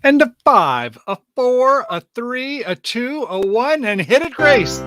And a 5, a 4, a 3, a 2, a 1, and hit it, Grace.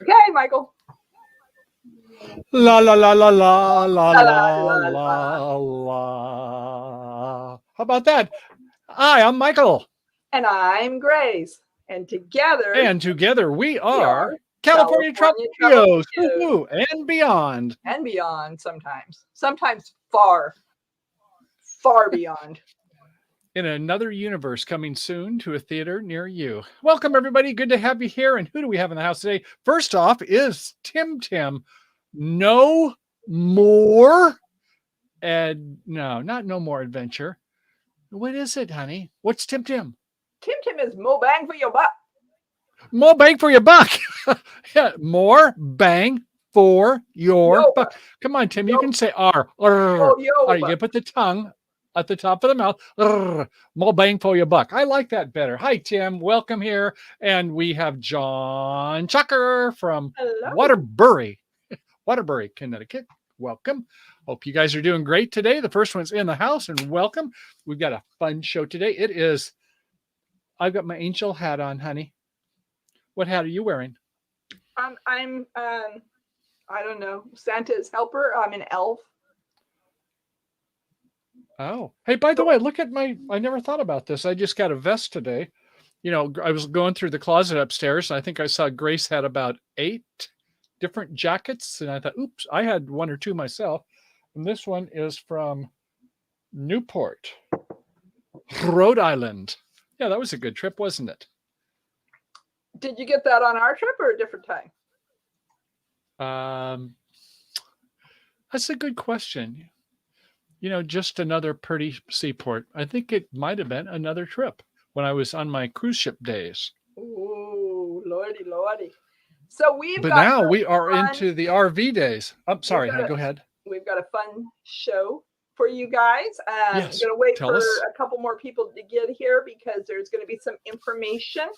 Okay, Michael. La la la la la la La, la la, la. la la. How about that? Hi, I'm Michael. And I'm Grace. And together And together we we are are California Trouble Trouble Studios, woo-hoo, and beyond. and beyond sometimes. Sometimes far, far beyond. In another universe coming soon to a theater near you. Welcome, everybody. Good to have you here. And who do we have in the house today? First off is Tim Tim. No more. And no, not no more adventure. What is it, honey? What's Tim Tim? Tim Tim is more bang for your buck. More bang for your buck. Yeah, more bang for your Yo, buck. Come on, Tim. You yo, can say R. yo, Are you buck. gonna put the tongue at the top of the mouth? More bang for your buck. I like that better. Hi, Tim. Welcome here. And we have John Chucker from Hello. Waterbury, Connecticut. Welcome. Hope you guys are doing great today. The first one's in the house, and welcome. We've got a fun show today. It is. I've got my angel hat on, honey. What hat are you wearing? I'm I don't know, Santa's helper. I'm an elf. Oh, hey, by the way, look at I never thought about this. I just got a vest today. You know, I was going through the closet upstairs, and I think I saw Grace had about 8 different jackets. And I thought, oops, I had 1 or 2 myself. And this one is from Newport, Rhode Island. Yeah, that was a good trip, wasn't it? Did you get that on our trip or a different time? That's a good question. You know, just another pretty seaport. I think it might have been another trip when I was on my cruise ship days. Ooh, lordy, lordy. So But now we are into the RV days. I'm sorry, honey, go ahead. We've got a fun show for you guys. Yes, I'm going to wait tell for us. a couple more people to get here because there's going to be some information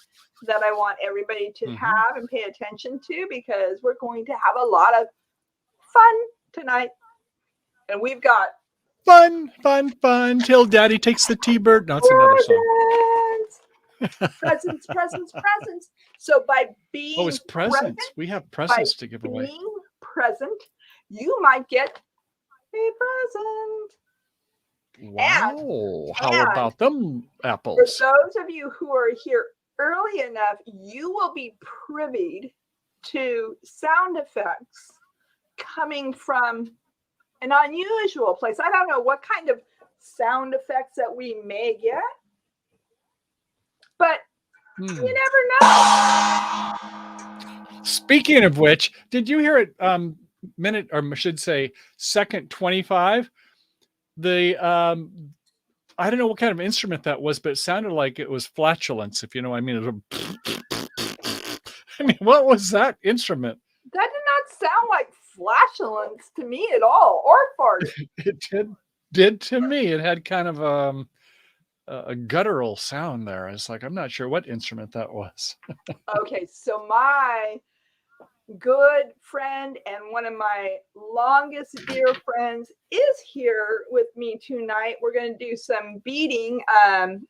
that I want everybody to have and pay attention to because we're going to have a lot of fun tonight. And we've got fun till Daddy takes the T-bird. No, it's another song. Presents. So by being it's presents. Present, we have presents to give away. Being present, you might get a present. Wow. How about them apples? For those of you who are here early enough, you will be privy to sound effects coming from an unusual place. I don't know what kind of sound effects that we may get, but you never know. Speaking of which, did you hear it minute, or I should say second 25? The I don't know what kind of instrument that was, but it sounded like it was flatulence, if you know what I mean. It was I mean, what was that instrument? That did not sound like flatulence to me at all, or fart. It did to me. It had kind of a guttural sound there. It's like, I'm not sure what instrument that was. Okay, so my good friend and one of my longest dear friends is here with me tonight. We're going to do some beading in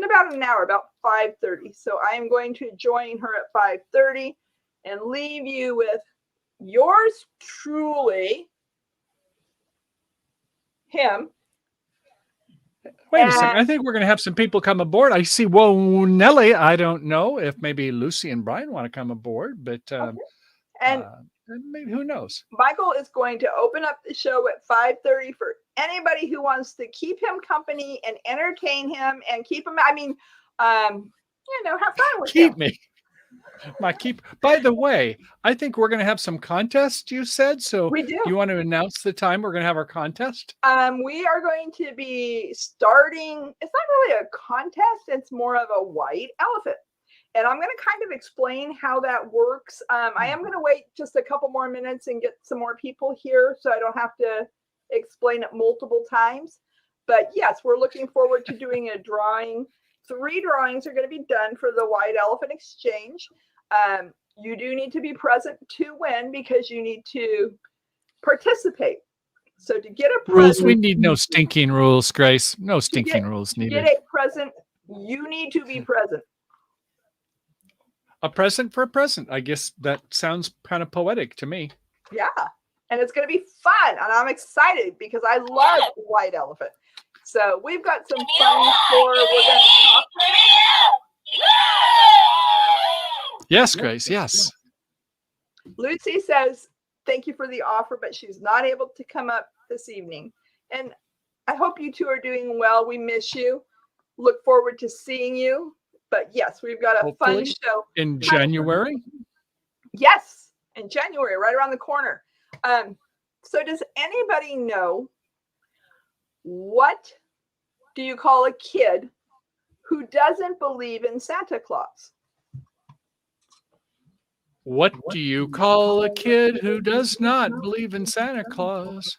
about an hour, about 5:30. So I am going to join her at 5:30 and leave you with yours truly, him. Wait a second. I think we're going to have some people come aboard. I see. Whoa, Nelly. I don't know if maybe Lucy and Brian want to come aboard, but And maybe who knows? Michael is going to open up the show at 5:30 for anybody who wants to keep him company and entertain him and keep him. I mean, have fun with him. Keep me. By the way, I think we're going to have some contest, you said. So We do. You want to announce the time we're going to have our contest? We are going to be starting. It's not really a contest. It's more of a white elephant. And I'm going to kind of explain how that works. I am going to wait just a couple more minutes and get some more people here so I don't have to explain it multiple times. But yes, we're looking forward to doing a drawing. 3 drawings are going to be done for the White Elephant Exchange. You do need to be present to win because you need to participate. So to get a rules, we need no stinking rules, Grace. No stinking rules needed. To get a present, you need to be present. A present for a present. I guess that sounds kind of poetic to me. Yeah. And it's going to be fun. And I'm excited because I love White Elephant. So we've got some fun for, we're going to talk. Yes, Grace. Yes. Lucy says, thank you for the offer, but she's not able to come up this evening. And I hope you two are doing well. We miss you. Look forward to seeing you. But yes, we've got a fun show. In January? Yes, in January, right around the corner. So does anybody know what do you call a kid who doesn't believe in Santa Claus? What do you call a kid who does not believe in Santa Claus?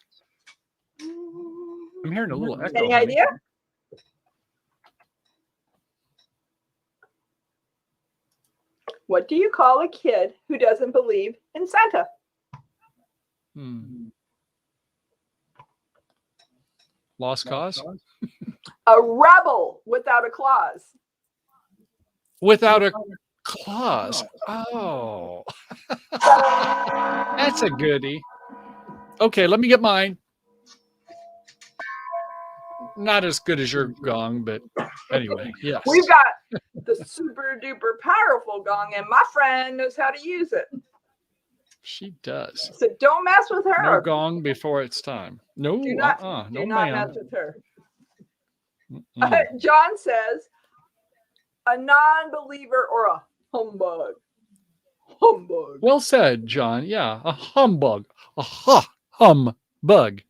I'm hearing a little echo. Any idea? What do you call a kid who doesn't believe in Santa? Lost cause? A rebel without a clause. Without a clause. Oh. That's a goodie. Okay, let me get mine. Not as good as your gong, but anyway, yes. We've got the super duper powerful gong, and my friend knows how to use it. She does. So don't mess with her. No gong before it's time. No, do not mess with her. John says, a non-believer or a humbug. Humbug. Well said, John. Yeah, a humbug. A humbug.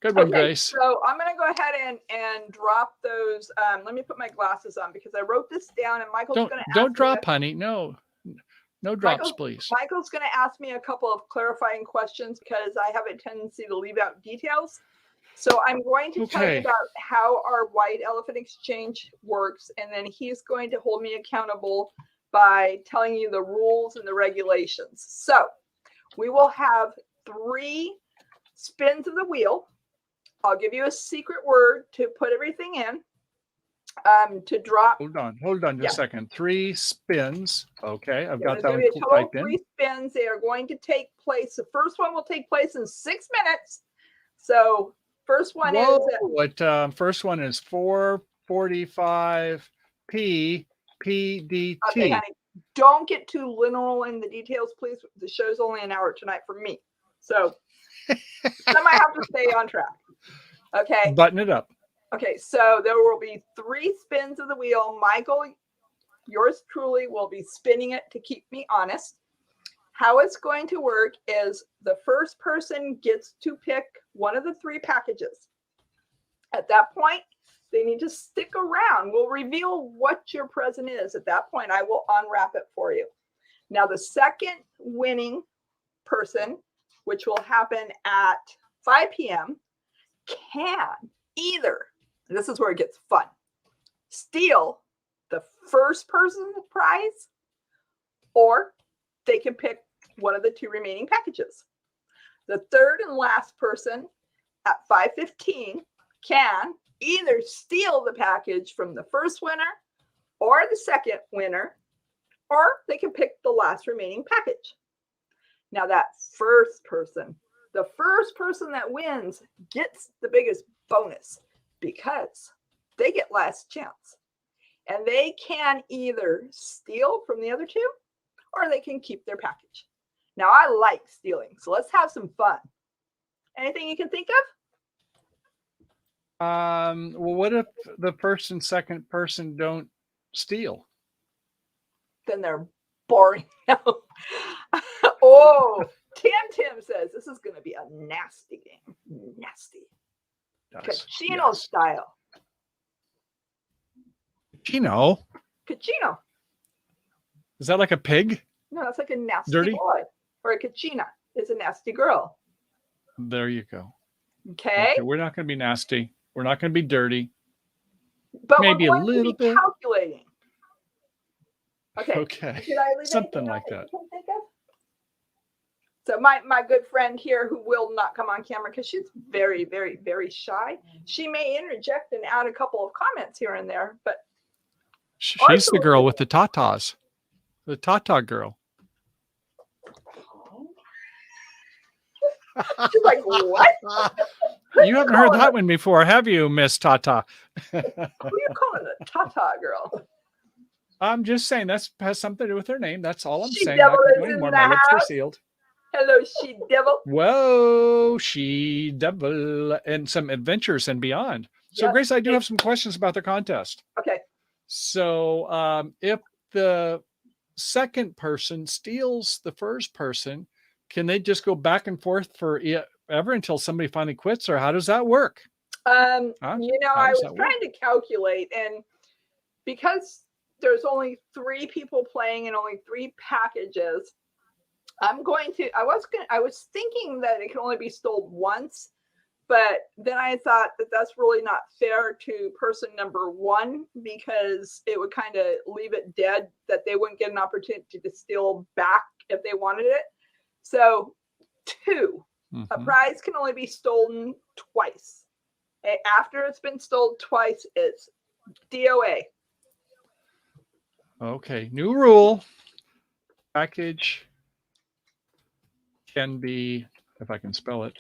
Good one, Grace. So I'm going to go ahead and drop those. Let me put my glasses on because I wrote this down, and Michael's going to ask Don't drop, honey. No drops, please. Michael's going to ask me a couple of clarifying questions because I have a tendency to leave out details. So I'm going to tell you about how our White Elephant Exchange works, and then he's going to hold me accountable by telling you the rules and the regulations. So we will have 3 spins of the wheel. I'll give you a secret word to put everything in. To drop. Hold on just a second. 3 spins. Okay, I've got that one typed in. 3 spins. They are going to take place. The first one will take place in 6 minutes. So first one is first one is 4:45 PDT. Okay, honey, don't get too literal in the details, please. The show's only an hour tonight for me, so I might have to stay on track. Okay, button it up. Okay, so there will be 3 spins of the wheel. Michael, yours truly, will be spinning it to keep me honest. How it's going to work is the first person gets to pick one of the 3 packages. At that point, they need to stick around. We'll reveal what your present is. At that point, I will unwrap it for you. Now, the second winning person, which will happen at 5 p.m., can either, this is where it gets fun, steal the first person's prize, or they can pick one of the 2 remaining packages. The third and last person at 5:15 can either steal the package from the first winner or the second winner, or they can pick the last remaining package. Now that first person, the first person that wins gets the biggest bonus because they get last chance. And they can either steal from the other two or they can keep their package. Now, I like stealing, so let's have some fun. Anything you can think of? Well, what if the first and second person don't steal? Then they're boring. Oh, Tim says this is going to be a nasty game. Nasty. Cachino style. Cachino? Cachino. Is that like a pig? No, that's like a nasty Dirty? boy. Or a cachina is a nasty girl. There you go. Okay. We're not going to be nasty. We're not going to be dirty. But maybe we're a going little to be bit. calculating. Okay. Did I leave Something anything like out that. you can think of? So my good friend here, who will not come on camera because she's very, very, very shy, she may interject and add a couple of comments here and there. But she's the girl with the tatas, the tata girl. She's like, what? You haven't heard that one before, have you, Miss Tata? Who are you calling a tata girl? I'm just saying that has something to do with her name. That's all I'm saying. Devil Not is going in more. the My lips are house. sealed. Hello, she devil. Whoa, she devil, and some adventures and beyond. So, Yes. Grace, I do have some questions about the contest. Okay. So, if the second person steals the first person, can they just go back and forth forever until somebody finally quits, or how does that work? I was trying to calculate, and because there's only 3 people playing and only 3 packages, I was thinking that it can only be stolen once, but then I thought that that's really not fair to person number 1 because it would kind of leave it dead, that they wouldn't get an opportunity to steal back if they wanted it. So 2, a prize can only be stolen twice. After it's been stolen twice, it's DOA. Okay, new rule. Package can be, if I can spell it,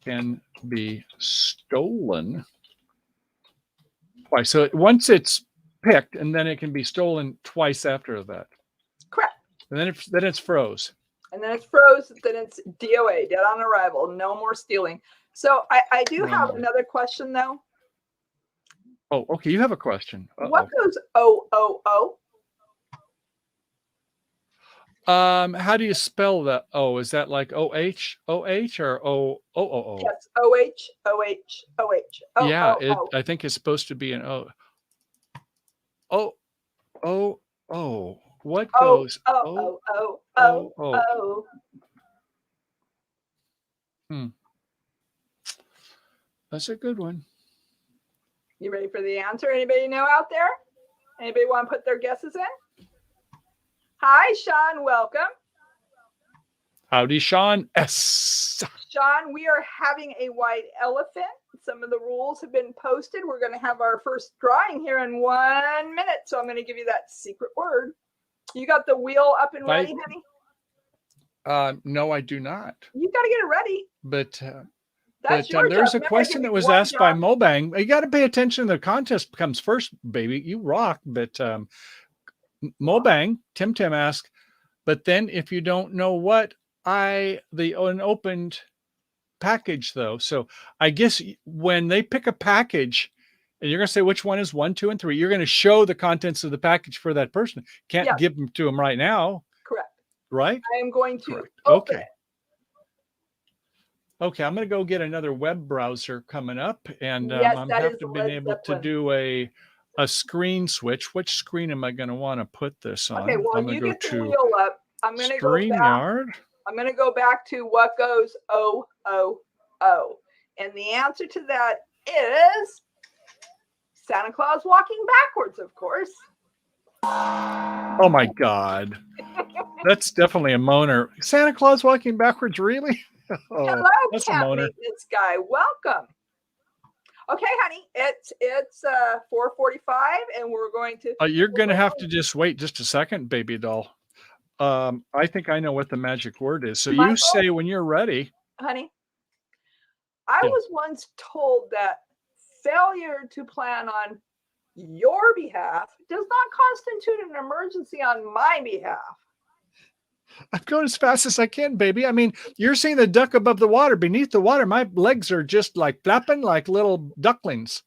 can be stolen twice. So once it's picked, and then it can be stolen twice after that. Correct. And then it's froze. And then it's froze. Then it's DOA, dead on arrival. No more stealing. So I do have another question though. Oh, okay. You have a question. What goes OOO? How do you spell that? Oh, is that like OH or O? Yes, OH. Yeah, I think it's supposed to be an O. Oh. What goes Oh. That's a good one. You ready for the answer? Anybody know out there? Anybody want to put their guesses in? Hi, Sean. Welcome. Howdy, Sean. S. Sean, we are having a white elephant. Some of the rules have been posted. We're going to have our first drawing here in 1 minute. So I'm going to give you that secret word. You got the wheel up and ready, honey? No, I do not. You got to get it ready. But Job. there's a question that was asked by Mobang. You got to pay attention. The contest comes first, baby. You rock. But Mobang, Tim asked, but then if you don't know what, an opened package though. So I guess when they pick a package and you're going to say which one is 1, 2, and 3, you're going to show the contents of the package for that person. Can't give them to them right now. Correct. Right? I am going to open it. Okay, I'm going to go get another web browser coming up, and I'm have to be able to do a screen switch. Which screen am I going to want to put this on? Okay, well, you get the wheel up. I'm going to go back. I'm going to go back to what goes OOO. And the answer to that is Santa Claus walking backwards, of course. Oh my God. That's definitely a moaner. Santa Claus walking backwards, really? Oh, hello, that's cat maintenance guy. Welcome. Okay, honey, it's 4:45, and we're going to. You're going to have to just wait just a second, baby doll. I think I know what the magic word is. So you Michael? say when you're ready. Honey, I Yeah. was once told that failure to plan on your behalf does not constitute an emergency on my behalf. I'm going as fast as I can, baby. I mean, you're seeing the duck above the water. Beneath the water, my legs are just like flapping like little ducklings.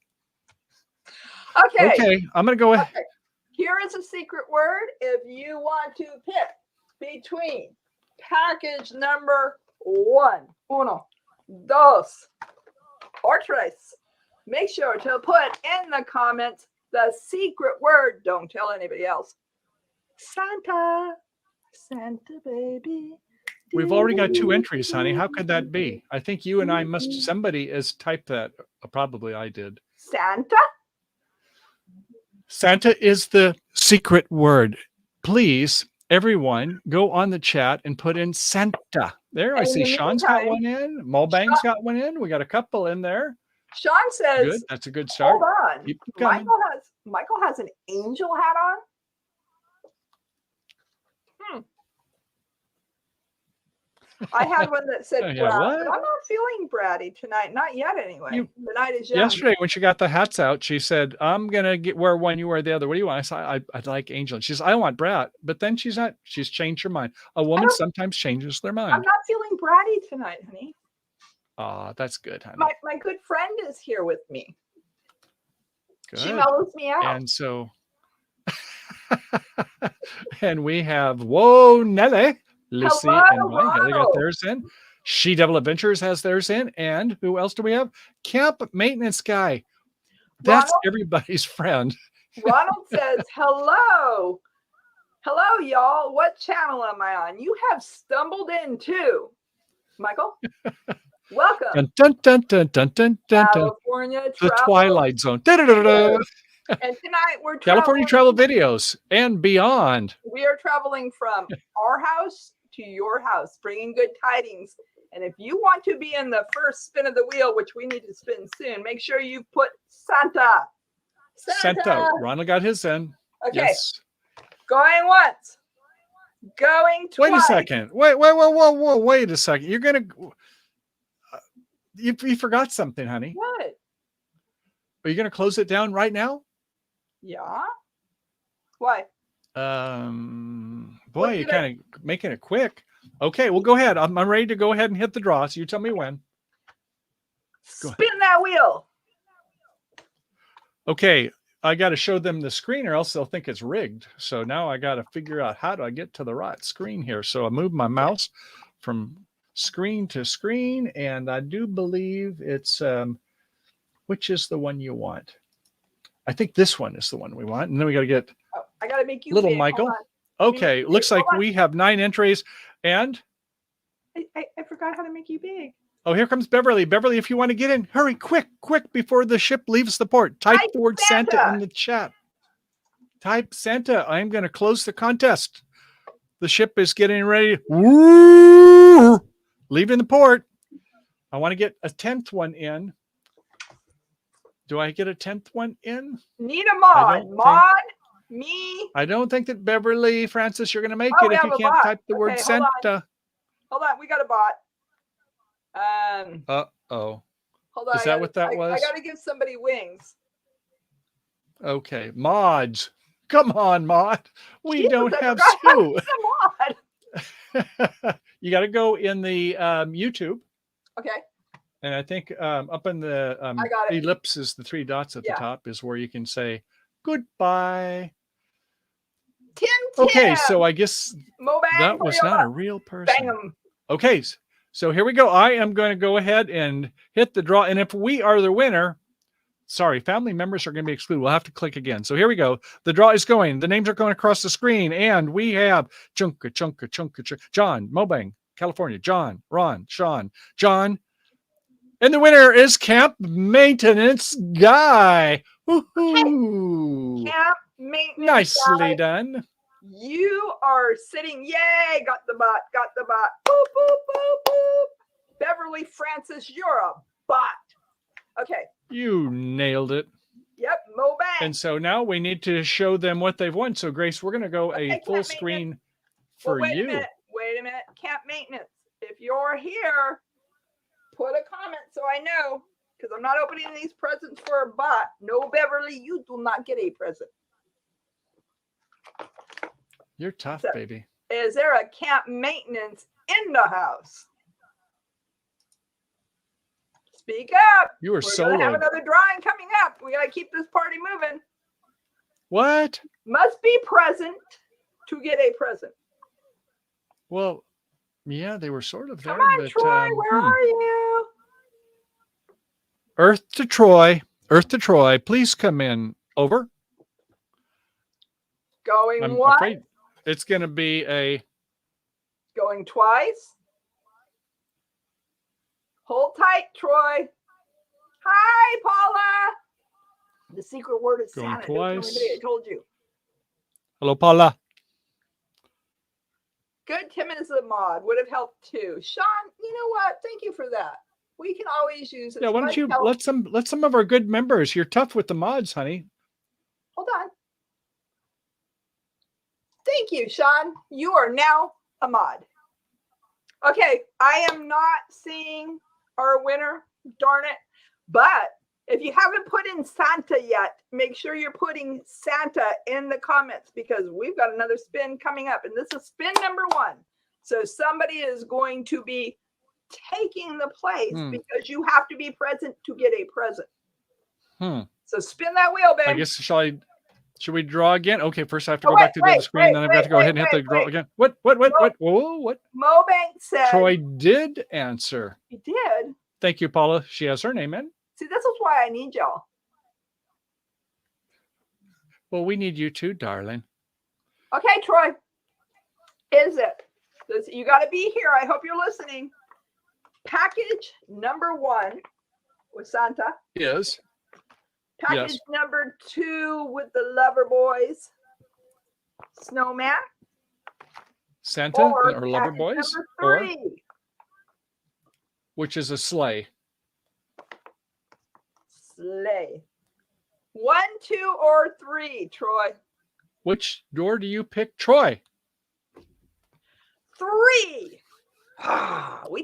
Okay. Okay, I'm going to go ahead. Okay. Here is a secret word. If you want to pick between package number 1, uno, dos, or tres, make sure to put in the comments the secret word. Don't tell anybody else. Santa. Santa baby. We've already got 2 entries, honey. How could that be? I think you and I somebody has typed that. Probably I did. Santa? Santa is the secret word. Please, everyone, go on the chat and put in Santa. There, I see Sean's got one in. Mulbang's got one in. We got a couple in there. Sean says, good. That's a good start. Hold on. Keep coming. Michael has an angel hat on. I had one that said yeah, brat, but I'm not feeling bratty tonight. Not yet, anyway. The night is young. Yesterday, when she got the hats out, she said, I'm going to wear one, you wear the other. What do you want? I said, I'd like angel. And she says, I want brat. But then she's changed her mind. A woman sometimes changes their mind. I'm not feeling bratty tonight, honey. Oh, that's good, honey. My good friend is here with me. Good. She mellows me out. And so, and we have, whoa, Nelly. Lucy and Mike, they got theirs in. She Devil Adventures has theirs in. And who else do we have? Camp Maintenance Guy. That's Ronald, everybody's friend. Ronald says, hello. Hello, y'all. What channel am I on? You have stumbled in too. Michael, welcome. Dun, dun, dun, dun, dun, dun, California the Twilight Zone. Da, da, da, da. And tonight we're California travel videos and beyond. We are traveling from our house to your house, bringing good tidings. And if you want to be in the first spin of the wheel, which we need to spin soon, make sure you put Santa. Santa. Ronald got his in. Okay. Yes. Going once. Going twice. Wait a second. Wait a second. You're going to... You forgot something, honey. What? Are you going to close it down right now? Yeah. Why? Boy, you're kind of making it quick. Okay, well, go ahead. I'm ready to go ahead and hit the draw. So you tell me when. Spin that wheel. Okay, I got to show them the screen or else they'll think it's rigged. So now I got to figure out how do I get to the right screen here. So I move my mouse from screen to screen, and I do believe it's which is the one you want? I think this one is the one we want. And then we got to get I got to make you little big. Michael. Okay, looks like we have 9 entries. And I forgot how to make you big. Oh, here comes Beverly. Beverly, if you want to get in, hurry, quick, before the ship leaves the port. Type the word Santa in the chat. Type Santa. I'm going to close the contest. The ship is getting ready. Woo! Leaving the port. I want to get a 10th one in. Do I get a 10th one in? Need a mod. Me. I don't think that Beverly, Francis, you're going to make it if you can't type the word Santa. Hold on. We got a bot. Uh-oh. Hold on. Is that what that was? I got to give somebody wings. Okay. Mods. Come on, Mod. We don't have Sue. You got to go in the YouTube. Okay. And I think up in the ellipse is the 3 dots at the top is where you can say goodbye. Tim. Okay, so I guess that was not a real person. Bang. Okay, so here we go. I am going to go ahead and hit the draw. And if we are the winner, sorry, family members are going to be excluded. We'll have to click again. So here we go. The draw is going. The names are going across the screen. And we have John, Mobang, California, John, Ron, Sean, John. And the winner is Camp Maintenance Guy. Woohoo! Camp Maintenance Nicely Guy. done. You are sitting. Yay! Got the bot. Boop, boop, boop, boop. Beverly Francis, you're a bot. Okay. You nailed it. Yep, Mobang. And so now we need to show them what they've won. So Grace, we're going to go a full screen for wait you. a minute. Wait a minute. Camp maintenance. If you're here, put a comment so I know, because I'm not opening these presents for a bot. No, Beverly, you do not get a present. You're tough, So, baby. is there a camp maintenance in the house? Speak up. You were We're going to have soloed. another drawing coming up. We got to keep this party moving. What? Must be present to get a present. Well, yeah, they were sort of there. Come on, but, Troy. Where are you? Earth to Troy. Earth to Troy. Please come in. Over. Going I'm once. afraid it's going to be a... Going twice. Hold tight, Troy. Hi, Paula. The secret word is Going Santa. Don't tell twice. anybody I told you. Hello, Paula. Good Tim is a mod. Would have helped too. Sean, you know what? Thank you for that. We can always use it. Yeah, why don't you let some of our good members? You're tough with the mods, honey. Hold on. Thank you, Sean. You are now a mod. Okay, I am not seeing our winner. Darn it. But if you haven't put in Santa yet, make sure you're putting Santa in the comments, because we've got another spin coming up. And this is spin number 1. So somebody is going to be taking the place because you have to be present to get a present. So spin that wheel, babe. I guess, should we draw again? Okay, first I have to go back to the other screen, and then I've got to go ahead and hit the draw again. What? Whoa, what? Mobank said. Troy did answer. He did? Thank you, Paula. She has her name in. See, this is why I need y'all. Well, we need you too, darling. Okay, Troy. Is it? You got to be here. I hope you're listening. Package number 1 with Santa. Is. Package Yes. number 2 with the Lover Boys. Snowman. Santa or Lover Boys? Number 3. Or, which is a sleigh. Sleigh. 1, 2, or 3, Troy? Which door do you pick, Troy? 3.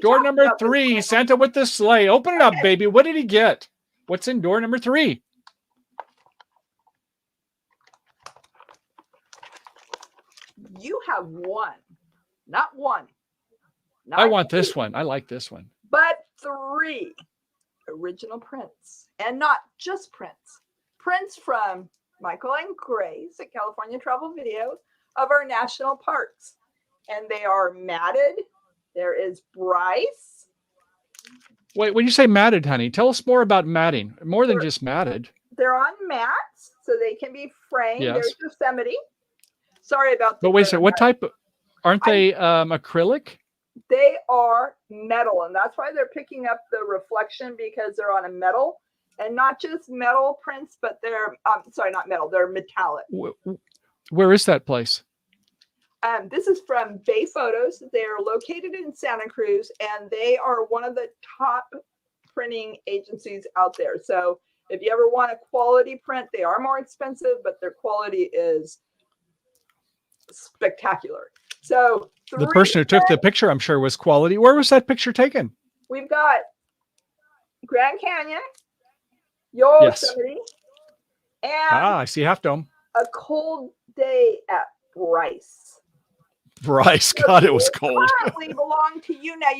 Door number 3, Santa with the sleigh. Open it up, baby. What did he get? What's in door number 3? You have 1, not 1. Not I want 2, this one. I like this one. but 3 original prints, and not just prints. Prints from Michael and Grace at California Travel Videos of our national parks. And they are matted. There is Bryce. Wait, when you say matted, honey, tell us more about matting. More than just matted. They're on mats, so they can be framed. Yes. There's Yosemite. Sorry about But wait a second, what type? Aren't they acrylic? They are metal, and that's why they're picking up the reflection, because they're on a metal, and not just metal prints, but they're sorry, not metal. They're metallic. Where is that place? This is from Bay Photos. They are located in Santa Cruz, and they are one of the top printing agencies out there. So if you ever want a quality print, they are more expensive, but their quality is spectacular. So the person who took the picture, I'm sure, was quality. Where was that picture taken? We've got Grand Canyon, Yosemite, and I see Half Dome. a cold day at Bryce. Bryce, God, it was cold. Currently belong to you now.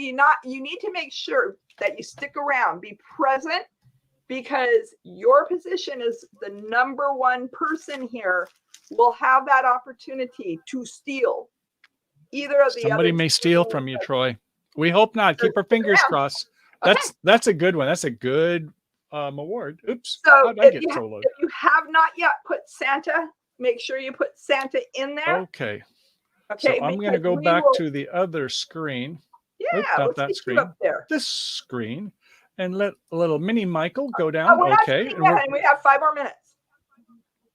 You need to make sure that you stick around, be present, because your position as the number 1 person here will have that opportunity to steal either of the Somebody other may steal from you, Troy. We hope not. Keep our fingers crossed. That's a good one. That's a good award. Oops. So how did I get soloed? If you have not yet put Santa, make sure you put Santa in there. Okay. Okay. So I'm going to go back to the other screen. Yeah. Oops, not that screen. Up there. This screen. And let a little mini Michael go down. Okay. And we have 5 more minutes.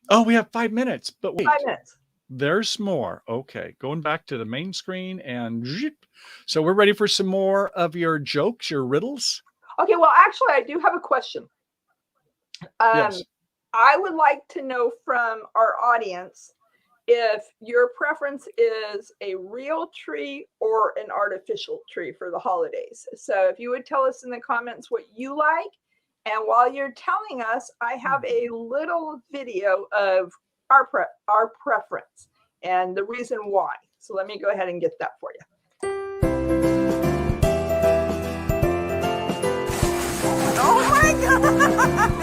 Oh, we have 5 minutes. But wait. 5 minutes. There's more. Okay. Going back to the main screen and zip. So we're ready for some more of your jokes, your riddles. Okay. Well, actually, I do have a question. Yes. I would like to know from our audience if your preference is a real tree or an artificial tree for the holidays. So if you would tell us in the comments what you like. And while you're telling us, I have a little video of our preference and the reason why. So let me go ahead and get that for you. Oh my God!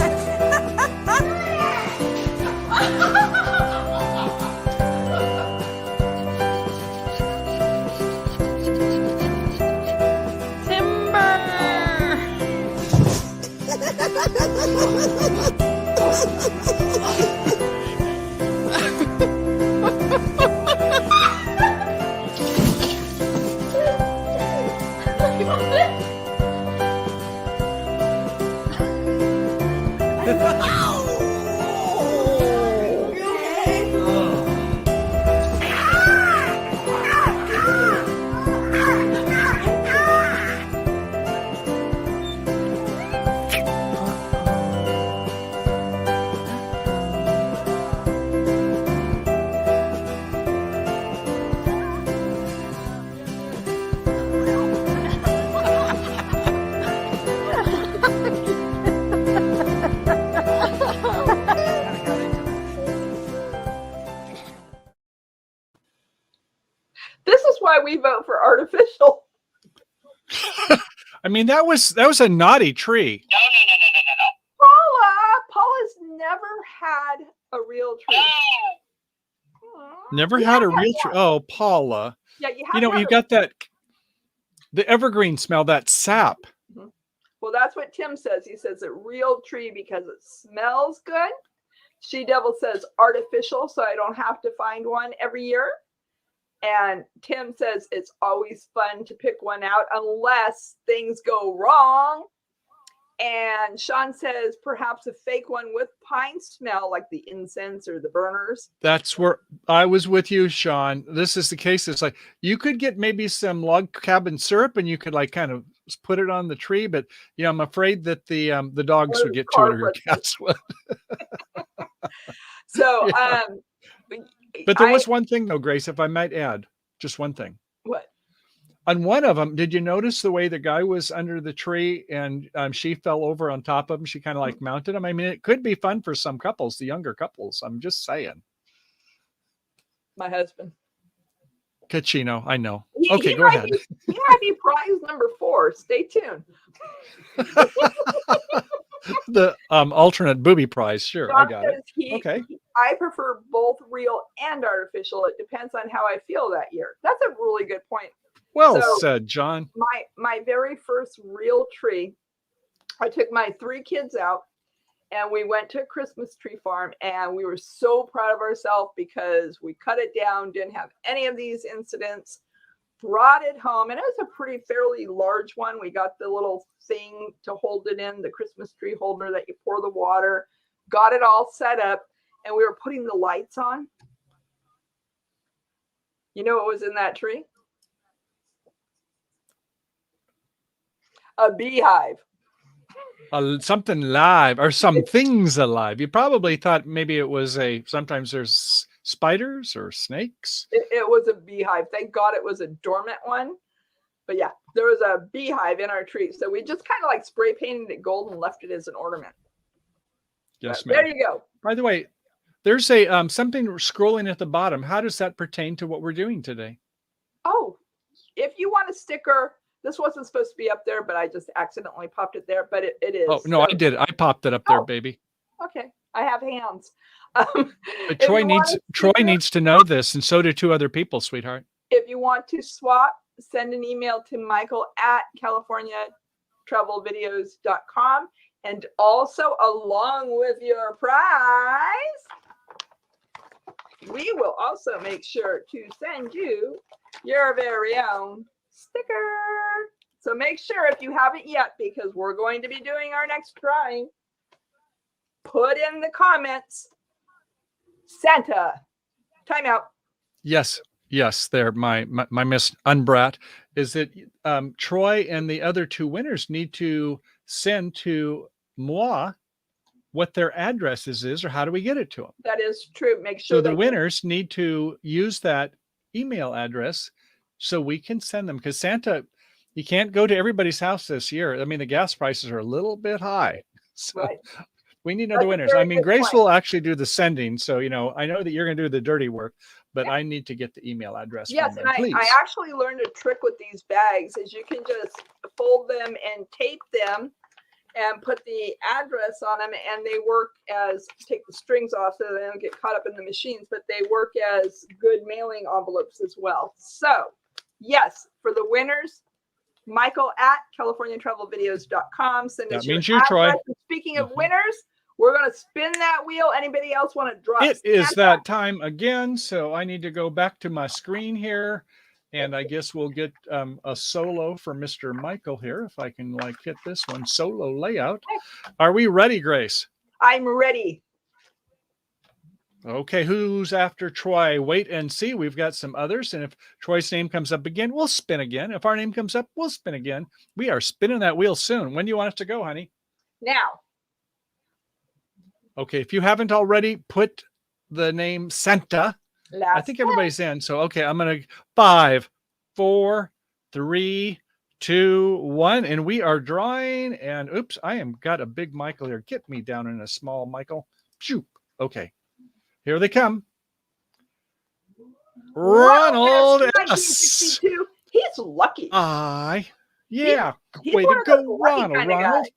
This is why we vote for artificial. I mean, that was a naughty tree. No. Paula's never had a real tree. Never had a real tree. Oh, Paula. Yeah, you got that, the evergreen smell, that sap. Mm-hmm. Well, that's what Tim says. He says a real tree because it smells good. She Devil says artificial, so I don't have to find one every year. And Tim says it's always fun to pick one out unless things go wrong. And Sean says perhaps a fake one with pine smell, like the incense or the burners. That's where I was with you, Sean. This is the case. It's like you could get maybe some log cabin syrup and you could like kind of put it on the tree, but I'm afraid that the dogs would get to it or your cats would. So yeah. But there was one thing though, Grace, if I might add, just one thing. What? On one of them, did you notice the way the guy was under the tree and she fell over on top of him? She kind of like mounted him. I mean, it could be fun for some couples, the younger couples. I'm just saying. My husband. Kachino, I know. Okay, go ahead. He might be prize number 4. Stay tuned. The alternate booby prize. Sure, I got it. Okay. I prefer both real and artificial. It depends on how I feel that year. That's a really good point. Well said, John. My very first real tree, I took my 3 kids out and we went to a Christmas tree farm and we were so proud of ourselves because we cut it down, didn't have any of these incidents, brought it home. And it was a pretty fairly large one. We got the little thing to hold it in, the Christmas tree holder that you pour the water, got it all set up, and we were putting the lights on. You know what was in that tree? A beehive. Something live or some things alive. You probably thought maybe it was sometimes there's spiders or snakes. It was a beehive. Thank God it was a dormant one. But yeah, there was a beehive in our tree. So we just kind of like spray painted it gold and left it as an ornament. Yes, ma'am. There you go. By the way, there's a something scrolling at the bottom. How does that pertain to what we're doing today? Oh, if you want a sticker, this wasn't supposed to be up there, but I just accidentally popped it there. But it is. Oh no, I did. I popped it up there, baby. Okay, I have hands. But Troy needs to know this, and so do 2 other people, sweetheart. If you want to swap, send an email to michael@californiatravelvideos.com, and also along with your prize, we will also make sure to send you your very own sticker. So make sure if you haven't yet, because we're going to be doing our next drawing, put in the comments Santa. Timeout. Yes, there. My Miss Unbrat is that Troy and the other 2 winners need to send to moi what their addresses is or how do we get it to them. That is true. Make sure So the they winners need to use that email address so we can send them, because Santa, you can't go to everybody's house this year. I mean, the gas prices are a little bit high. So right. we need That's other a winners. very I mean, good Grace point. will actually do the sending. So, you know, I know that you're going to do the dirty work, but I need to get the email address Yes, from and them, please. I actually learned a trick with these bags is you can just fold them and tape them and put the address on them, and they work as, take the strings off so they don't get caught up in the machines, but they work as good mailing envelopes as well. So yes, for the winners, Michael at CaliforniaTravelVideos.com. Send us That your means you, Troy. address. And speaking of winners, we're going to spin that wheel. Anybody else want to drop? It is Santa? that time again. So I need to go back to my screen here. And I guess we'll get a solo for Mr. Michael here. If I can like hit this one, solo layout. Are we ready, Grace? I'm ready. Okay, who's after Troy? Wait and see. We've got some others. And if Troy's name comes up again, we'll spin again. If our name comes up, we'll spin again. We are spinning that wheel soon. When do you want us to go, honey? Now. Okay, if you haven't already, put the name Santa. I think everybody's in. So, okay, I'm going to 5, 4, 3, 2, 1. And we are drawing. And oops, I am got a big Michael here. Get me down in a small Michael. Shoot. Okay. Here they come. Ronald S. 1962. He's lucky. Yeah. He's Way one to of those go, lucky Ronald. kind of Ronald. guys.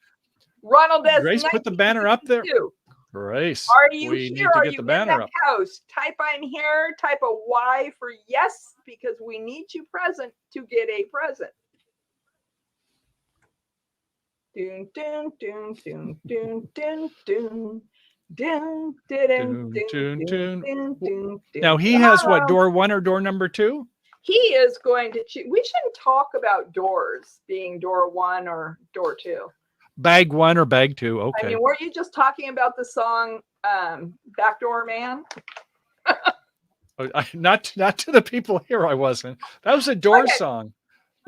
Ronald S. Grace, put the banner up there. 1962. Grace. Are you we here? need to Are get you the in banner that up. house? Type I'm here. Type a Y for yes, because we need you present to get a present. Doon, doon, doon, doon, doon, doon, doon. Dun, dun, dun, dun, dun, dun. Now he has what, door 1 or door number 2? He is going to choose. We shouldn't talk about doors being door 1 or door 2. Bag 1 or bag 2. Okay. I mean, weren't you just talking about the song Backdoor Man? Not to the people here. I wasn't. That was a door song.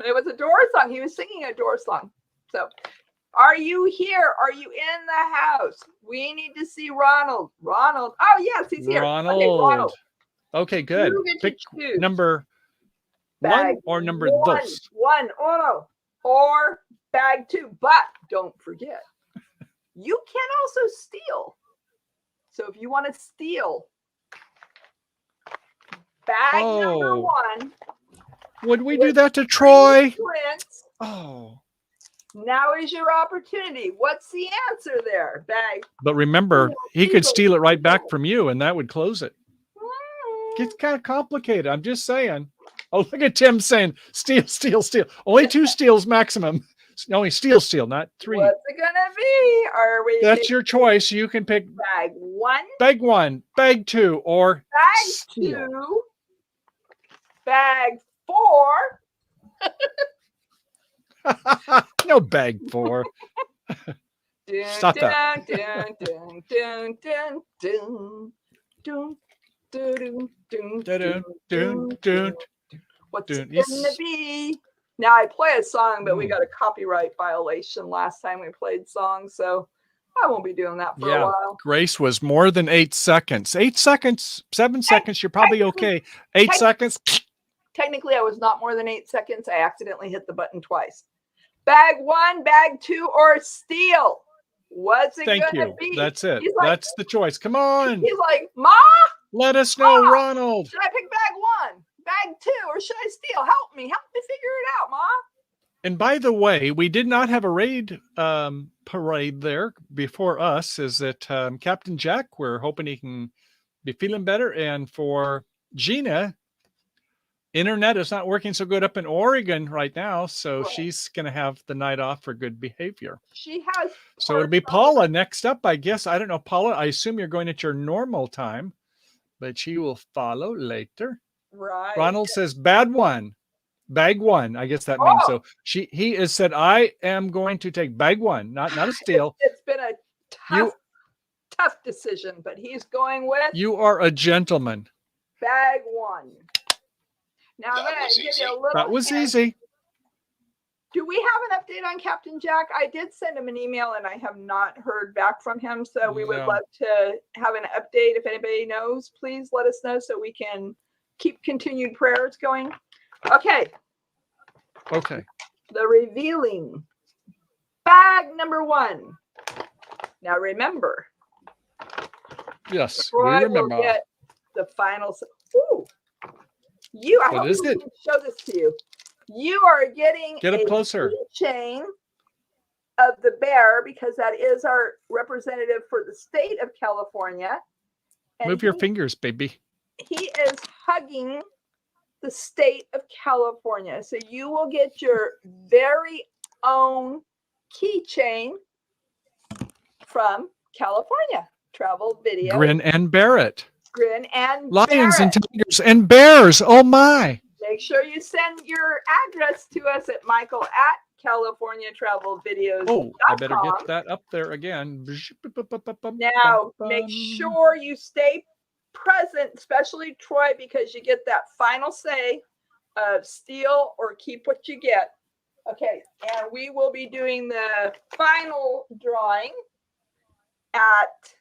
It was a door song. He was singing a door song. So, are you here? Are you in the house? We need to see Ronald. Ronald. Oh, yes, he's here. Ronald. Okay, Ronald. Okay, good. You get to Pick choose. number Bag 1 or number one, dos. uno, or bag 2. But don't forget, you can also steal. So if you want to steal bag number 1. Would we do that to Troy? Prints, Oh. now is your opportunity. What's the answer there? Bag. But remember, he could steal it right back from you, and that would close it. Mm. Gets kind of complicated. I'm just saying. Oh, look at Tim saying, steal, steal, steal. Only 2 steals maximum. Only steal, not 3. What's it gonna be? Are we? That's your choice. You can pick bag 1, bag 1, bag 2, or bag steal. 2, bag 4. No bag 4. Stop that. What's it gonna be? Now I play a song, but we got a copyright violation last time we played songs, so I won't be doing that for a while. Grace was more than 8 seconds. 8 seconds, 7 seconds, you're probably okay. 8 seconds. Technically, I was not more than 8 seconds. I accidentally hit the button twice. Bag 1, bag 2, or steal. What's it gonna be? That's it. Like, that's the choice. Come on. He's like, Ma, let us know, Ma, Ronald. should I pick bag 1, bag 2, or should I steal? Help me figure it out, Ma. And by the way, we did not have a raid parade there before us. Is that Captain Jack? We're hoping he can be feeling better. And for Gina, internet is not working so good up in Oregon right now, so she's going to have the night off for good behavior. She has. So it'll be Paula next up, I guess. I don't know, Paula. I assume you're going at your normal time, but she will follow later. Right. Ronald says bag 1. I guess that means so. He has said, I am going to take bag 1, not a steal. It's been a tough decision, but he's going with. You are a gentleman. Bag 1. Now I'm going to give you a little. That was hint. easy. Do we have an update on Captain Jack? I did send him an email and I have not heard back from him. So we would No. love to have an update. If anybody knows, please let us know so we can keep continued prayers going. Okay. Okay. The revealing bag number 1. Now remember. Yes, Troy we remember. will get the final. Ooh. I What hope is we it? can show this to you. You are getting Get up closer. keychain of the bear because that is our representative for the state of California. And Move your fingers, baby. he is hugging the state of California. So you will get your very own keychain from California. Travel video. Grin and bear it. Grin and Lions bear and it. tigers and bears. Oh my. Make sure you send your address to us at michael@californiatravelvideos.com. Oh, I better get that up there again. Now, make sure you stay present, especially Troy, because you get that final say of steal or keep what you get. Okay, and we will be doing the final drawing at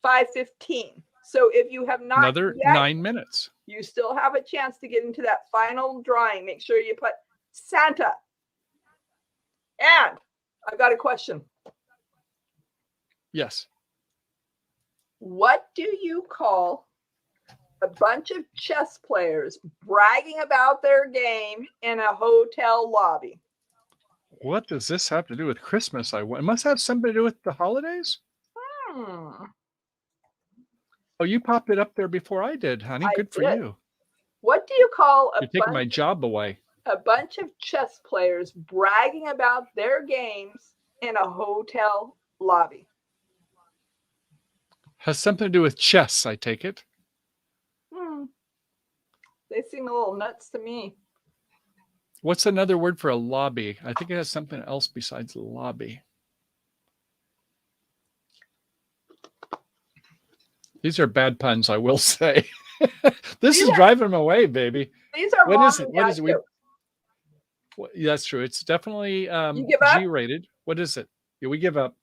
5:15. So if you have not Another yet, 9 minutes. you still have a chance to get into that final drawing. Make sure you put Santa. And I've got a question. Yes. What do you call a bunch of chess players bragging about their game in a hotel lobby? What does this have to do with Christmas? It must have something to do with the holidays. Oh, you popped it up there before I did, honey. I Good for did. you. What do you call You're taking my job away. a bunch of chess players bragging about their games in a hotel lobby? Has something to do with chess, I take it. They seem a little nuts to me. What's another word for a lobby? I think it has something else besides lobby. These are bad puns, I will say. This is driving them away, baby. These are What is it? What is it? That's true. It's definitely You give up? G-rated. What is it? Yeah, we give up.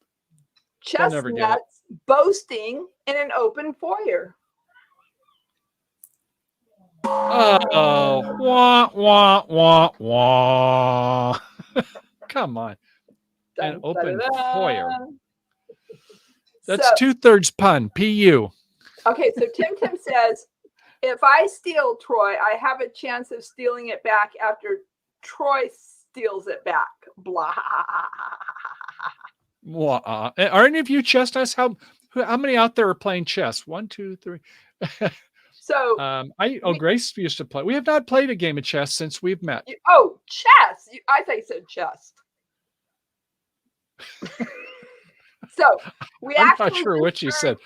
never get it. Chestnuts boasting in an open foyer. Oh, wah, wah, wah, wah. Come on. An open foyer. That's 2/3 pun. PU. Okay, so Tim says, if I steal Troy, I have a chance of stealing it back after Troy steals it back. Blah. Are any of you chess nuts? How many out there are playing chess? 1, 2, 3. So Grace used to play. We have not played a game of chess since we've met. Chess. I thought you said chest. So I'm not sure what you said.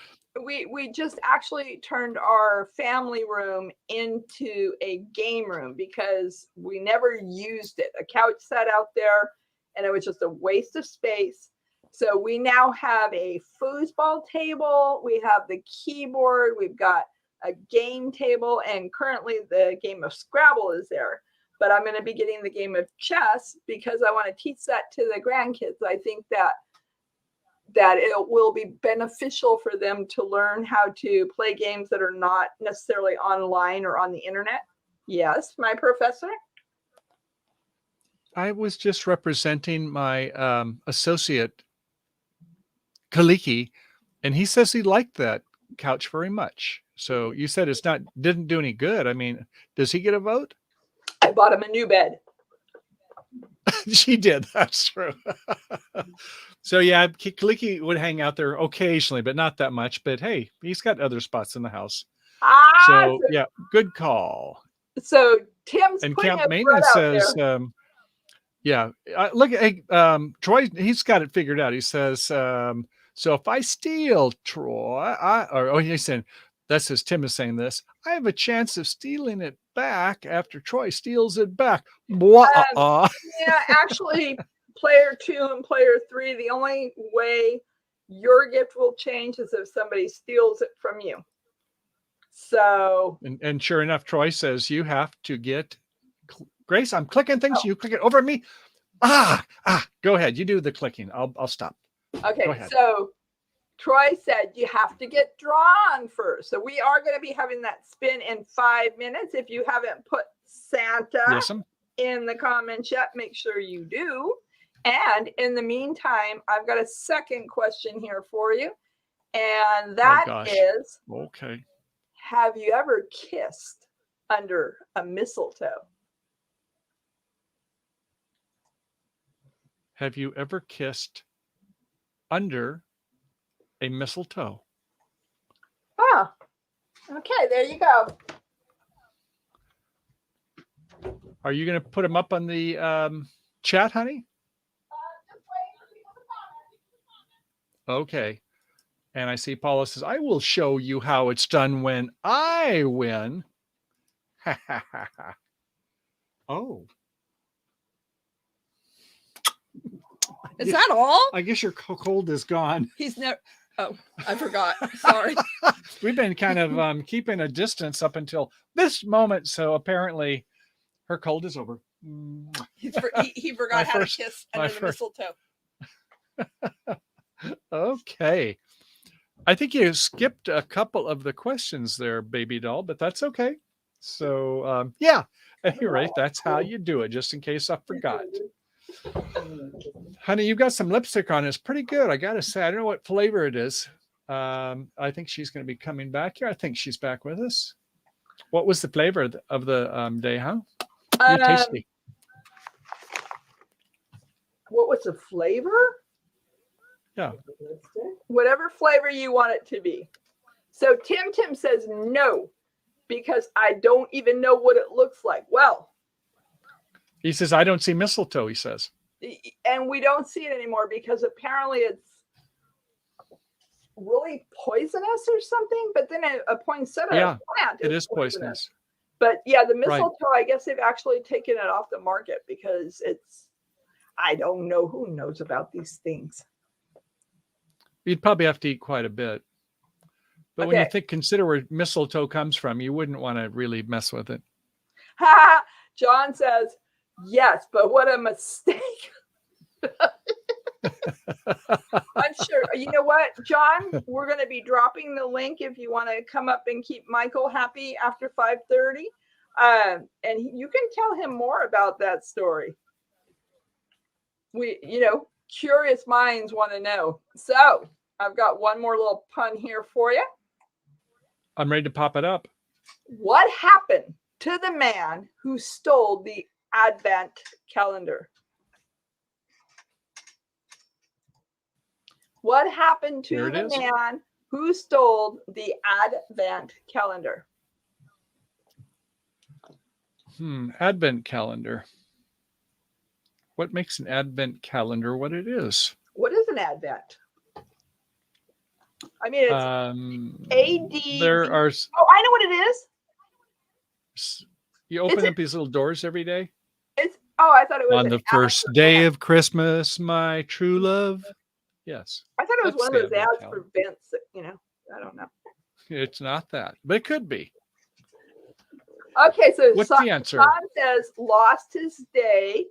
We just actually turned our family room into a game room because we never used it. A couch sat out there and it was just a waste of space. So we now have a foosball table. We have the keyboard. We've got a game table, and currently the game of Scrabble is there. But I'm going to be getting the game of chess because I want to teach that to the grandkids. I think that it will be beneficial for them to learn how to play games that are not necessarily online or on the internet. Yes, my professor. I was just representing my associate, Kaliki, and he says he liked that couch very much. So you said didn't do any good. I mean, does he get a vote? I bought him a new bed. She did. That's true. So yeah, Kaliki would hang out there occasionally, but not that much. But hey, he's got other spots in the house. So yeah, good call. So Tim's and putting Camp Maintenance says, look at Troy. He's got it figured out. He says, so if I steal Troy, he's saying, that's as Tim is saying this, I have a chance of stealing it back after Troy steals it back. Actually, player 2 and player 3, the only way your gift will change is if somebody steals it from you. So, and sure enough, Troy says you have to get Grace, I'm clicking things. You click it over me. Go ahead. You do the clicking. I'll stop. Okay, Go ahead. so Troy said you have to get drawn first. So we are going to be having that spin in 5 minutes. If you haven't put Santa Yes, ma'am. in the comments yet, make sure you do. And in the meantime, I've got a second question here for you. And that is, okay. Have you ever kissed under a mistletoe? Have you ever kissed under a mistletoe? Oh, okay, there you go. Are you going to put them up on the chat, honey? Okay. And I see Paula says, I will show you how it's done when I win. Oh. Is that all? I guess your cold is gone. He's never. Oh, I forgot. Sorry. We've been kind of keeping a distance up until this moment. So apparently her cold is over. He forgot how to kiss under the mistletoe. Okay. I think you skipped a couple of the questions there, baby doll, but that's okay. So, yeah, you're right. That's how you do it, just in case I forgot. Honey, you've got some lipstick on. It's pretty good. I got to say, I don't know what flavor it is. I think she's going to be coming back here. I think she's back with us. What was the flavor of the day, huh? You tasty. What was the flavor? Yeah. Whatever flavor you want it to be. So Tim says no, because I don't even know what it looks like. Well, he says, I don't see mistletoe, he says. And we don't see it anymore because apparently it's really poisonous or something. But then a poinsettia plant it is poisonous. But yeah, the mistletoe, I guess they've actually taken it off the market because I don't know who knows about these things. You'd probably have to eat quite a bit. But when you consider where mistletoe comes from, you wouldn't want to really mess with it. John says, yes, but what a mistake. I'm sure. You know what, John? We're going to be dropping the link if you want to come up and keep Michael happy after 5:30. And you can tell him more about that story. Curious minds want to know. So I've got one more little pun here for you. I'm ready to pop it up. What happened to the man who stole the Advent calendar? What happened to the man who stole the Advent calendar? Advent calendar. What makes an Advent calendar what it is? What is an Advent? I mean, it's AD. There are. Oh, I know what it is. You open up these little doors every day? I thought it was on the first day of Christmas, my true love. Yes. I thought it was one of those ads for Vince that, I don't know. It's not that, but it could be. Okay, so what's the answer? John says lost his day.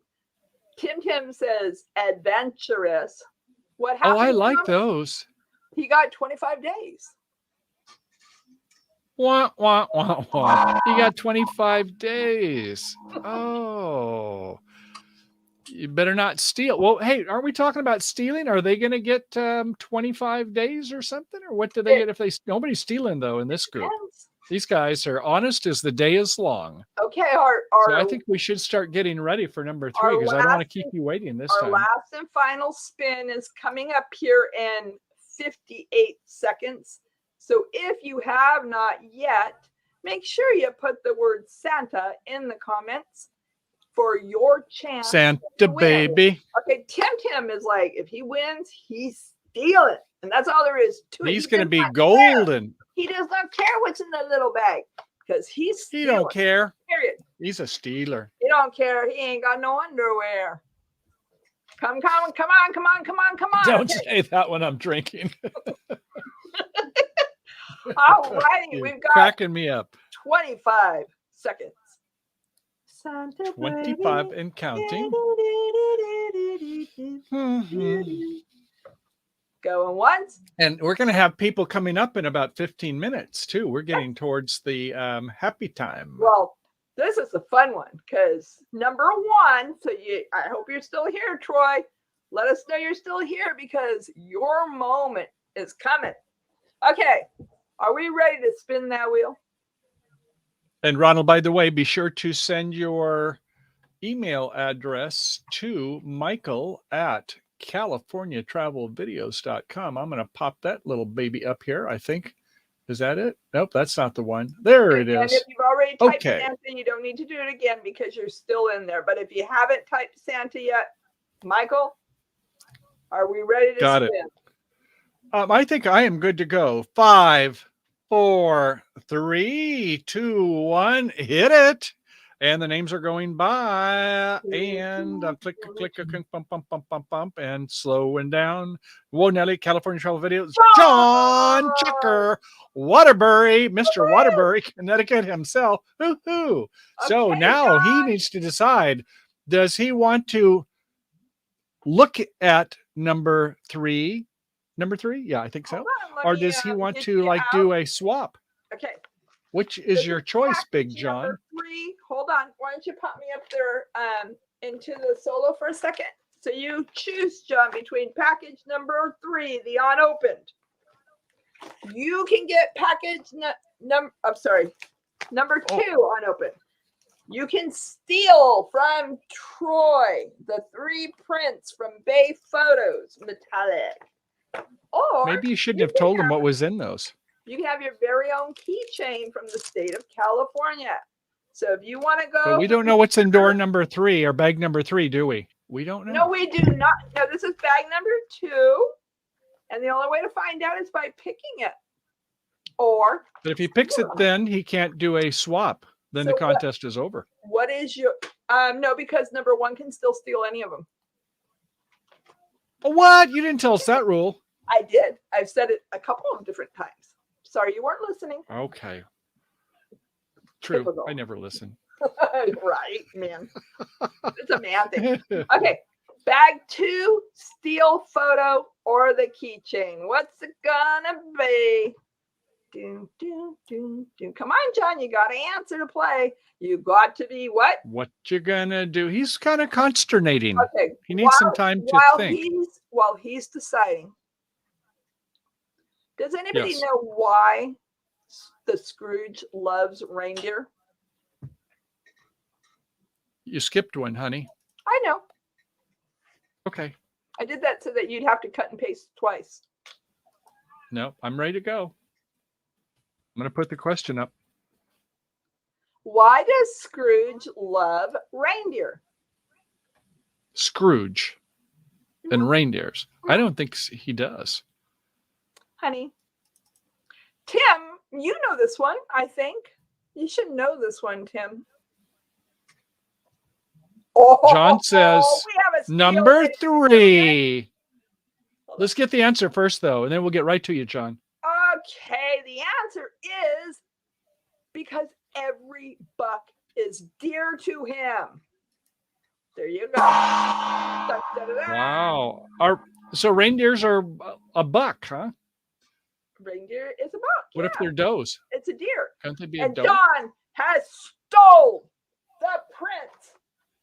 Tim says adventurous. What happened? Oh, I like those. He got 25 days. Wah, wah, wah, wah. He got 25 days. Oh. You better not steal. Well, hey, aren't we talking about stealing? Are they going to get 25 days or something? Or what do they get if nobody's stealing, though, in this group? These guys are honest as the day is long. Okay. So I think we should start getting ready for number 3 because I don't want to keep you waiting this time. Our last and final spin is coming up here in 58 seconds. So if you have not yet, make sure you put the word Santa in the comments for your chance. Santa baby. Okay, Tim is like, if he wins, he's stealing. And that's all there is to it. He's going to be golden. He does not care what's in the little bag because he's stealing. He don't care. Period. He's a stealer. He don't care. He ain't got no underwear. Come on. Don't say that when I'm drinking. All righty, we've got cracking me up. 25 seconds. Santa 25 birdie. and counting. Going once. And we're going to have people coming up in about 15 minutes too. We're getting towards the happy time. Well, this is a fun one because number one. So I hope you're still here, Troy. Let us know you're still here because your moment is coming. Okay, are we ready to spin that wheel? And Ronald, by the way, be sure to send your email address to michael@californiatravelvideos.com. I'm going to pop that little baby up here, I think. Is that it? Nope, that's not the one. There it And is. if you've already typed Okay. Santa, you don't need to do it again because you're still in there. But if you haven't typed Santa yet, Michael, are we ready to Got spin? it. I think I am good to go. 5, 4, 3, 2, 1. Hit it. And the names are going by. And click, bump, bump, bump, bump, bump, and slowing down. Whoa, Nelly, California Travel Videos. John Chucker, Waterbury, Mr. Waterbury, Connecticut himself. Hoo-hoo. So Okay, now he John. needs to decide, does he want to look at number 3? Number 3? Yeah, I think so. Hold on, let Or me, does he want get to you like out. do a swap? Okay. Which is This your choice, package Big John? Number 3. Hold on. Why don't you pop me up there into the solo for a second? So you choose, John, between package number 3, the unopened. You can get package number 2 unopened. You can steal from Troy the 3 prints from Bay Photos, metallic. Or maybe you shouldn't have told him what was in those. You can have your very own keychain from the state of California. So if you want to go, But we don't know what's in door number 3 or bag number 3, do we? We don't know. No, we do not. No, this is bag number 2, and the only way to find out is by picking it. Or, but if he picks it, then he can't do a swap. Then the contest is over. What is your? No, because number 1 can still steal any of them. What? You didn't tell us that rule. I did. I've said it a couple of different times. Sorry, you weren't listening. Okay. True. Typical. I never listen. Right, man. It's a man thing. Okay. Bag 2, steal photo or the keychain. What's it gonna be? Do, do, do, do. Come on, John. You got to answer to play. You got to be what? What you gonna do? He's kind of consternating. Okay. He needs some time to think. While he's deciding. Does anybody Yes. know why the Scrooge loves reindeer? You skipped one, honey. I know. Okay. I did that so that you'd have to cut and paste twice. No, I'm ready to go. I'm going to put the question up. Why does Scrooge love reindeer? Scrooge and reindeers. I don't think he does. Honey. Tim, you know this one, I think. You should know this one, Tim. Oh, John says we have a number steal. 3. Let's get the answer first, though, and then we'll get right to you, John. Okay, the answer is because every buck is dear to him. There you go. Da, da, da, da. Wow. So reindeers are a buck, huh? Reindeer is a buck. What if they're does? It's a deer. Can't they be And a doe? John has stole the print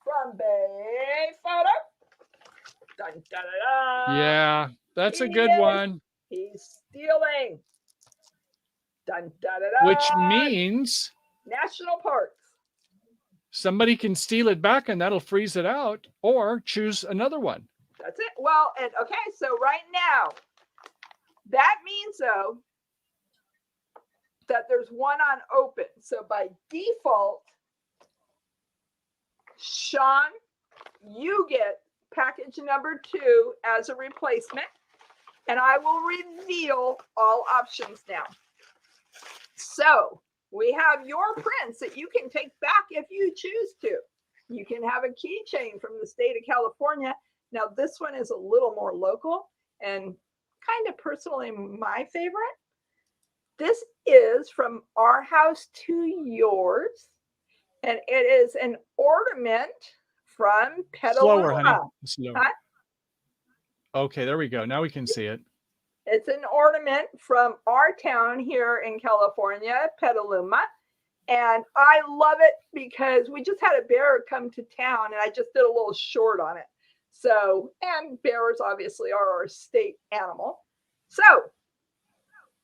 from Bay Photo. Dun, da, da, da. Yeah, that's a good one. He's stealing. Dun, da, da, da. Which means National Parks. somebody can steal it back and that'll freeze it out, or choose another one. That's it. Well, and okay, so right now, that means though that there's one on open. So by default, Sean, you get package number 2 as a replacement, and I will reveal all options now. So we have your prints that you can take back if you choose to. You can have a keychain from the state of California. Now this one is a little more local and kind of personally my favorite. This is from Our House to Yours. And it is an ornament from Slower, honey. Petaluma. Slower. Huh? Okay, there we go. Now we can see it. It's an ornament from our town here in California, Petaluma. And I love it because we just had a bear come to town and I just did a little short on it. So, and bears obviously are our state animal. So,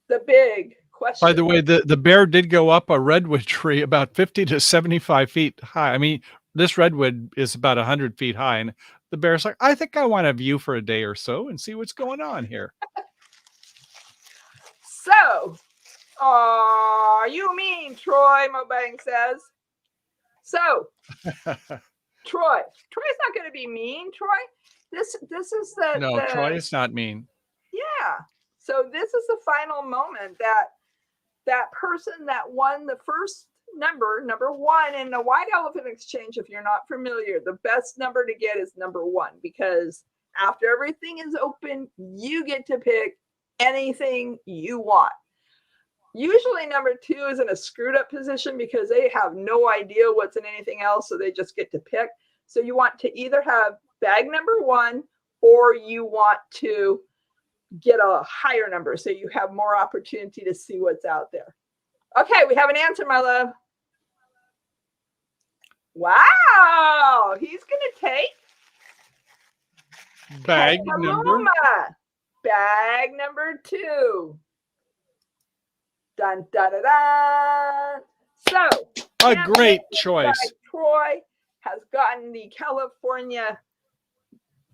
the big question. By the way, the bear did go up a redwood tree about 50 to 75 feet high. I mean, this redwood is about 100 feet high. And the bear's like, I think I want a view for a day or so and see what's going on here. So, you mean Troy, Mobang says. So, Troy's not going to be mean, Troy. This is the No, Troy is not mean. Yeah. So this is the final moment that person that won the first number 1 in the White Elephant Exchange. If you're not familiar, the best number to get is number 1, because after everything is open, you get to pick anything you want. Usually number 2 is in a screwed up position because they have no idea what's in anything else, so they just get to pick. So you want to either have bag number 1 or you want to get a higher number so you have more opportunity to see what's out there. Okay, we have an answer, my love. Wow, he's going to take bag number. Bag number 2. Dun, dun, dun, dun. So, a great choice. Troy has gotten the California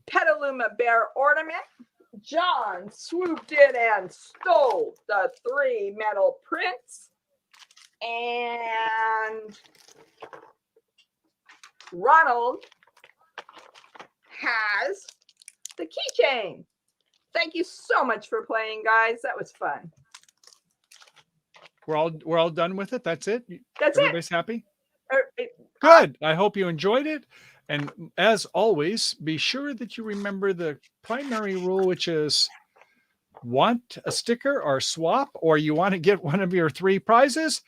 Petaluma bear ornament. John swooped in and stole the 3 metal prints. And Ronald has the keychain. Thank you so much for playing, guys. That was fun. We're all done with it. That's it. That's Everybody's happy? it. Good. I hope you enjoyed it. And as always, be sure that you remember the primary rule, which is want a sticker or swap, or you want to get one of your 3 prizes,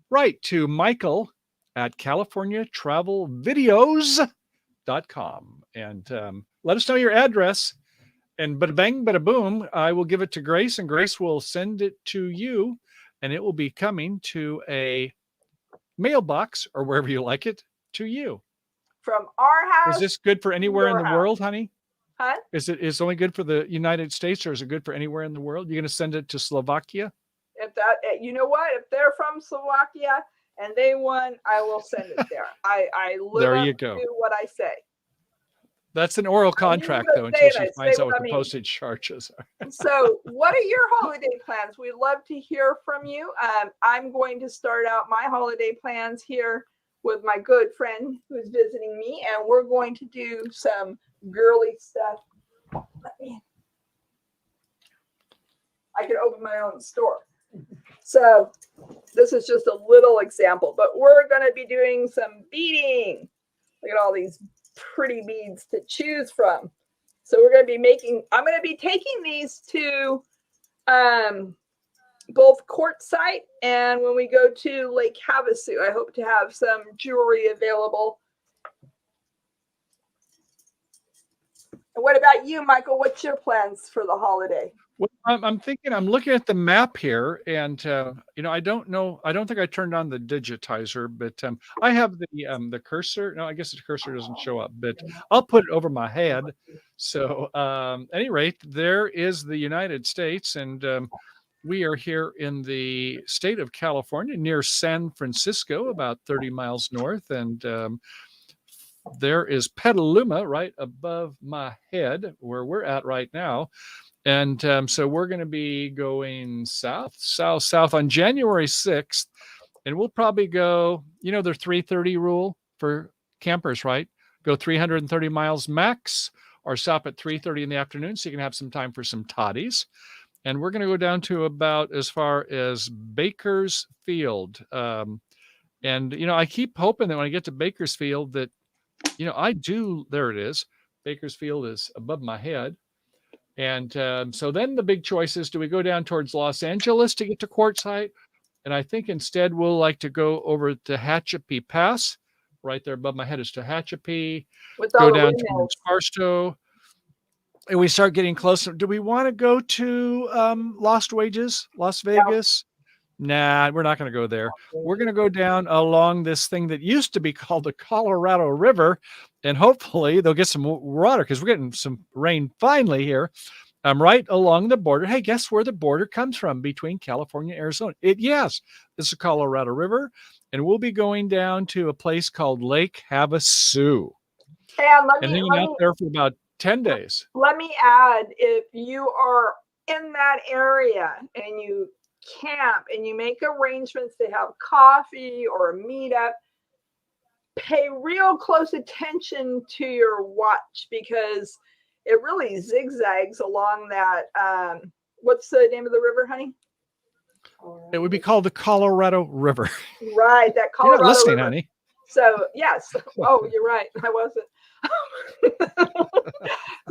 write to Michael at CaliforniaTravelVideos.com and let us know your address. And bada bang, bada boom, I will give it to Grace, and Grace will send it to you, and it will be coming to a mailbox or wherever you like it to you. From our house. Is this good for anywhere in the world, honey? Huh? Is it only good for the United States, or is it good for anywhere in the world? You're going to send it to Slovakia? If that, you know what? If they're from Slovakia and they won, I will send it there. I live there up you go. to what I say. That's an oral contract, though, until she finds out what the postage charges are. So, what are your holiday plans? We'd love to hear from you. I'm going to start out my holiday plans here with my good friend who's visiting me, and we're going to do some girly stuff. I could open my own store. So, this is just a little example, but we're going to be doing some beading. Look at all these pretty beads to choose from. So we're going to be I'm going to be taking these to both Quartzsite, and when we go to Lake Havasu, I hope to have some jewelry available. And what about you, Michael? What's your plans for the holiday? Well, I'm thinking, I'm looking at the map here, and I don't know. I don't think I turned on the digitizer, but I have the cursor. No, I guess the cursor doesn't show up, but I'll put it over my head. So, at any rate, there is the United States, and we are here in the state of California, near San Francisco, about 30 miles north, and there is Petaluma right above my head, where we're at right now. And so we're going to be going south on January 6th. And we'll probably go, their 330 rule for campers, right? Go 330 miles max, or stop at 3:30 in the afternoon so you can have some time for some toddies. And we're going to go down to about as far as Bakersfield. And, I keep hoping that when I get to Bakersfield that, there it is. Bakersfield is above my head. And so then the big choice is, do we go down towards Los Angeles to get to Quartzsite, And I think instead we'll like to go over to Tehachapi Pass. Right there above my head is Tehachapi. With all Go the down windmills. towards Barstow. And we start getting closer. Do we want to go to Lost Wages, Las Vegas? Nah, we're not going to go there. We're going to go down along this thing that used to be called the Colorado River, and hopefully they'll get some water because we're getting some rain finally here. I'm right along the border. Hey, guess where the border comes from between California and Arizona? Yes, it's the Colorado River, and we'll be going down to a place called Lake Havasu And hanging out there for about 10 days. Let me add, if you are in that area and you camp and you make arrangements to have coffee or a meetup, pay real close attention to your watch because it really zigzags along that. What's the name of the river, honey? It would be called the Colorado River. Right, that Colorado You're not listening, River. honey. So yes. Oh, you're right. I wasn't.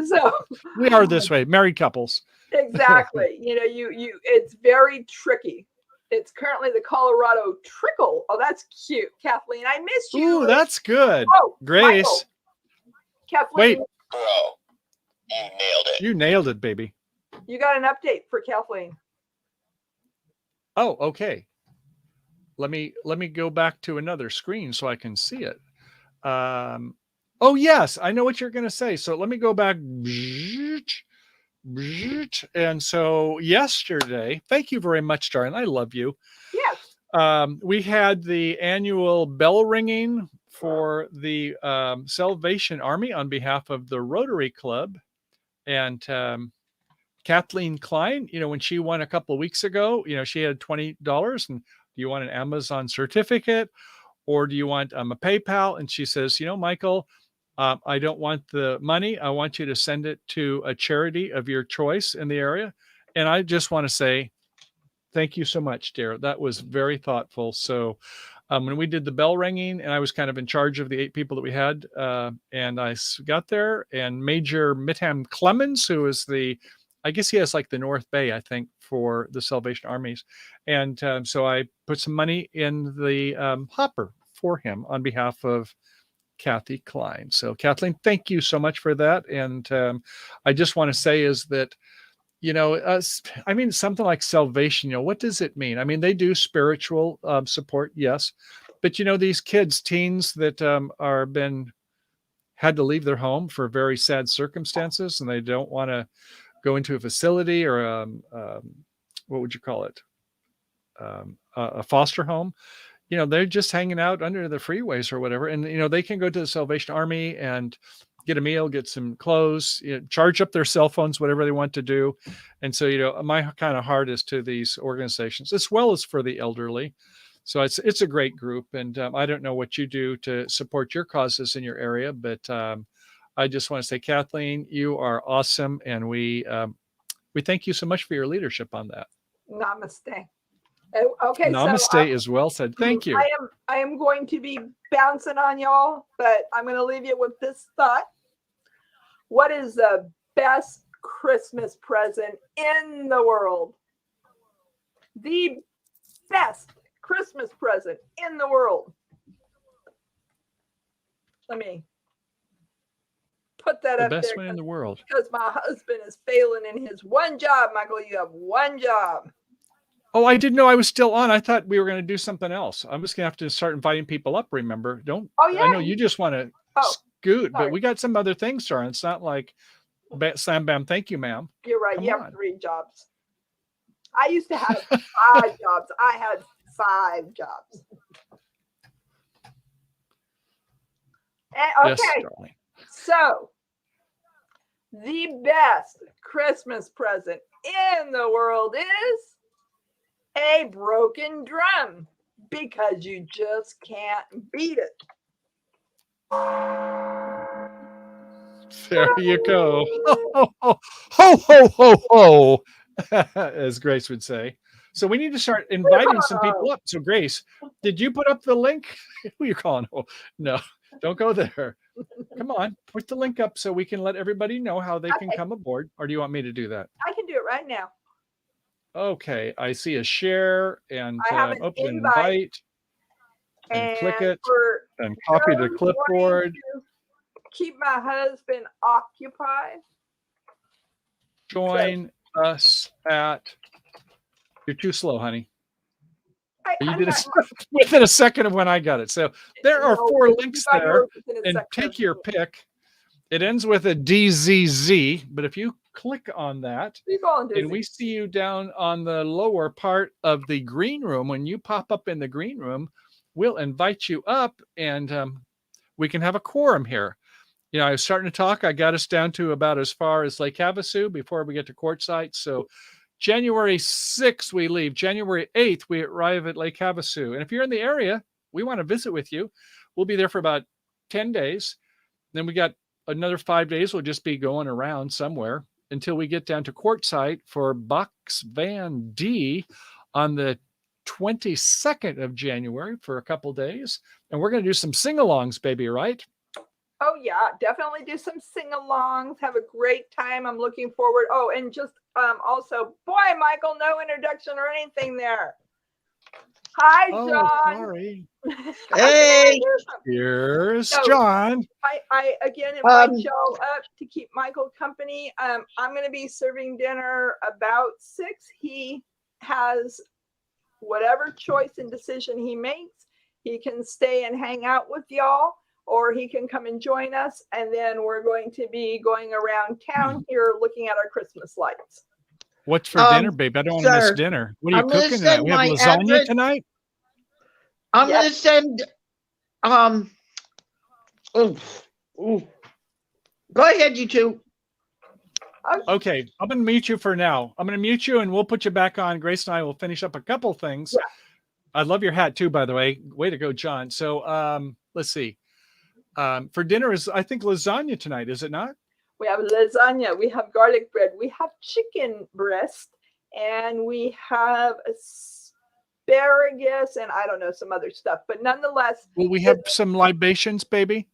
So we are this way, married couples. Exactly. It's very tricky. It's currently the Colorado Trickle. Oh, that's cute, Kathleen. I missed you. Ooh, that's good. Oh, Grace. Michael. Kathleen. Wait. Bro, you nailed it. You nailed it, baby. You got an update for Kathleen. Oh, okay. Let me go back to another screen so I can see it. Oh yes, I know what you're going to say. So let me go back. And so yesterday, thank you very much, darling. I love you. Yes. We had the annual bell ringing for the Salvation Army on behalf of the Rotary Club. And Kathleen Klein, when she won a couple of weeks ago, she had $20. And do you want an Amazon certificate or do you want a PayPal? And she says, Michael, I don't want the money. I want you to send it to a charity of your choice in the area. And I just want to say, thank you so much, dear. That was very thoughtful. So when we did the bell ringing and I was kind of in charge of the 8 people that we had, and I got there and Major Mitham Clemens, who is I guess he has like the North Bay, I think, for the Salvation Armies. And so I put some money in the hopper for him on behalf of Kathy Klein. So Kathleen, thank you so much for that. And I just want to say is that, something like salvation, what does it mean? I mean, they do spiritual support, yes. But, these kids, teens that had to leave their home for very sad circumstances and they don't want to go into a facility or what would you call it? A foster home. They're just hanging out under the freeways or whatever. And, they can go to the Salvation Army and get a meal, get some clothes, charge up their cell phones, whatever they want to do. And so, my kind of heart is to these organizations as well as for the elderly. So it's a great group. And I don't know what you do to support your causes in your area, but I just want to say, Kathleen, you are awesome. And we thank you so much for your leadership on that. Namaste. Okay. Namaste is well said. Thank you. I am going to be bouncing on y'all, but I'm going to leave you with this thought. What is the best Christmas present in the world? The best Christmas present in the world. Let me put that up there. The best one in the world. Because my husband is failing in his one job. Michael, you have one job. Oh, I didn't know I was still on. I thought we were going to do something else. I'm just going to have to start inviting people up, remember? Oh, yeah. I know you just want to scoot, sorry. But we got some other things, Sarah. It's not like slam, bam, thank you, ma'am. You're right. Come you on. have 3 jobs. I used to have 5 jobs. I had 5 jobs. And, okay. Yes, darling. So, the best Christmas present in the world is a broken drum because you just can't beat it. There you go. Ho, ho, ho, ho, ho, ho, as Grace would say. So we need to start inviting some people up. So Grace, did you put up the link? Who are you calling? Oh, no, don't go there. Come on, put the link up so we can let everybody know how they can come aboard. Or do you want me to do that? I can do it right now. Okay, I see a share and I have an open invite, invite and click and it for and copy to those clipboard. wanting to keep my husband occupied. Join us at. You're too slow, honey. You did it within a second of when I got it. So there are 4 links there, and take your pick. It ends with a DZZ, but if you click on that, and we see you down on the lower part of the green room, when you pop up in the green room, we'll invite you up, and we can have a quorum here. You know, I was starting to talk. I got us down to about as far as Lake Havasu before we get to Quartzsite. So January 6th, we leave. January 8th, we arrive at Lake Havasu. And if you're in the area, we want to visit with you. We'll be there for about 10 days. Then we got another 5 days. We'll just be going around somewhere until we get down to Quartzsite for Box Van D on the 22nd of January for a couple days. And we're going to do some sing-alongs, baby, right? Oh yeah, definitely do some sing-alongs. Have a great time. I'm looking forward. Oh, and just also, boy, Michael, no introduction or anything there. Hi, John. Sorry. Hey, here's John. I again invite y'all up to keep Michael company. I'm going to be serving dinner about 6. He has whatever choice and decision he makes. He can stay and hang out with y'all, or he can come and join us. And then we're going to be going around town here looking at our Christmas lights. What's for dinner, babe? I don't want to miss dinner. What are you cooking tonight? We have lasagna tonight? I'm going to send, go ahead, you two. Okay, I'm going to mute you for now. I'm going to mute you and we'll put you back on. Grace and I will finish up a couple things. Yeah. I love your hat too, by the way. Way to go, John. So let's see. For dinner is, I think, lasagna tonight, is it not? We have lasagna, we have garlic bread, we have chicken breast, and we have asparagus, and I don't know, some other stuff. But nonetheless, will we have some libations, baby?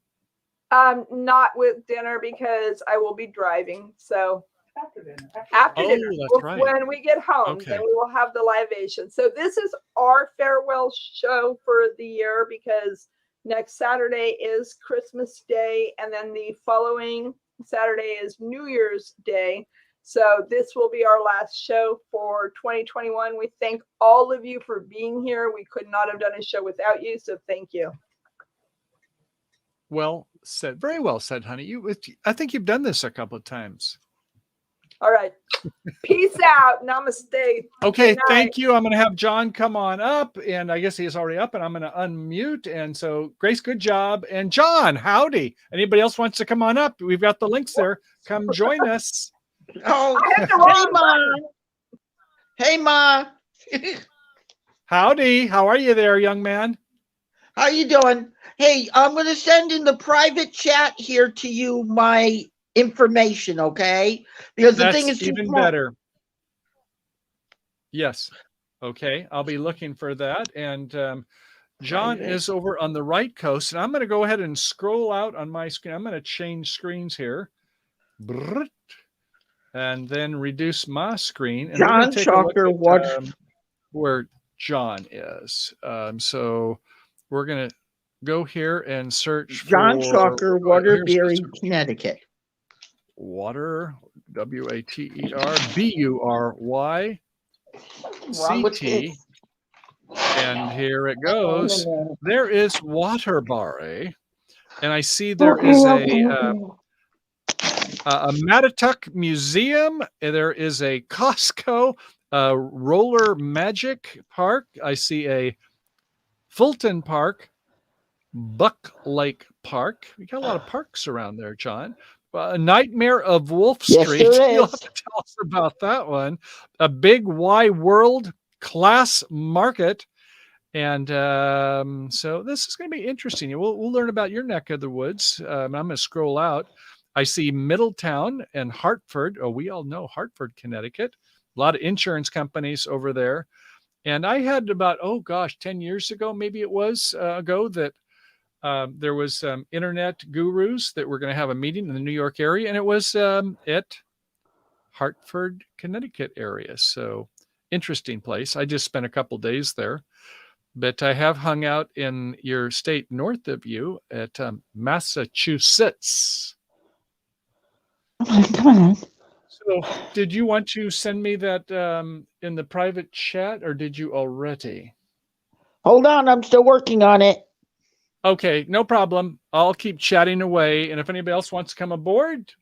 Not with dinner because I will be driving. So after dinner, that's right. When we get home, then we will have the libation. So this is our farewell show for the year because next Saturday is Christmas Day, and then the following Saturday is New Year's Day. So this will be our last show for 2021. We thank all of you for being here. We could not have done a show without you, so thank you. Well said. Very well said, honey. I think you've done this a couple of times. All right. Peace out. Namaste. Okay, thank you. I'm going to have John come on up, and I guess he is already up, and I'm going to unmute. And so, Grace, good job. And John, howdy. Anybody else wants to come on up? We've got the links there. Come join us. Oh, hey, Ma. Howdy. How are you there, young man? How you doing? Hey, I'm going to send in the private chat here to you my information, okay? Because the thing is even better. Yes. Okay. I'll be looking for that. And John is over on the right coast. And I'm going to go ahead and scroll out on my screen. I'm going to change screens here. And then reduce my screen. And John Chalker, where John is. So we're going to go here and search John Chalker, Waterbury, Connecticut. Water, WATERBURYCT. And here it goes. There is Waterbury. And I see there is a Mattatuck Museum. There is a Costco, Roller Magic Park. I see a Fulton Park, Buck Lake Park. We got a lot of parks around there, John. A Nightmare of Wolf Street. You'll have to tell us about that one. A Big Y World Class Market. And so this is going to be interesting. We'll learn about your neck of the woods. I'm going to scroll out. I see Middletown and Hartford. Oh, we all know Hartford, Connecticut. A lot of insurance companies over there. And I had about, 10 years ago, maybe it was ago, that there was internet gurus that were going to have a meeting in the New York area. And it was at Hartford, Connecticut area. So interesting place. I just spent a couple days there, but I have hung out in your state north of you at Massachusetts. Come on. So, did you want to send me that in the private chat, or did you already? Hold on, I'm still working on it. Okay, no problem. I'll keep chatting away, and if anybody else wants to come aboard,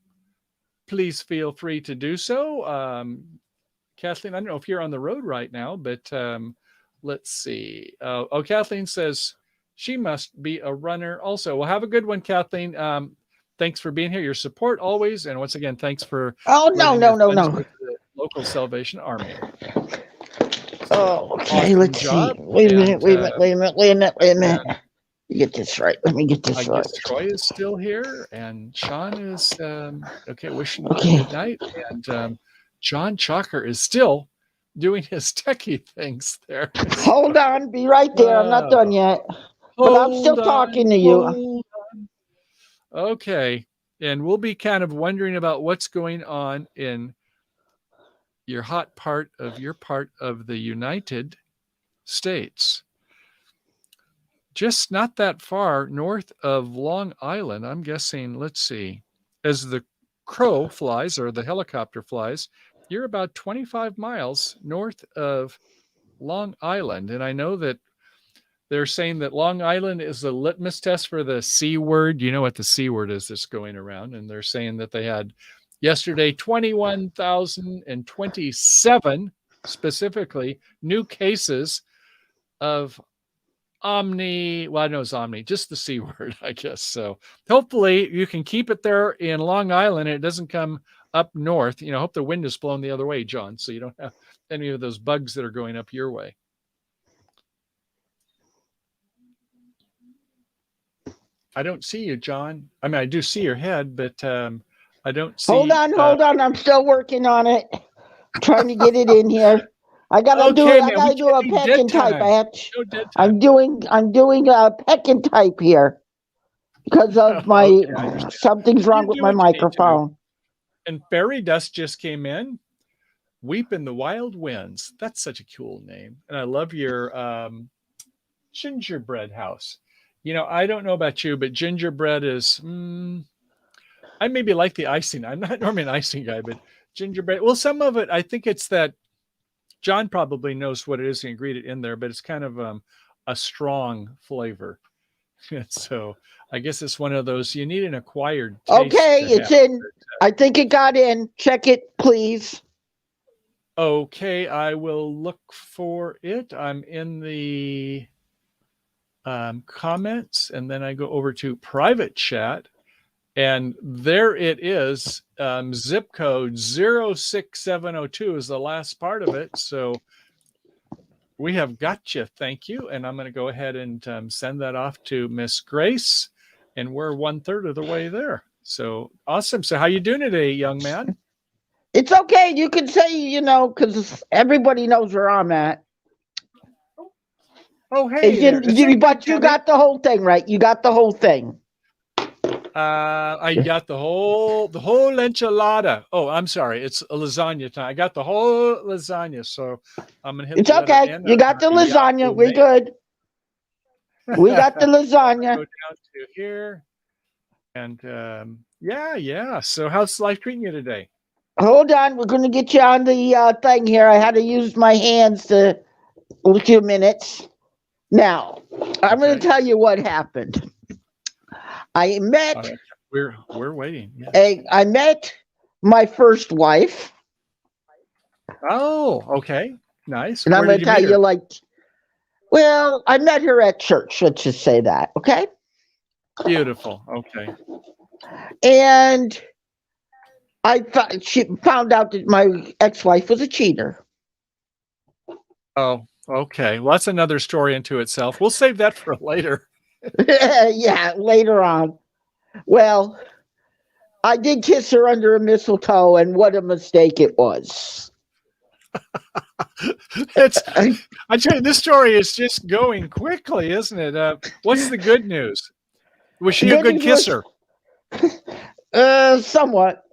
please feel free to do so. Kathleen, I don't know if you're on the road right now, but let's see. Kathleen says she must be a runner also. Well, have a good one, Kathleen. Thanks for being here. Your support always. And once again, thanks for no. the local Salvation Army. Oh, okay. Awesome Let's job. see. Wait a minute. And Get this right. Let me get this I right. guess Troy is still here, and Sean is wishing you Okay. good night. And John Chalker is still doing his techie things there. Hold on. Be right there. I'm not done yet. But I'm still talking to you. Okay. And we'll be kind of wondering about what's going on in your part of the United States. Just not that far north of Long Island, I'm guessing, let's see, as the crow flies or the helicopter flies, you're about 25 miles north of Long Island. And I know that they're saying that Long Island is a litmus test for the C word. You know what the C word is that's going around. And they're saying that they had yesterday 21,027 specifically new cases of just the C word, I guess. So hopefully you can keep it there in Long Island and it doesn't come up north. Hope the wind is blowing the other way, John, so you don't have any of those bugs that are going up your way. I don't see you, John. I mean, I do see your head, but I don't see. Hold on. I'm still working on it. Trying to get it in here. I gotta do a peck and type. I'm doing a peck and type here because of my something's wrong with my microphone. And Fairy Dust just came in. Weep in the Wild Winds. That's such a cool name. And I love your gingerbread house. I don't know about you, but gingerbread is, I maybe like the icing. I'm not normally an icing guy, but gingerbread. Well, some of it, I think it's that John probably knows what it is, the ingredient in there, but it's kind of a strong flavor. So I guess it's one of those, you need an acquired taste. Okay, it's in. I think it got in. Check it, please. Okay, I will look for it. I'm in the comments, and then I go over to private chat, and there it is. Zip code 06702 is the last part of it. So we have got you. Thank you. And I'm going to go ahead and send that off to Miss Grace, and we're 1/3 of the way there. So awesome. So how you doing today, young man? It's okay. You can say, because everybody knows where I'm at. Oh, hey. But you got the whole thing, right? You got the whole thing. I got the whole enchilada. Oh, I'm sorry. It's a lasagna time. I got the whole lasagna. So I'm going to hit It's okay. You got the lasagna. We're good. We got the lasagna. Go down to here. And yeah. So how's life treating you today? Hold on. We're going to get you on the thing here. I had to use my hands a few minutes. Now, I'm going to tell you what happened. I met. Right. We're waiting. Yeah. I met my first wife. Oh, okay, nice. And I'm going to tell you, I met her at church. Let's just say that, okay? Beautiful. Okay. And she found out that my ex-wife was a cheater. Oh, okay. Well, that's another story into itself. We'll save that for later. Yeah, later on. Well, I did kiss her under a mistletoe, and what a mistake it was. I tell you, this story is just going quickly, isn't it? What's the good news? Was she a good kisser? Somewhat.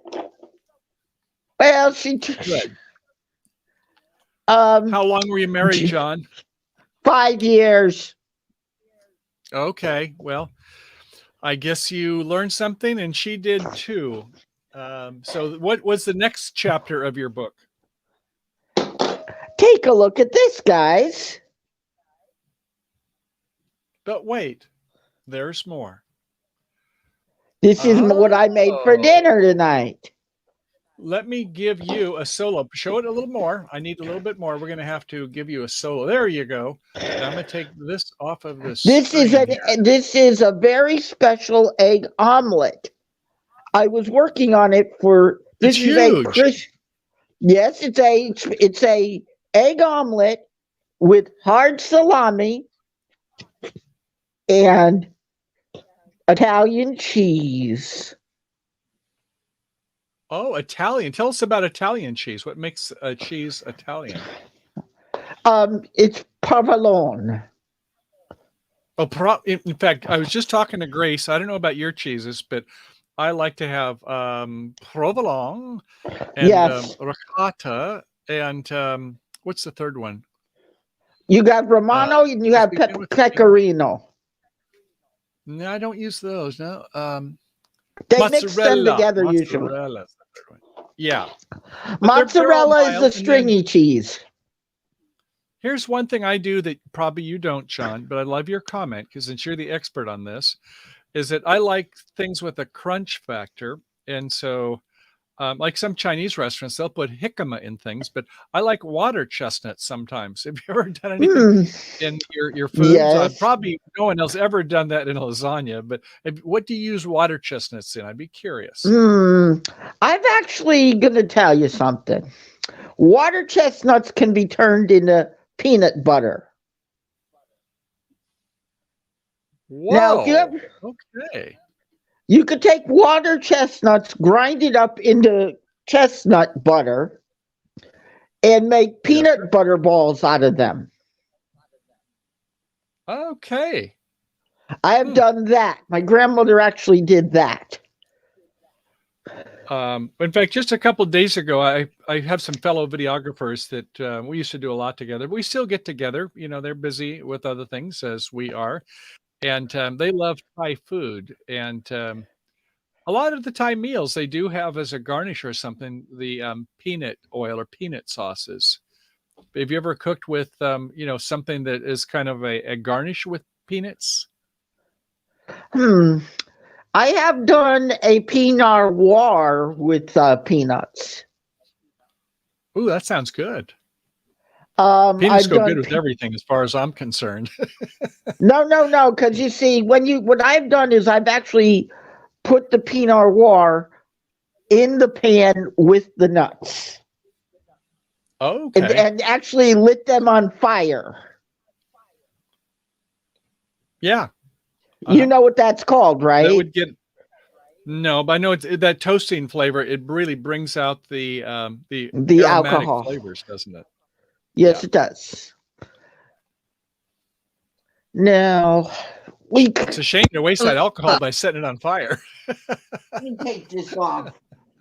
Well, she. Good. How long were you married, John? 5 years. Okay, well, I guess you learned something, and she did too. So, what was the next chapter of your book? Take a look at this, guys. But wait, there's more. This is what I made for dinner tonight. Let me give you a solo. Show it a little more. I need a little bit more. We're going to have to give you a solo. There you go. And I'm going to take this off of this. This is a very special egg omelet. I was working on it for. This it's is huge. Yes, it's a egg omelet with hard salami and Italian cheese. Oh, Italian. Tell us about Italian cheese. What makes a cheese Italian? It's provolone. Oh, in fact, I was just talking to Grace. I don't know about your cheeses, but I like to have provolone and ricotta and what's the third one? You got Romano and you have pecorino. No, I don't use those. No. They mix them together usually. Yeah. Mozzarella is the stringy cheese. Here's one thing I do that probably you don't, Sean, but I love your comment because since you're the expert on this, is that I like things with a crunch factor. And so like some Chinese restaurants, they'll put jicama in things, but I like water chestnuts sometimes. Have you ever done anything in your foods? Yes. Probably no one else ever done that in a lasagna, but what do you use water chestnuts in? I'd be curious. I'm actually going to tell you something. Water chestnuts can be turned into peanut butter. Whoa. Now, okay. You could take water chestnuts, grind it up into chestnut butter, and make peanut butter balls out of them. Okay. I have done that. My grandmother actually did that. In fact, just a couple of days ago, I have some fellow videographers that we used to do a lot together. We still get together. You know, they're busy with other things as we are. And they love Thai food. And a lot of the Thai meals, they do have as a garnish or something, the peanut oil or peanut sauces. Have you ever cooked with, something that is kind of a garnish with peanuts? I have done a Pinot Noir with peanuts. Ooh, that sounds good. Peanuts go good with everything as far as I'm concerned. No, because you see, what I've done is I've actually put the Pinot Noir in the pan with the nuts. Okay. And actually lit them on fire. Yeah. You know what that's called, right? That would no, but I know that toasting flavor. It really brings out the aromatic alcohol flavors, doesn't it? Yes, it does. Now, it's a shame to waste that alcohol by setting it on fire. Let me take this off.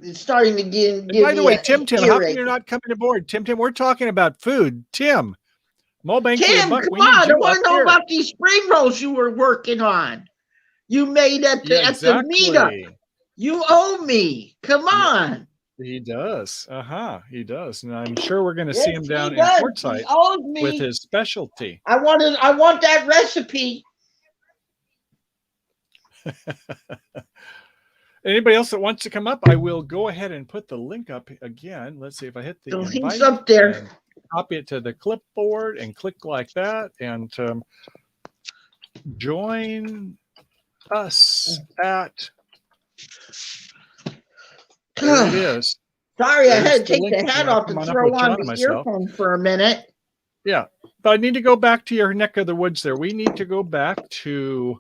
It's starting to give by the way, Tim, how come you're not coming aboard? Tim, we're talking about food. Tim, Mobank, Tim, come on! I want to know about these spring rolls you were working on. You made at the meetup. You owe me. Come on. He does. He does. And I'm sure we're going to see him down in Quartzsite with his specialty. I want that recipe. Anybody else that wants to come up, I will go ahead and put the link up again. Let's see if I hit the link's up there. Copy it to the clipboard and click like that and join us at. There it is. Sorry, I had to take the hat off and throw on the earphone for a minute. Yeah, but I need to go back to your neck of the woods there. We need to go back to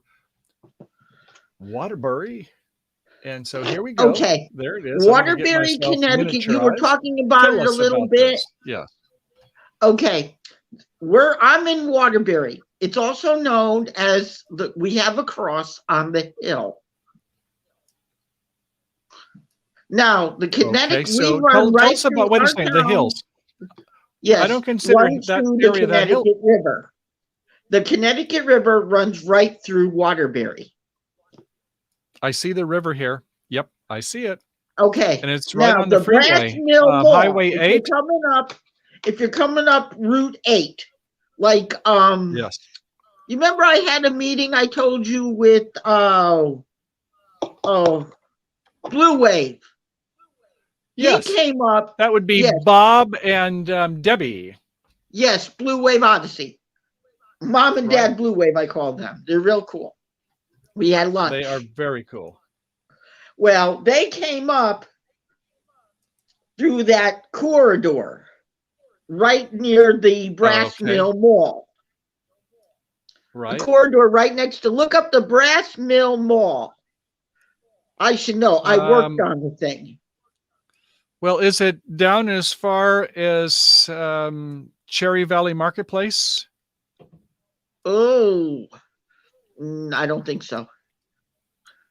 Waterbury. And so here we go. Okay. There it is. Waterbury, Connecticut. You were talking about it a little bit. Yeah. Okay. I'm in Waterbury. It's also known as we have a cross on the hill. Now, the Connecticut, tell us about, wait a second, the hills. Yes, I don't consider runs that through the area that hill. Connecticut River. The Connecticut River runs right through Waterbury. I see the river here. Yep, I see it. Okay. And it's right now on the Brass freeway. Mill Mall. Highway 8. If you're coming up Route 8, like yes. You remember I had a meeting I told you with Blue Wave. Yes. He came up. That would be Bob and Debbie. Yes, Blue Wave Odyssey. Mom and Dad Blue Wave, I call them. They're real cool. We had lunch. They are very cool. Well, they came up through that corridor right near the Brass Mill Mall. Right. The corridor right next to, look up the Brass Mill Mall. I should know. I worked on the thing. Well, is it down as far as Cherry Valley Marketplace? Oh, I don't think so.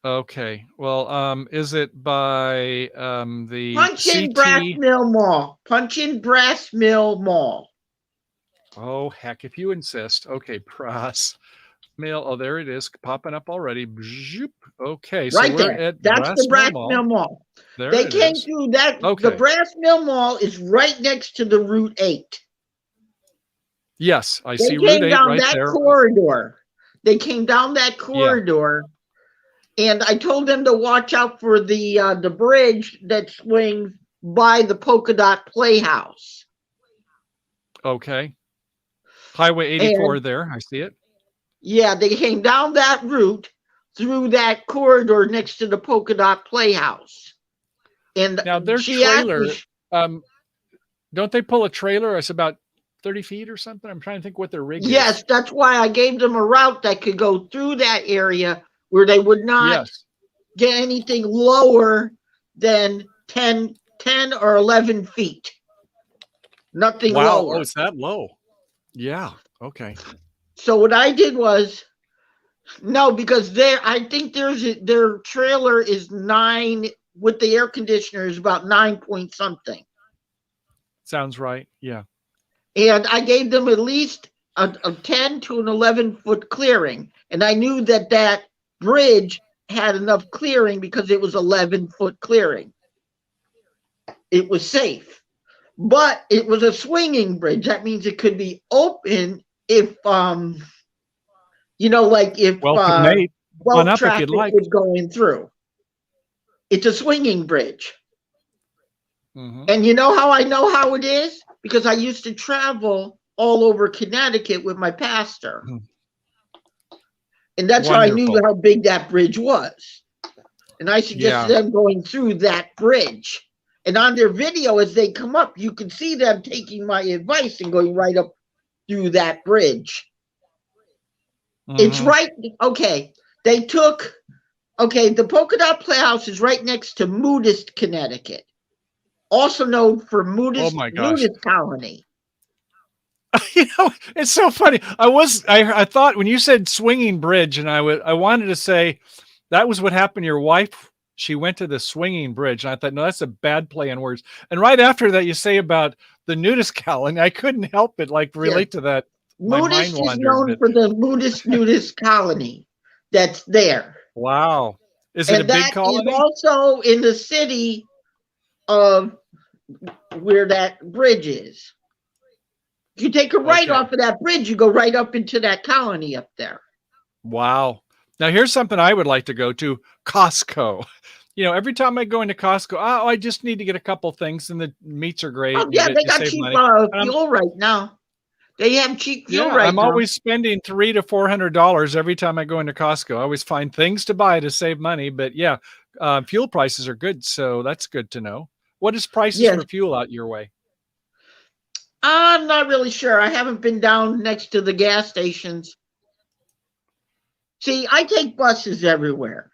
Okay. Well, is it by the Punch in Brass Mill Mall? Punch in Brass Mill Mall. Oh, heck, if you insist. Okay, Brass Mill. Oh, there it is, popping up already. Okay, so right we're there. at That's the Brass Mill Mall. There they came through that. Okay. The Brass Mill Mall is right next to the Route 8. Yes, I they see Route 8 right that there. Corridor. They came down that corridor, and I told them to watch out for the bridge that swings by the Polka Dot Playhouse. Okay. Highway 84 there. I see it. Yeah, they came down that route through that corridor next to the Polka Dot Playhouse. And now their trailer, don't they pull a trailer? It's about 30 feet or something. I'm trying to think what their rig is. Yes, that's why I gave them a route that could go through that area where they would not get anything lower than 10 or 11 feet. Nothing lower. Oh, it's that low. Yeah. Okay. So what I did was, no, because I think their trailer is 9 with the air conditioner is about 9 point something. Sounds right. Yeah. And I gave them at least a 10 to an 11-foot clearing. And I knew that bridge had enough clearing because it was 11-foot clearing. It was safe. But it was a swinging bridge. That means it could be open if, like if boat traffic was going through. It's a swinging bridge. Mm-hmm. And you know how I know how it is? Because I used to travel all over Connecticut with my pastor. And that's how I knew how big that bridge was. And I suggested them going through that bridge. And on their video, as they come up, you can see them taking my advice and going right up through that bridge. Mm-hmm. It's right. Okay. The Polka Dot Playhouse is right next to Moodist, Connecticut. Also known for Moodist Colony. It's so funny. I thought when you said swinging bridge, and I wanted to say that was what happened to your wife. She went to the swinging bridge, and I thought, no, that's a bad play on words. And right after that, you say about the nudist colony. I couldn't help but relate to that. Moodist is known for the nudist colony that's there. Wow. Is it a big colony? Is also in the city of where that bridge is. If you take a right off of that bridge, you go right up into that colony up there. Wow. Now here's something I would like to go to, Costco. Every time I go into Costco, I just need to get a couple things, and the meats are great. Oh, yeah, they got cheap fuel right now. They have cheap fuel right now. I'm always spending $300 to $400 every time I go into Costco. I always find things to buy to save money, but fuel prices are good, so that's good to know. What is prices for fuel out your way? I'm not really sure. I haven't been down next to the gas stations. See, I take buses everywhere.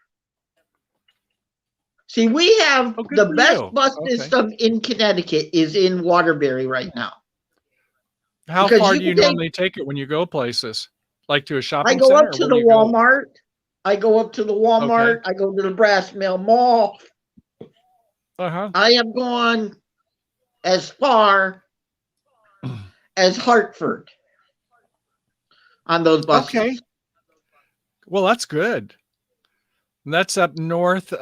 See, we have the best bus system in Connecticut is in Waterbury right now. How far do you normally take it when you go places? Like to a shopping center? I go up to the Walmart. I go up to the Walmart. I go to the Brass Mill Mall. I have gone as far as Hartford on those buses. Okay. Well, that's good. That's up north,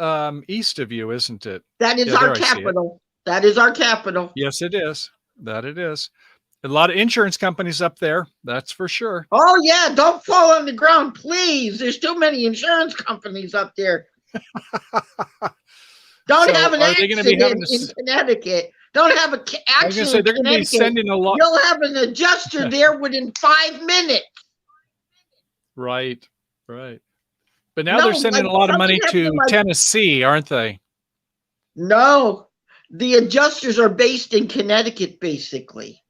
east of you, isn't it? That is our capital. That is our capital. Yes, it is. That it is. A lot of insurance companies up there. That's for sure. Oh yeah, don't fall on the ground, please. There's too many insurance companies up there. Don't have an accident in Connecticut. Don't have an accident in Connecticut. You'll have an adjuster there within 5 minutes. Right, right. But now they're sending a lot of money to Tennessee, aren't they? No, the adjusters are based in Connecticut, basically.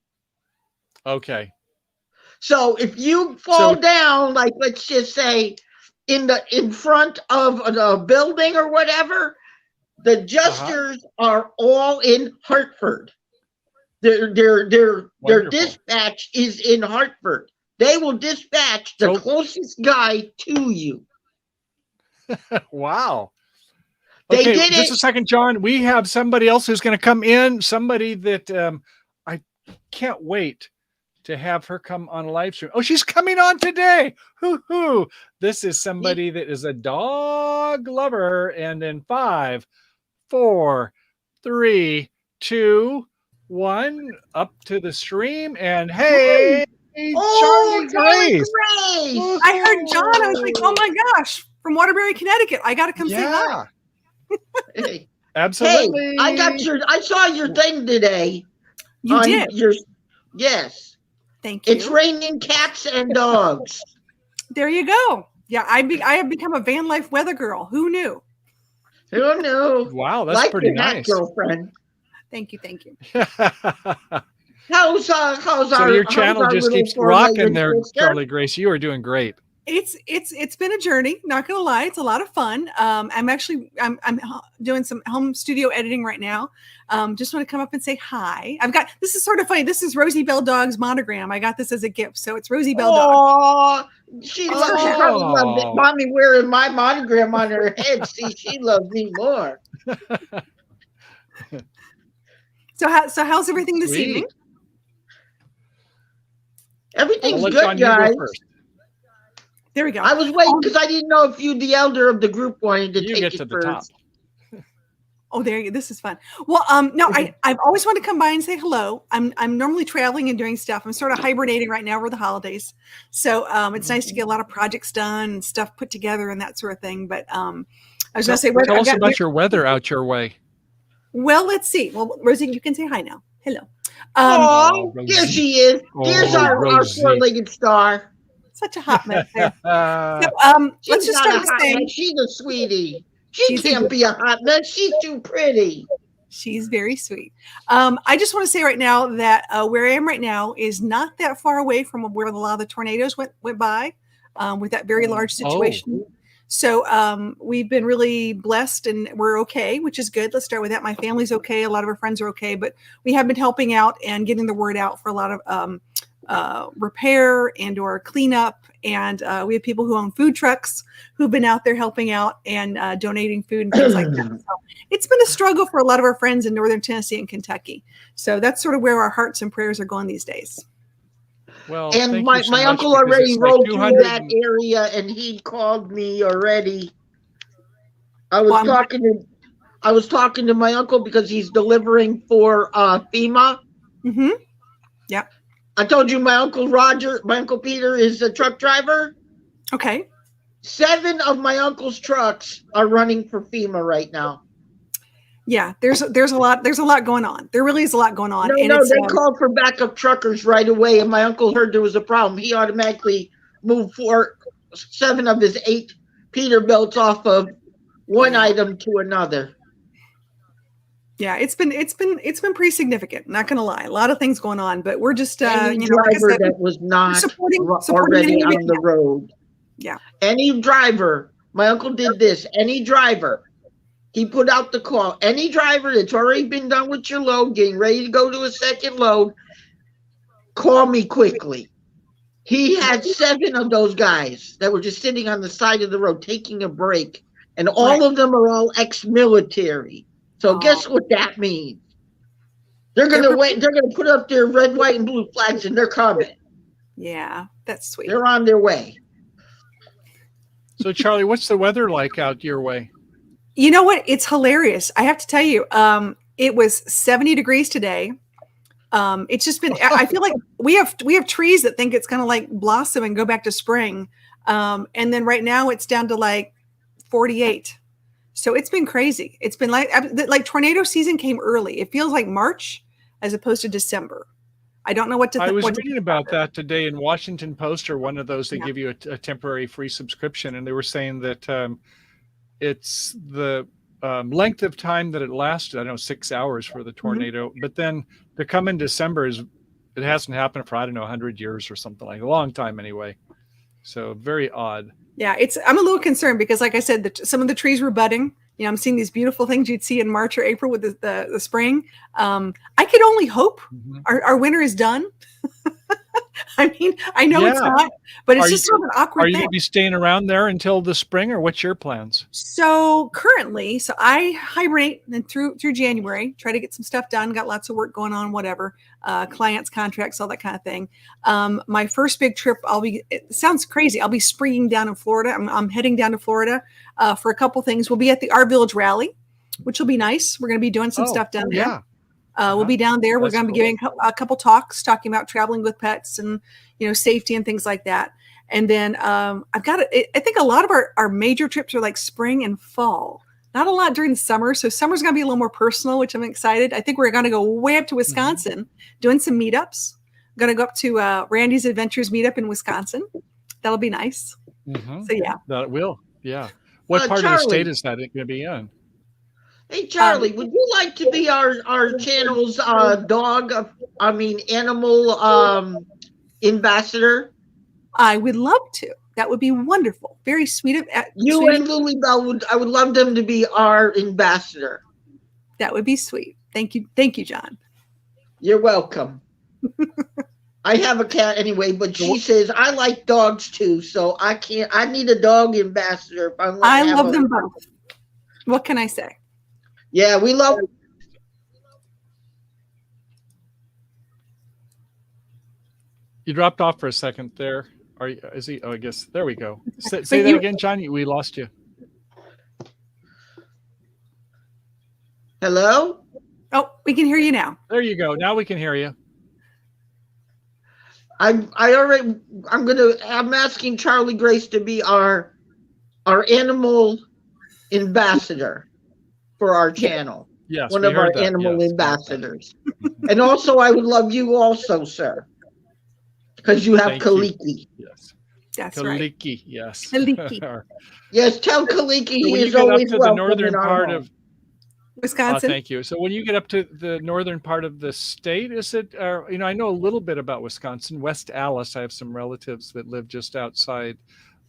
Okay. So if you fall down, like let's just say in front of a building or whatever, the adjusters are all in Hartford. Their dispatch is in Hartford. They will dispatch the closest guy to you. Wow. They okay, did just a second, John. We have somebody else who's going to come in. Somebody that I can't wait to have her come on a live stream. Oh, she's coming on today. Hoo-hoo. This is somebody that is a dog lover. And in 5, 4, 3, 2, 1, up to the stream. And hey, Charlie Grace. I heard John. I was like, oh my gosh, from Waterbury, Connecticut. I got to come say hi. Hey, absolutely. Hey, I saw your thing today. You did? Yes. Thank you. It's raining cats and dogs. There you go. Yeah, I have become a van life weather girl. Who knew? Who knew? Wow, that's pretty nice, girlfriend. Thank you. How's your channel just keeps rocking there, Charlie Grace. You are doing great. It's been a journey, not gonna lie. It's a lot of fun. I'm doing some home studio editing right now. Just want to come up and say hi. This is sort of funny. This is Rosie Bell Dog's monogram. I got this as a gift, so it's Rosie Bell Dog. She probably loved it. Mommy wearing my monogram on her head. See, she loves me more. So how's everything this evening? Everything's good, guys. There we go. I was waiting because I didn't know if you, the elder of the group, wanted to take it first. Oh, there you go. This is fun. Well, no, I've always wanted to come by and say hello. I'm normally traveling and doing stuff. I'm sort of hibernating right now over the holidays. So it's nice to get a lot of projects done and stuff put together and that sort of thing. But I was going to say, tell us about your weather out your way. Well, let's see. Well, Rosie, you can say hi now. Hello. Here she is. Here's our four-legged star. Such a hot mess there. So, let's just start with saying she's a sweetie. She can't be a hot mess. She's too pretty. She's very sweet. I just want to say right now that where I am right now is not that far away from where a lot of the tornadoes went by with that very large situation. So we've been really blessed and we're okay, which is good. Let's start with that. My family's okay. A lot of our friends are okay, but we have been helping out and getting the word out for a lot of repair and or cleanup. And we have people who own food trucks who've been out there helping out and donating food and things like that. So it's been a struggle for a lot of our friends in Northern Tennessee and Kentucky. So that's sort of where our hearts and prayers are going these days. Well, and my uncle already rode through that area and he called me already. I was talking to my uncle because he's delivering for FEMA. Mm-hmm. Yeah. I told you my uncle Peter is a truck driver. Okay. 7 of my uncle's trucks are running for FEMA right now. Yeah, there's a lot going on. There really is a lot going on. They called for backup truckers right away, and my uncle heard there was a problem. He automatically moved 7 of his 8 Peterbilts off of one item to another. Yeah, it's been pretty significant. Not gonna lie, a lot of things going on, but we're just driver that was not supporting already on the road. Yeah, any driver. My uncle did this. Any driver. He put out the call. Any driver that's already been done with your load, getting ready to go to a second load, call me quickly. He had 7 of those guys that were just sitting on the side of the road taking a break, and all of them are all ex-military. So guess what that means? They're gonna wait. They're gonna put up their red, white, and blue flags, and they're coming. Yeah, that's sweet. They're on their way. So, Charlie, what's the weather like out your way? You know what? It's hilarious. I have to tell you, it was 70 degrees today. It's just been, I feel like we have trees that think it's going to like blossom and go back to spring. And then right now it's down to like 48. So it's been crazy. It's been like tornado season came early. It feels like March as opposed to December. I don't know what to think. I was reading about that today in Washington Post, or one of those that give you a temporary free subscription. And they were saying that it's the length of time that it lasted. I don't know, 6 hours for the tornado. But then to come in December, it hasn't happened for, I don't know, 100 years or something, like a long time anyway. So very odd. Yeah, I'm a little concerned because, like I said, some of the trees were budding. You know, I'm seeing these beautiful things you'd see in March or April with the spring. I could only hope our winter is done. I mean, I know it's not, but it's just sort of an awkward thing. Are you going to be staying around there until the spring, or what's your plans? So currently, I hibernate and through January, try to get some stuff done. Got lots of work going on, whatever, clients, contracts, all that kind of thing. My first big trip, it sounds crazy. I'll be springing down in Florida. I'm heading down to Florida for a couple things. We'll be at the Our Village Rally, which will be nice. We're going to be doing some stuff down there. Yeah. We'll be down there. We're going to be giving a couple talks talking about traveling with pets and, you know, safety and things like that. And then I think a lot of our major trips are like spring and fall, not a lot during the summer. So summer's going to be a little more personal, which I'm excited. I think we're going to go way up to Wisconsin, doing some meetups. Going to go up to Randy's Adventures meetup in Wisconsin. That'll be nice. So yeah. That will. Yeah. What part of the state is that going to be in? Hey, Charlie, would you like to be our channel's animal ambassador? I would love to. That would be wonderful. Very sweet of you and Lulybell. I would love them to be our ambassador. That would be sweet. Thank you, John. You're welcome. I have a cat anyway, but she says I like dogs too, so I can't. I need a dog ambassador. If I love them both. What can I say? Yeah, we love. You dropped off for a second there. Is he? Oh, I guess there we go. Say that again, John. We lost you. Hello? Oh, we can hear you now. There you go. Now we can hear you. I'm asking Charlie Grace to be our animal ambassador for our channel. Yes, one of our animal ambassadors. And also, I would love you also, sir, because you have Kaliki. Yes, that's Kaliki, right. Yes, Kaliki. Yes, tell Kaliki he is always welcome. The northern part of Wisconsin. Thank you. So when you get up to the northern part of the state, is it? I know a little bit about Wisconsin. West Allis. I have some relatives that live just outside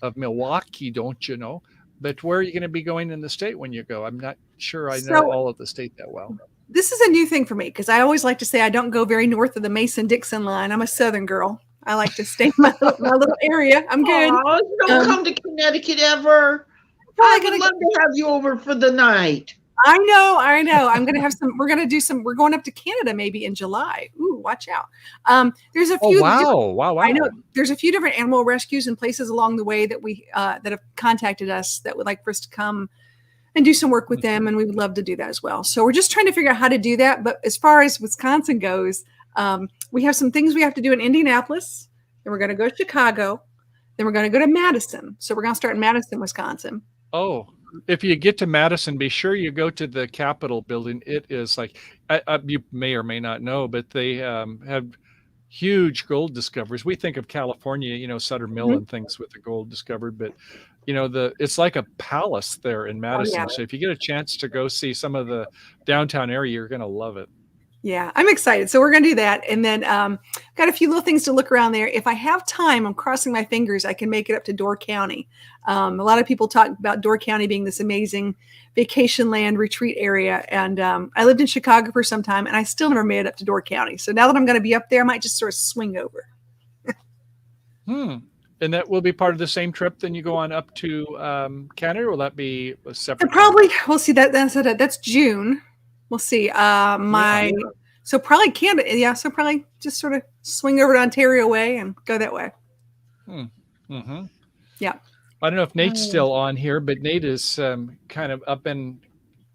of Milwaukee. Don't you know? But where are you going to be going in the state when you go? I'm not sure I know all of the state that well. This is a new thing for me because I always like to say I don't go very north of the Mason-Dixon line. I'm a Southern girl. I like to stay in my little area. I'm good. Oh, don't come to Connecticut ever. I would love to have you over for the night. I know. I'm going to have some. We're going to do some. We're going up to Canada maybe in July. Ooh, watch out. There's a few. Wow. I know. There's a few different animal rescues and places along the way that that have contacted us that would like for us to come and do some work with them, and we would love to do that as well. So we're just trying to figure out how to do that. But as far as Wisconsin goes, we have some things we have to do in Indianapolis. Then we're going to go to Chicago. Then we're going to go to Madison. So we're going to start in Madison, Wisconsin. Oh. If you get to Madison, be sure you go to the Capitol building. It is like, you may or may not know, but they have huge gold discoveries. We think of California, Sutter Mill and things with the gold discovered, but it's like a palace there in Madison. So if you get a chance to go see some of the downtown area, you're going to love it. Yeah, I'm excited. So we're going to do that. And then got a few little things to look around there. If I have time, I'm crossing my fingers, I can make it up to Door County. A lot of people talk about Door County being this amazing vacation land retreat area. And I lived in Chicago for some time, and I still never made it up to Door County. So now that I'm going to be up there, I might just sort of swing over. And that will be part of the same trip. Then you go on up to Canada, or will that be a separate? Probably. We'll see. That's June. We'll see. So probably Canada. Yeah. So probably just sort of swing over to Ontario way and go that way. Mm-hmm. Yeah. I don't know if Nate's still on here, but Nate is kind of up in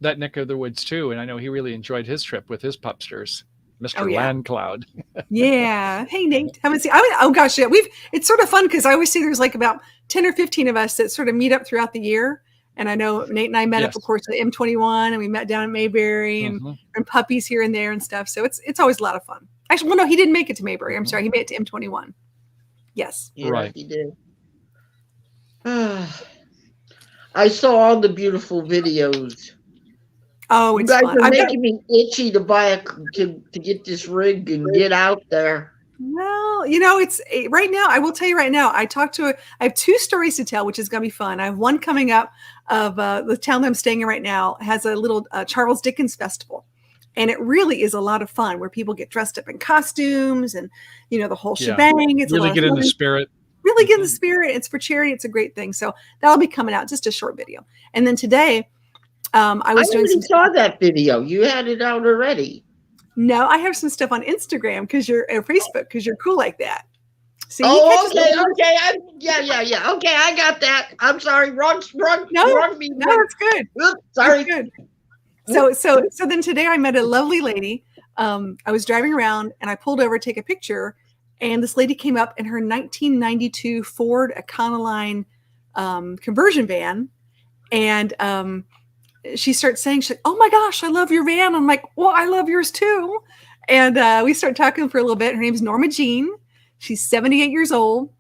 that neck of the woods too. And I know he really enjoyed his trip with his pupsters, Mr. Oh, yeah. Landcloud. Yeah. Hey, Nate. Haven't seen. Oh gosh, yeah. It's sort of fun because I always see there's like about 10 or 15 of us that sort of meet up throughout the year. And I know Nate and I met up, of course, at M21, and we met down at Mayberry and puppies here and there and stuff. So it's always a lot of fun. Actually, well, no, he didn't make it to Mayberry. I'm sorry, he made it to M21. Yes. Yeah, right. He did. I saw all the beautiful videos. Oh, you it's guys fun. are making me itchy to buy to get this rig and get out there. Well, it's right now. I will tell you right now. I have 2 stories to tell, which is going to be fun. I have one coming up of the town that I'm staying in right now has a little Charles Dickens festival. And it really is a lot of fun where people get dressed up in costumes and, the whole shebang. It's really get in the spirit. Really get in the spirit. It's for charity. It's a great thing. So that'll be coming out, just a short video. And then today, I saw that video. You had it out already. No, I have some stuff on Instagram because you're Facebook because you're cool like that. So okay. Yeah. Okay, I got that. I'm sorry. Wrong. No, it's good. Oops, sorry. It's good. So then today I met a lovely lady. I was driving around and I pulled over to take a picture, and this lady came up in her 1992 Ford Econoline conversion van, and she starts saying, "Oh my gosh, I love your van." I'm like, "Well, I love yours too." And we start talking for a little bit. Her name's Norma Jean. She's 78 years old,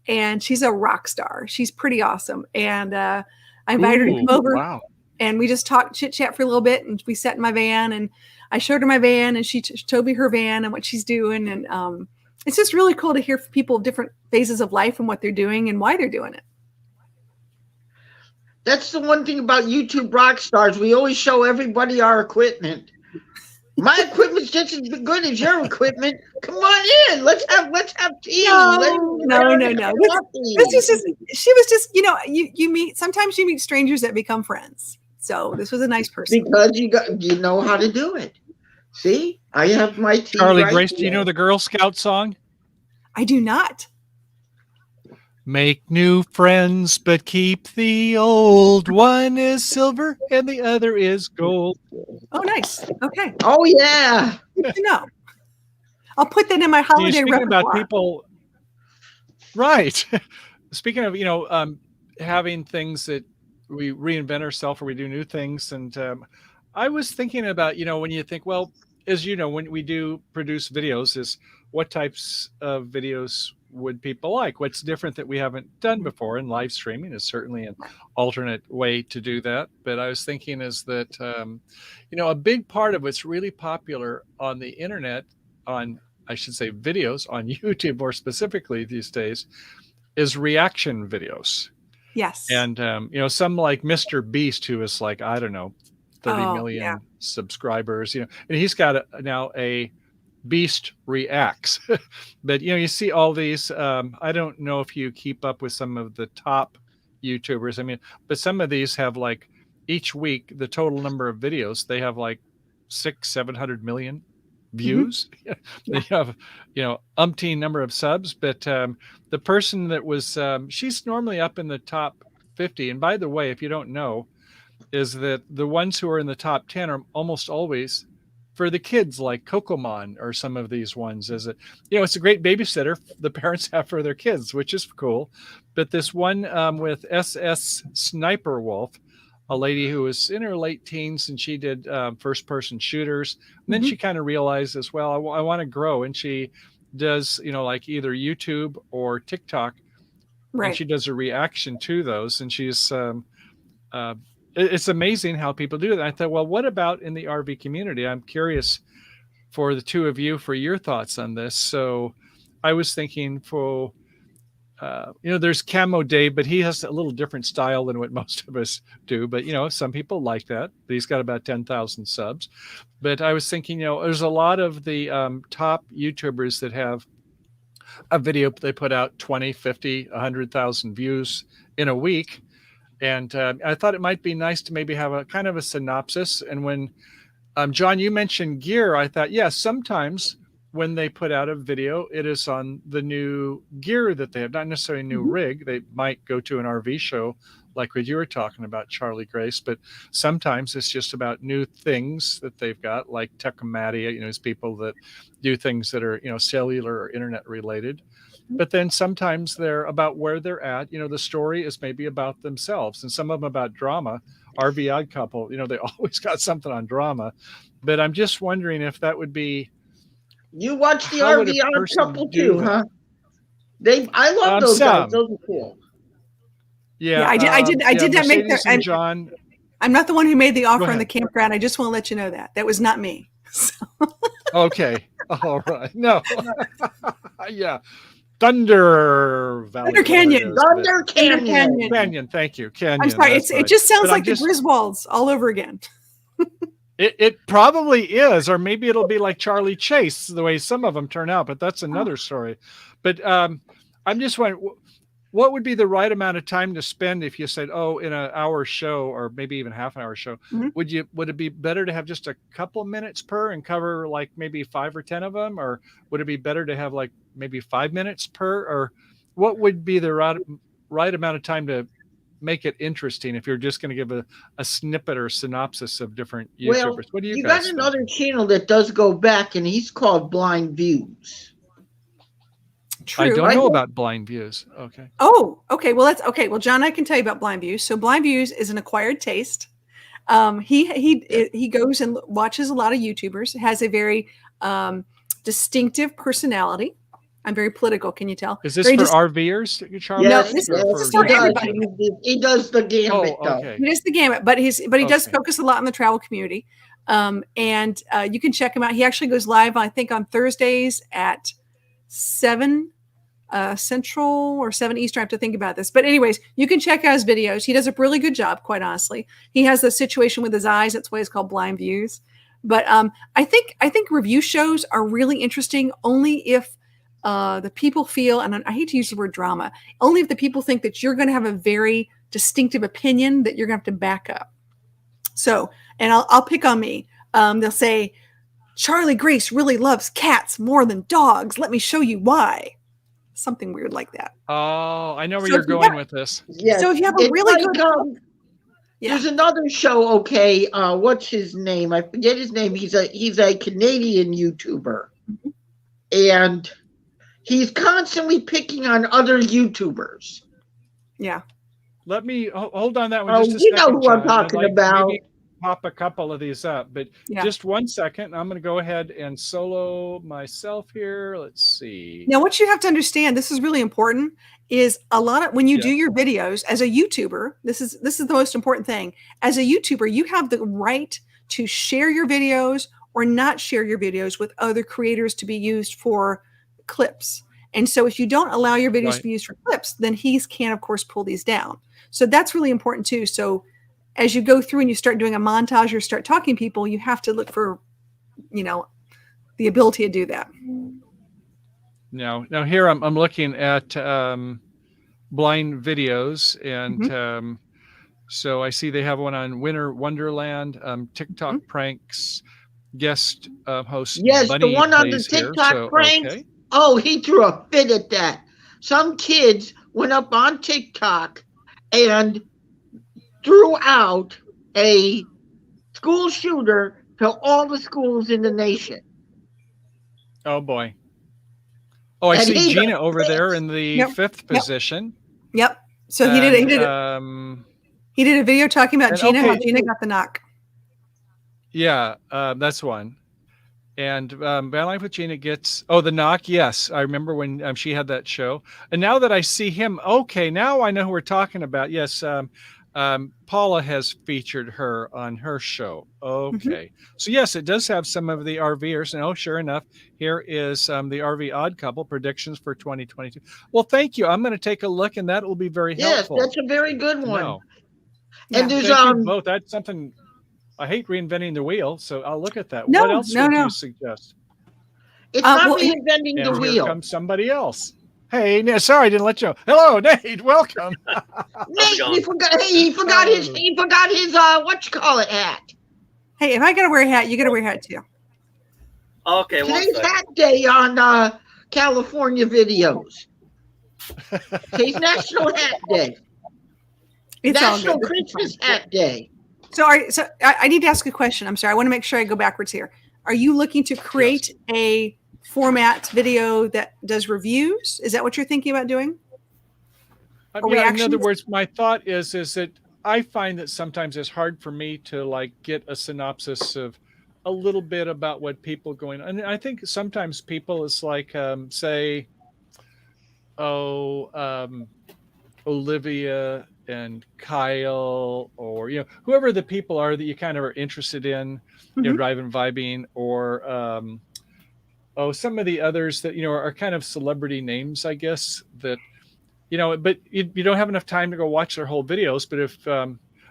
and she's a rock star. She's pretty awesome. And I invited her to come over. Wow. And we just talked, chit chat for a little bit. And we sat in my van, and I showed her my van, and she showed me her van and what she's doing. And it's just really cool to hear from people of different phases of life and what they're doing and why they're doing it. That's the one thing about YouTube rock stars. We always show everybody our equipment. My equipment's just as good as your equipment. Come on in. Let's have tea. No. This is just. She was just. You meet. Sometimes you meet strangers that become friends. So this was a nice person. Because you know how to do it. See, I have my tea. Charlie Grace, do you know the Girl Scout song? I do not. Make new friends, but keep the old. One is silver and the other is gold. Oh, nice. Okay. Oh, yeah. Good to know. I'll put that in my holiday repertoire. About people, right? Speaking of, having things that we reinvent ourselves or we do new things, and I was thinking about, when you think, well, as you know, when we do produce videos, is what types of videos would people like? What's different that we haven't done before? And live streaming is certainly an alternate way to do that. But I was thinking is that, a big part of what's really popular on the internet, I should say videos on YouTube more specifically these days, is reaction videos. Yes. And, some like Mr. Beast, who is like, I don't know, 30 million subscribers, and he's got now a Beast Reacts. But you see all these, I don't know if you keep up with some of the top YouTubers, but some of these have like each week the total number of videos, they have like 600-700 million views. They have umpteen number of subs, but the person that was she's normally up in the top 50. And by the way, if you don't know, is that the ones who are in the top 10 are almost always for the kids, like Kokomon or some of these ones. It's a great babysitter the parents have for their kids, which is cool. But this one with SS Sniper Wolf, a lady who was in her late teens, and she did first person shooters. And then she kind of realizes, well, I want to grow. And she does, like either YouTube or TikTok. Right. And she does a reaction to those. And she's, it's amazing how people do that. I thought, well, what about in the RV community? I'm curious for the two of you for your thoughts on this. So I was thinking for, there's Camo Dave, but he has a little different style than what most of us do. But, some people like that. But he's got about 10,000 subs. But I was thinking, there's a lot of the top YouTubers that have a video they put out 20, 50, 100,000 views in a week. And I thought it might be nice to maybe have a kind of a synopsis. And when John, you mentioned gear. I thought, yes, sometimes when they put out a video, it is on the new gear that they have, not necessarily a new rig. They might go to an RV show like what you were talking about, Charlie Grace, but sometimes it's just about new things that they've got, like Techomatia, it's people that do things that are, cellular or internet related. But then sometimes they're about where they're at. The story is maybe about themselves, and some of them about drama. RV Odd Couple, they always got something on drama. But I'm just wondering if that would be. You watch the RV Odd Couple too, huh? I love those guys. Those are cool. Yeah, I did not make that. John. I'm not the one who made the offer on the campground. I just want to let you know that was not me. So. Okay. All right. No. Yeah. Thunder Canyon. Thunder Canyon. Thank you. Canyon. I'm sorry. It just sounds like the Griswolds all over again. It probably is, or maybe it'll be like Charlie Chase, the way some of them turn out, but that's another story. But I'm just wondering, what would be the right amount of time to spend if you said, in an hour show, or maybe even half an hour show? Would it be better to have just a couple of minutes per and cover like maybe 5 or 10 of them? Or would it be better to have like maybe 5 minutes per? Or what would be the right amount of time to make it interesting if you're just going to give a snippet or synopsis of different YouTubers? Well, what do you got another channel that does go back, and he's called Blind Views. True. I don't know about Blind Views. Okay. Oh, okay. Well, that's okay. Well, John, I can tell you about Blind Views. So Blind Views is an acquired taste. He goes and watches a lot of YouTubers, has a very distinctive personality. I'm very political. Can you tell? Is this for RVers, Charlie? Yes, no, this is for everybody. He does the gamut, though. He does the gamut, but he does focus a lot on the travel community. And you can check him out. He actually goes live, I think, on Thursdays at 7 Central or 7 Eastern. I have to think about this. But anyways, you can check out his videos. He does a really good job, quite honestly. He has a situation with his eyes. That's why it's called Blind Views. But I think review shows are really interesting only if the people feel, and I hate to use the word drama, only if the people think that you're going to have a very distinctive opinion that you're going to have to back up. So, and I'll pick on me. They'll say, Charlie Grace really loves cats more than dogs. Let me show you why. Something weird like that. Oh, I know where you're going with this. Yeah. So if you have a really good... There's another show, okay, what's his name? I forget his name. He's a Canadian YouTuber. And he's constantly picking on other YouTubers. Yeah. Let me hold on that one just a second. You know who I'm talking about. Maybe pop a couple of these up, but just 1 second. I'm going to go ahead and solo myself here. Let's see. Now, what you have to understand, this is really important, is a lot of when you do your videos as a YouTuber, this is the most important thing. As a YouTuber, you have the right to share your videos or not share your videos with other creators to be used for clips. And so if you don't allow your videos to be used for clips, then he can, of course, pull these down. So that's really important too. So as you go through and you start doing a montage or start talking to people, you have to look for, the ability to do that. Now here I'm looking at Blind Videos, and so I see they have one on Winter Wonderland, TikTok pranks, guest host. Yes, Bunny the one on the TikTok here, pranks. Okay. Oh, he threw a fit at that. Some kids went up on TikTok and threw out a school shooter to all the schools in the nation. Oh boy. Oh, I see Gina over there in the 5th position. Yep. So he did a video talking about Gina, how Gina got the knock. Yeah, that's one. And Van Life with Gina gets the knock. Yes, I remember when she had that show. And now that I see him, okay, now I know who we're talking about. Yes, Paula has featured her on her show. Okay. So yes, it does have some of the RVers. And sure enough, here is the RV Odd Couple predictions for 2022. Well, thank you. I'm going to take a look, and that will be very helpful. Yes, that's a very good one. No. And there's both. That's something. I hate reinventing the wheel, so I'll look at that. No, what else would you suggest? It's not reinventing the wheel. Here comes somebody else. Hey, sorry, I didn't let you know. Hello, Nate. Welcome. Nate, he forgot his what you call it hat. Hey, if I gotta wear a hat, you gotta wear a hat too. Okay, today's Hat Day on California videos. Today's National Hat Day. It's National Christmas Hat Day. So I need to ask a question. I'm sorry. I want to make sure I go backwards here. Are you looking to create a format video that does reviews? Is that what you're thinking about doing? Yeah, in other words, my thought is that I find that sometimes it's hard for me to like get a synopsis of a little bit about what people going on. And I think sometimes people is like, say, Olivia and Kyle, or whoever the people are that you kind of are interested in, driving, vibing, or some of the others that are kind of celebrity names, I guess, that but you don't have enough time to go watch their whole videos. But if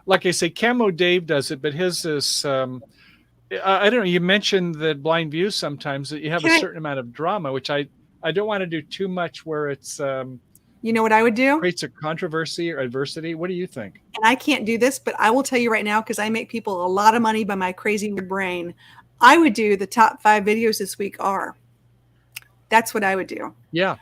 like I say, Camo Dave does it, but his is I don't know, you mentioned that Blind Views sometimes that you have a certain amount of drama, which I don't want to do too much where it's you know what I would do? Creates a controversy or adversity. What do you think? And I can't do this, but I will tell you right now, because I make people a lot of money by my crazy brain. I would do the top 5 videos this week are. That's what I would do. Yeah.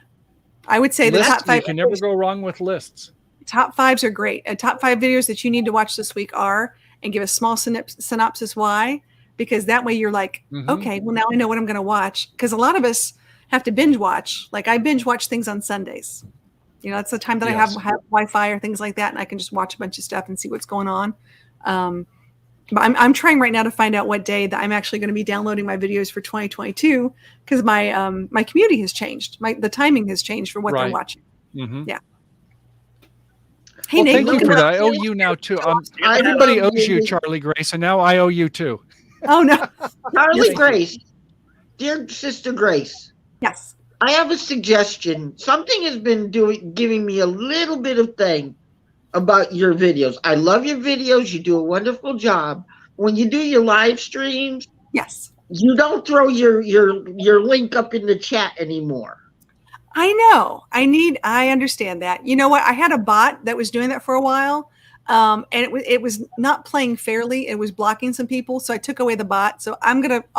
I would say the top 5. You can never go wrong with lists. Top 5s are great. Top 5 videos that you need to watch this week are, and give a small synopsis why, because that way you're like, okay, well now I know what I'm going to watch. Because a lot of us have to binge watch. Like I binge watch things on Sundays. That's the time that I have Wi-Fi or things like that, and I can just watch a bunch of stuff and see what's going on. But I'm trying right now to find out what day that I'm actually going to be downloading my videos for 2022, because my my community has changed. The timing has changed for what they're watching. Yeah. Hey, well, Nate, thank you for that. I owe you now too. Everybody owes you, Charlie Grace, and now I owe you too. Oh no, Charlie Grace, dear Sister Grace. Yes. I have a suggestion. Something has been giving me a little bit of thing about your videos. I love your videos. You do a wonderful job. When you do your live streams, yes, you don't throw your link up in the chat anymore. I know. I understand that. You know what? I had a bot that was doing that for a while. And it was not playing fairly. It was blocking some people. So I took away the bot. So I'll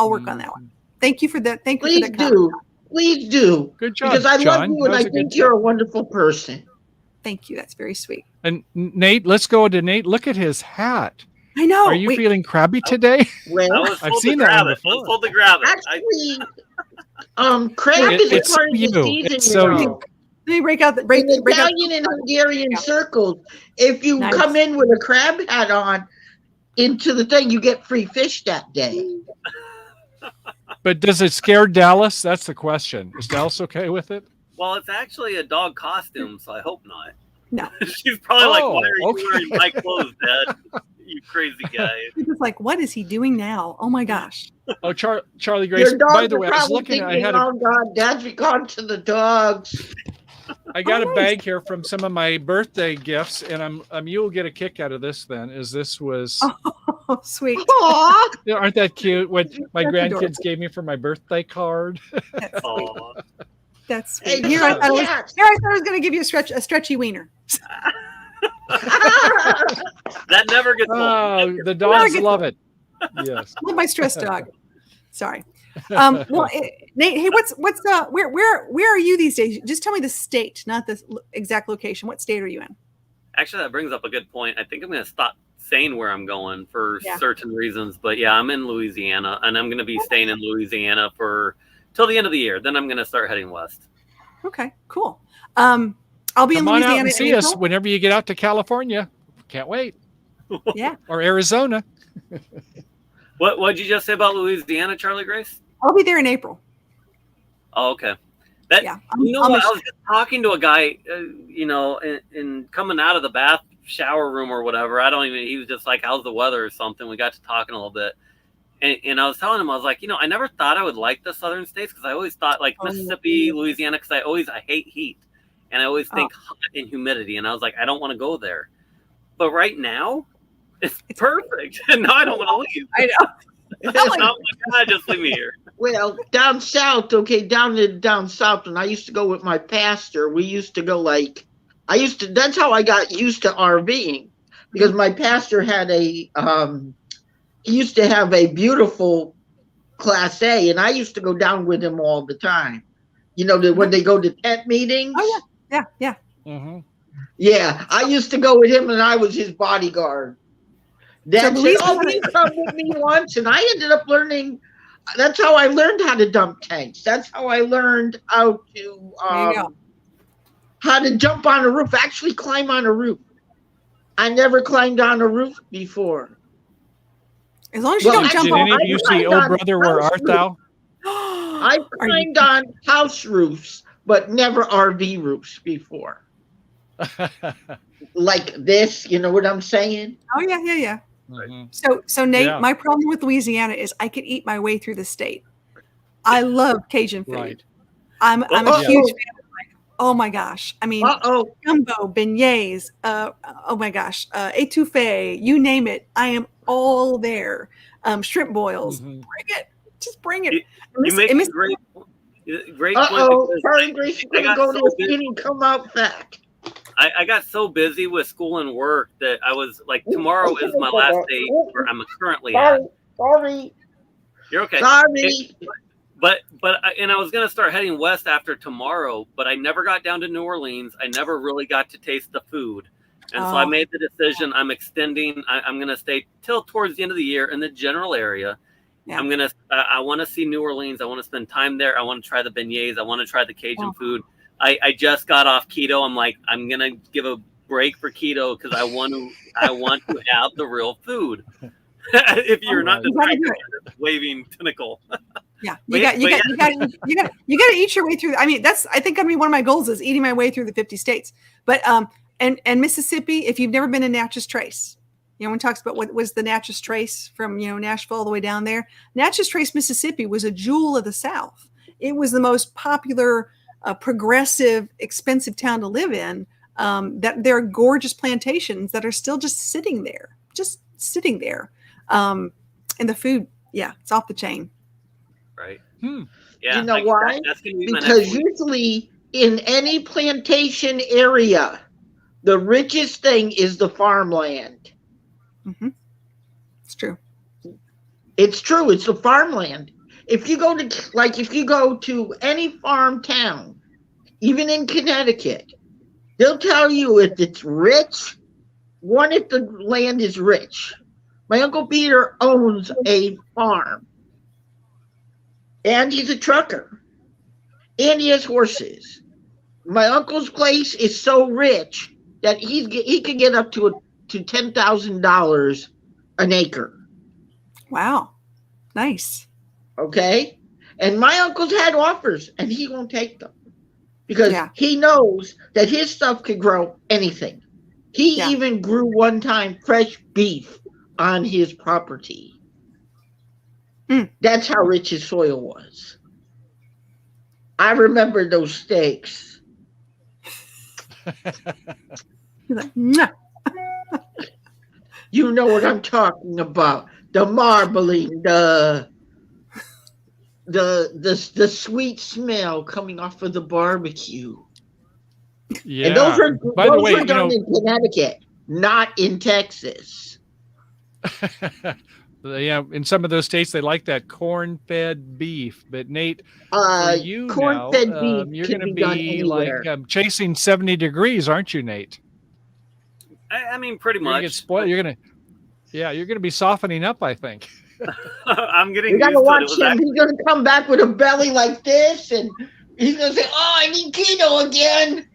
work on that one. Thank you for that. Thank you for that. Please do. Good job. Because I John. love you and I think you're a wonderful person. Thank you. That's very sweet. And Nate, let's go to Nate. Look at his hat. I know. Are you feeling crabby today? Well, I've seen that before. I was told to grab it. Actually, crab is a part of the season. So Let me break out in Italian and Hungarian circles. If you come in with a crab hat on into the thing, you get free fish that day. But does it scare Dallas? That's the question. Is Dallas okay with it? Well, it's actually a dog costume, so I hope not. No. She's probably like, why are you wearing my clothes, Dad? You crazy guy. She's just like, what is he doing now? Oh my gosh. Oh, Charlie Grace, by the way, I was looking, oh God, Dad's gone to the dogs. I got a bag here from some of my birthday gifts, and you'll get a kick out of this then, this was... Oh, sweet. Aren't that cute? What my grandkids gave me for my birthday card. That's sweet. Here I thought I was going to give you a stretchy wiener. That never gets old. Oh, the dogs love it. Yes. I love my stress dog. Sorry. Well, Nate, hey, where are you these days? Just tell me the state, not the exact location. What state are you in? Actually, that brings up a good point. I think I'm going to stop saying where I'm going for certain reasons, but yeah, I'm in Louisiana, and I'm going to be staying in Louisiana till the end of the year. Then I'm going to start heading west. Okay, cool. I'll be in Louisiana. Out and see us whenever you get out to California. Can't wait. Yeah. Or Arizona. What'd you just say about Louisiana, Charlie Grace? I'll be there in April. Oh, okay. I was just talking to a guy, in coming out of the shower room or whatever. He was just like, how's the weather or something? We got to talking a little bit. And I was telling him, I was like, I never thought I would like the southern states, because I always thought like Mississippi, Louisiana, because I hate heat. And I always think hot and humidity. And I was like, I don't want to go there. But right now, it's perfect. And now I don't want to leave. I know. Oh my God, just leave me here. Well, down south, down south, when I used to go with my pastor, we used to go that's how I got used to RVing, because my pastor had a used to have a beautiful Class A, and I used to go down with him all the time. You know, when they go to tent meetings. Oh yeah. Mm-hmm. Yeah, I used to go with him, and I was his bodyguard. Dad said, "Oh, you come with me once," and I ended up learning. That's how I learned how to dump tanks. That's how I learned how to jump on a roof. Actually, climb on a roof. I never climbed on a roof before. As long as you don't jump. Did any of you see "Oh Brother, Where Art Thou"? I climbed on house roofs, but never RV roofs before. Like this, you know what I'm saying? Oh yeah. Mm-hmm. So Nate, my problem with Louisiana is I could eat my way through the state. I love Cajun food. Right. I'm a huge fan of oh my gosh. I mean, gumbo, beignets, oh my gosh, etouffee, you name it. I am all there. Shrimp boils. Mm-hmm. Bring it. Just bring it. You make a great point. Sorry, Grace, you're going to go to the skinny come out fat. I got so busy with school and work that I was like, tomorrow is my last day where I'm currently at. Sorry. You're okay. Sorry. But I was going to start heading west after tomorrow, but I never got down to New Orleans. I never really got to taste the food. And so I made the decision. I'm extending. I'm going to stay till towards the end of the year in the general area. Yeah. I want to see New Orleans. I want to spend time there. I want to try the beignets. I want to try the Cajun food. I just got off keto. I'm like, I'm going to give a break for keto because I want to have the real food. If you're not distracted by this waving tentacle. Yeah, you got to eat your way through. I mean, I think one of my goals is eating my way through the 50 states. But and Mississippi, if you've never been to Natchez Trace, you know, when talks about what was the Natchez Trace from, you know, Nashville all the way down there, Natchez Trace, Mississippi was a jewel of the South. It was the most popular, progressive, expensive town to live in. That there are gorgeous plantations that are still just sitting there. And the food, it's off the chain. Right. Yeah. You know why? Because usually in any plantation area, the richest thing is the farmland. Mm-hmm. It's true. It's true. It's the farmland. If you go to any farm town, even in Connecticut, they'll tell you if it's rich. One, if the land is rich. My Uncle Peter owns a farm. And he's a trucker. And he has horses. My uncle's place is so rich that he could get up to $10,000 an acre. Wow. Nice. Okay? And my uncle's had offers, and he won't take them. Because he knows that his stuff could grow anything. He even grew one time fresh beef on his property. That's how rich his soil was. I remember those steaks. You know what I'm talking about. The marbling, the sweet smell coming off of the barbecue. Yeah. And those are done in Connecticut, not in Texas. Yeah, in some of those states they like that corn-fed beef. But Nate, corn-fed beef you're going to be like chasing 70 degrees, aren't you, Nate? I mean, pretty much. Get spoiled. You're going to be softening up, I think. I'm getting. You got to watch him. He's going to come back with a belly like this, and he's going to say, "Oh, I need keto again."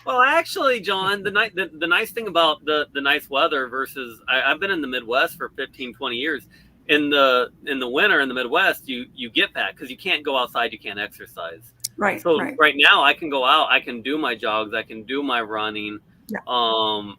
Well, actually, John, the nice thing about the nice weather versus I've been in the Midwest for 15, 20 years. In the winter in the Midwest, you get that because you can't go outside, you can't exercise. Right. So right now I can go out, I can do my jogs, I can do my running, and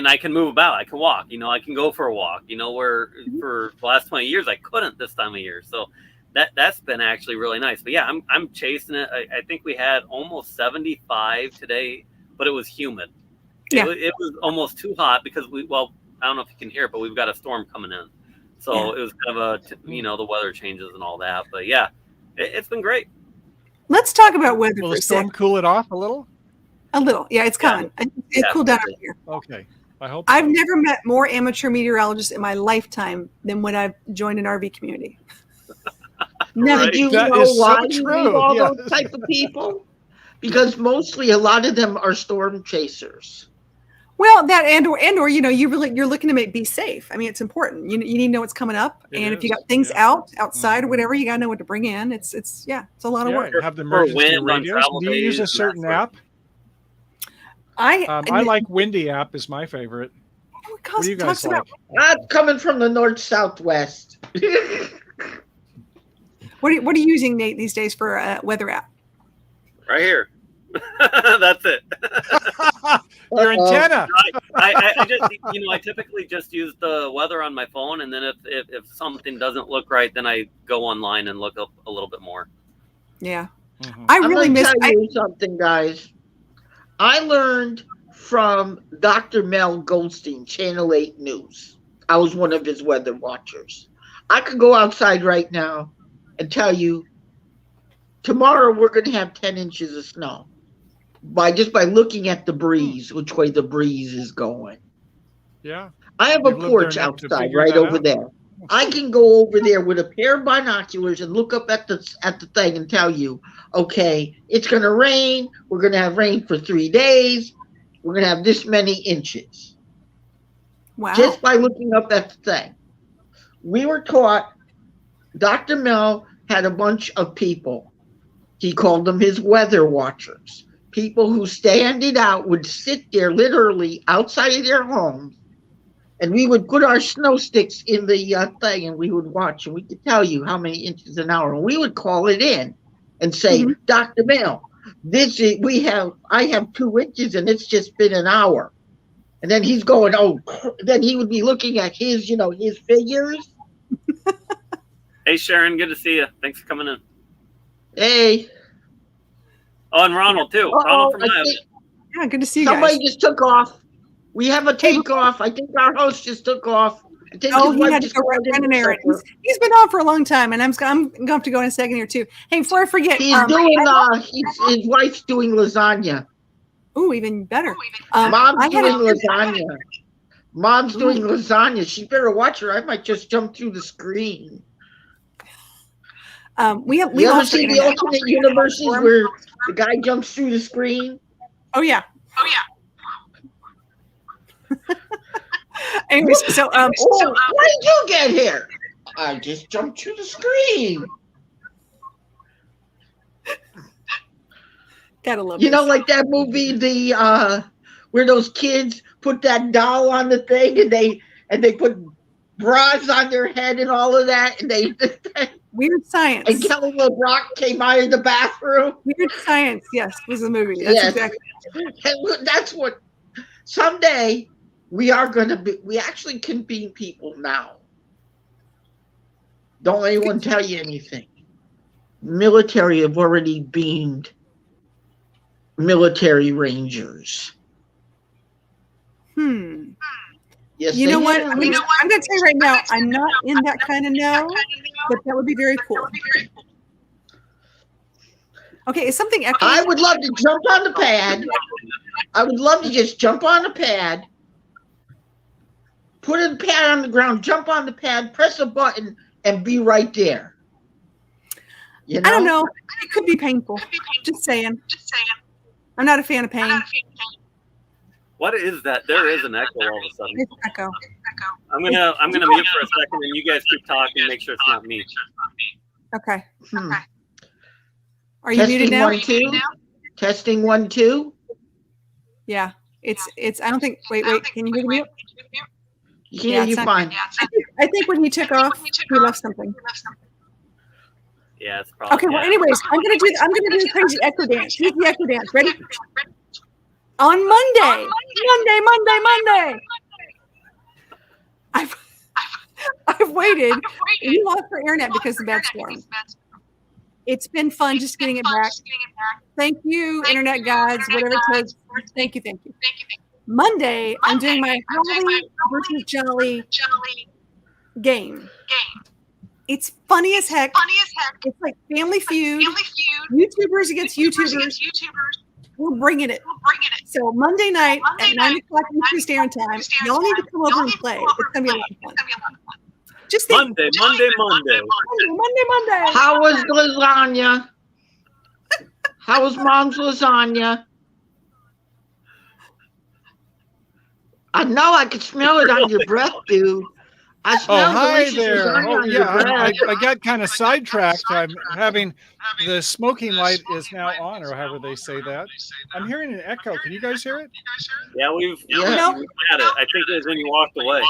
I can move about, I can walk. You know, I can go for a walk. You know, where for the last 20 years I couldn't this time of year. So that's been actually really nice. But yeah, I'm chasing it. I think we had almost 75 today, but it was humid. Yeah. It was almost too hot because I don't know if you can hear it, but we've got a storm coming in. So it was kind of the weather changes and all that. But yeah, it's been great. Let's talk about weather for a second. Will the storm cool it off a little? A little. Yeah, it's coming. It cooled down over here. Okay. I hope I've never met more amateur meteorologists in my lifetime than when I've joined an RV community. Never. Right. Do you That know is so why you true, meet all yes. those type of people? Because mostly a lot of them are storm chasers. Well, that and or you're looking to be safe. I mean, it's important. You need to know what's coming up, It and if you is, got things yeah. outside or whatever, you got to know what to bring in. It's a lot of work. Have the For emergency wind on radios. travel Do you use days a and that certain sort of app? I I like Windy app is my favorite. What do you guys like? I'm coming from the north southwest. What are you using, Nate, these days for a weather app? Right here. That's it. Your antenna. I just, I typically just use the weather on my phone, and then if something doesn't look right, then I go online and look up a little bit more. Yeah. Mhm. I really I'm miss gonna tell you something, guys. I learned from Dr. Mel Goldstein, Channel 8 News. I was one of his weather watchers. I could go outside right now and tell you tomorrow we're going to have 10 inches of snow by looking at the breeze, which way the breeze is going. Yeah. I have a You've lived there porch enough to outside figure right that over out. there. I can go over there with a pair of binoculars and look up at the thing and tell you, okay, it's going to rain. We're going to have rain for 3 days. We're going to have this many inches. wow. Just by looking up at the thing. We were taught, Dr. Mel had a bunch of people. He called them his weather watchers. People who standing out would sit there literally outside of their homes, and we would put our snow sticks in the thing, and we would watch, and we could tell you how many inches an hour. And we would call it in and say, Mhm. Dr. Mel, I have 2 inches, and it's just been an hour. And then he's going, then he would be looking at his figures. Hey, Sharon, good to see you. Thanks for coming in. Hey. Oh, and Ronald, too. Ronald from Iowa. Yeah, good to see you Somebody guys. just took off. We have a takeoff. I think our host just took off. I think his He wife had to just go called in run an to errand. supper. He's been on for a long time, and I'm going to have to go in a second here too. Hey, before I forget, He's doing. His wife's doing lasagna. ooh, even better. Mom's I had doing a- lasagna. Mom's doing lasagna. She better watch her. I might just jump through the screen. We You ever lost our see the internet. alternate universes where the guy jumps through the screen? Oh yeah. Anyways, so Why did you get here? I just jumped through the screen. gotta love You know, this. like that movie, where those kids put that doll on the thing and they put bras on their head and all of that, and Weird Science. and Kelly LeBrock came out of the bathroom. Weird Science, yes, was the movie. That's Yes. exactly. And that's what someday we are going to be. We actually can beam people now. Don't anyone tell you anything. Military have already beamed military rangers. Yes, You know what? have. I'm going to tell you right now, I'm not in that kind of know, but that would be very cool. Okay, is something echoing? I would love to jump on the pad. I would love to just jump on the pad, put a pad on the ground, jump on the pad, press a button, and be right there. You know? I don't know. It could be painful. Just saying. I'm not a fan of pain. What is that? There is an echo all of a sudden. It's echo. I'm gonna mute for a second, and you guys keep talking. Make sure it's not me. Okay. Are you muted Testing now? 1 2. Testing 1 2. Yeah. It's. I don't think. Wait. Can you hear me? Yeah, you it's not- fine. I think when he took off, he left something. Yeah, it's probably. Okay. Well, anyways, I'm gonna do the crazy echo dance. Here's the echo dance. Ready? On Monday. I've waited. We lost our internet because of the bad storm. It's been fun just getting it back. Thank you, internet gods, whatever it takes. Thank you. Monday, I'm doing my Holly versus Jolly game. It's funny as heck. It's like Family Feud. YouTubers against YouTubers. We're bringing it. So Monday night at 9 o'clock Eastern Standard Time, y'all need to come over and play. It's going to be a lot of fun. Just think. Monday. How was lasagna? How was Mom's lasagna? I know I could smell it on your breath, dude. I smell delicious lasagna on your breath. I got kind of sidetracked. I'm having the smoking light is now on, or however they say that. I'm hearing an echo. Can you guys hear it? Yeah, we've had it. I think it was when you walked away.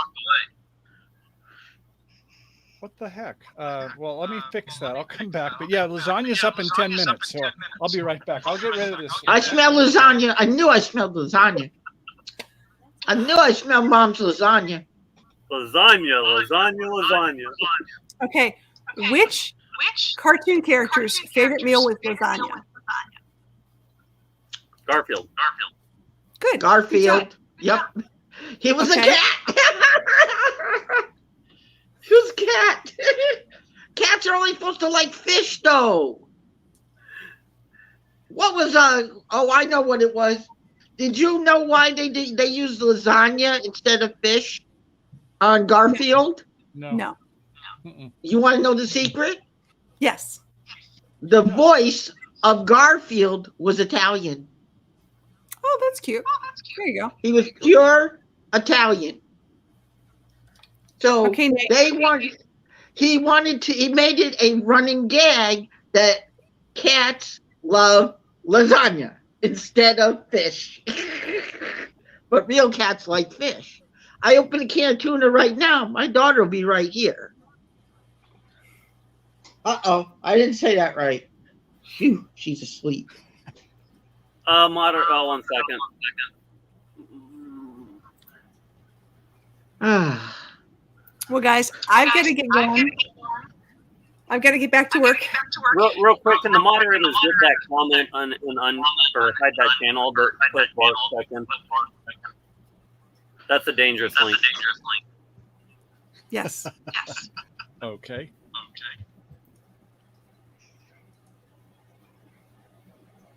What the heck? Well, let me fix that. I'll come back. But yeah, lasagna's up in 10 minutes, so I'll be right back. I'll get rid of this. I smell lasagna. I knew I smelled lasagna. I knew I smelled Mom's lasagna. Lasagna. Okay, which cartoon character's favorite meal was lasagna? Garfield. Good. Garfield. Yep. He was a cat. He was a cat. Cats are only supposed to like fish, though. What was oh, I know what it was. Did you know why they used lasagna instead of fish on Garfield? No. You want to know the secret? Yes. The voice of Garfield was Italian. Oh, that's cute. There you go. He was pure Italian. So okay, he made it a running gag that cats love lasagna instead of fish. But real cats like fish. I open a can of tuna right now. My daughter will be right here. Uh-oh, I didn't say that right. Phew, she's asleep. One second. Well, guys, I've got to get going. I've got to get back to work. Real quick, can the moderators get that comment or hide that channel? But quick, 1 second. That's a dangerous link. Yes. Okay.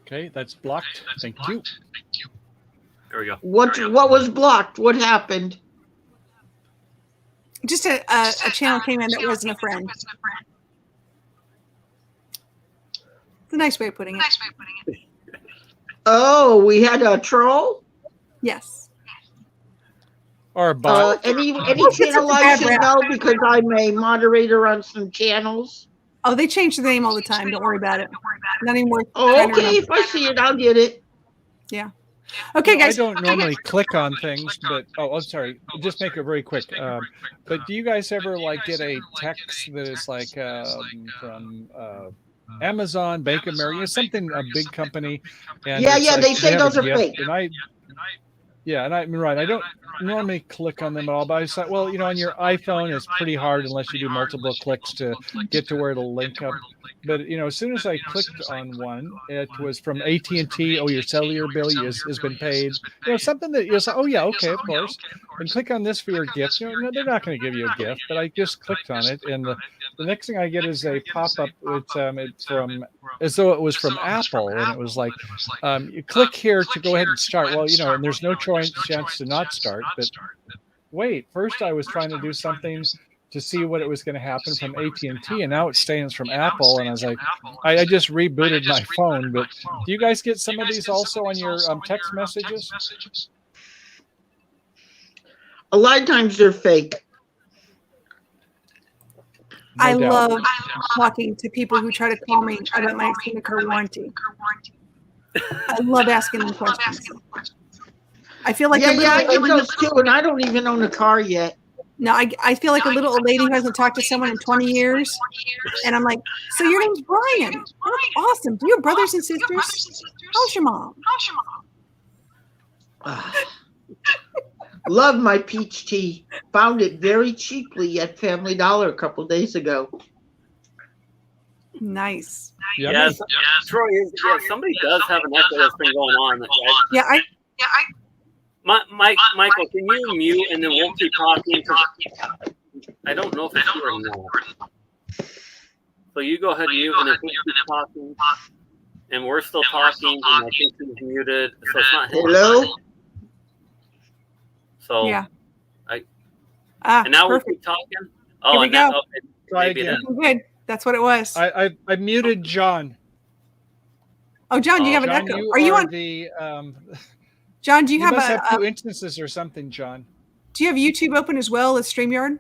Okay, that's blocked. Thank you. There we go. What was blocked? What happened? Just a channel came in that wasn't a friend. It's a nice way of putting it. Oh, we had a troll? Yes. Or a bot. Any channel I should know because I'm a moderator on some channels? Oh, they change the name all the time. Don't worry about it. Not anymore. Oh, okay. If I see it, I'll get it. Yeah. Okay, guys. I don't normally click on things, but I'm sorry. Just make it very quick. But do you guys ever get a text that is from Amazon, Bank of America, something a big company? And they say those are fake. And I'm right. I don't normally click on them at all, but I thought, well, on your iPhone, it's pretty hard unless you do multiple clicks to get to where it'll link up. But as soon as I clicked on one, it was from AT&T. Oh, your cellular bill has been paid. Something that is. Oh yeah, okay, of course. And click on this for your gift. No, they're not going to give you a gift, but I just clicked on it, and the next thing I get is a pop-up. It's from as though it was from Apple, and it was like, you click here to go ahead and start. Well, and there's no chance to not start. But wait, first I was trying to do something to see what it was going to happen from AT&T, and now it's saying it's from Apple. And I was like, I just rebooted my phone. But do you guys get some of these also on your text messages? A lot of times they're fake. I love talking to people who try to call me about my extended car warranty. I love asking them questions. I feel like I get those too, and I don't even own a car yet. No, I feel like a little old lady who hasn't talked to someone in 20 years. And I'm like, so your name's Brian. Oh, that's awesome. Do you have brothers and sisters? How's your mom? Love my peach tea. Found it very cheaply at Family Dollar a couple days ago. Nice. Yes. Troy, somebody does have an echo that's been going on. Right? Michael, can you mute and then we'll keep talking? I don't know if it's here or not. So you go ahead and mute and then we'll keep talking. And we're still talking. And I think she's muted, so it's not him. Hello? So Yeah. And now perfect. we're talking. Here Oh, we and go. then, okay, Try maybe again. then. Good. That's what it was. I muted John. Oh, John, you have an John, echo. you Are you on? the John, do you, you have must a? have two instances or something, John. Do you have YouTube open as well as StreamYard?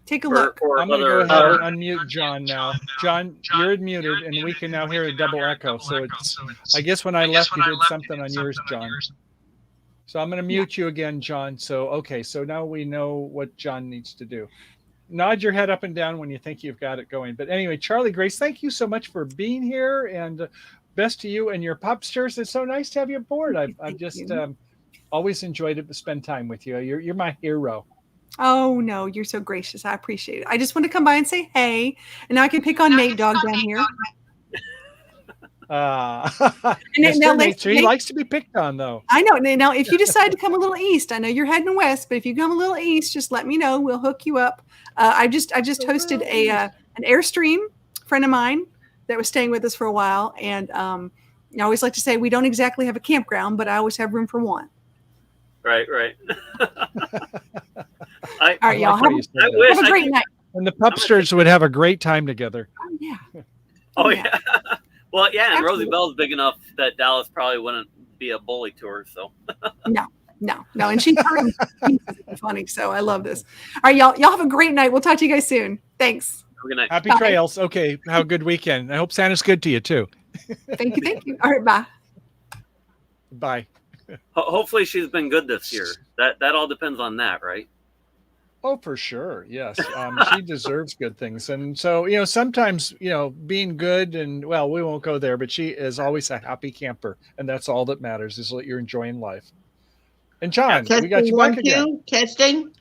Take a look. I'm going to go ahead and unmute John now. John, you're muted, and we can now hear a double echo. So it's, I guess when I left, you did something on yours, John. So I'm going to mute you again, John. So, okay, so now we know what John needs to do. Nod your head up and down when you think you've got it going. But anyway, Charlie Grace, thank you so much for being here, and best to you and your popsters. It's so nice to have you aboard. I've just always enjoyed it to spend time with you. You're my hero. Oh, no, you're so gracious. I appreciate it. I just want to come by and say hey, and now I can pick on Nate Dog down here. Mr. Nate, he likes to be picked on, though. I know. Now, if you decide to come a little east, I know you're heading west, but if you come a little east, just let me know. We'll hook you up. I just hosted an Airstream friend of mine that was staying with us for a while, and I always like to say we don't exactly have a campground, but I always have room for one. Right. All right, y'all. Have a great night. And the pupsters would have a great time together. Oh, yeah. Oh, yeah. Well, yeah, and Rosie Bell's big enough that Dallas probably wouldn't be a bully to her. So no, and she's funny. So I love this. All right, y'all have a great night. We'll talk to you guys soon. Thanks. Good night. Happy trails. Okay, have a good weekend. I hope Santa's good to you too. Thank you. All right, bye. Bye. Hopefully she's been good this year. That all depends on that, right? Oh, for sure. Yes. She deserves good things. And so, sometimes, being good and, well, we won't go there, but she is always a happy camper. And that's all that matters, is that you're enjoying life. And John, we got you back again. Testing.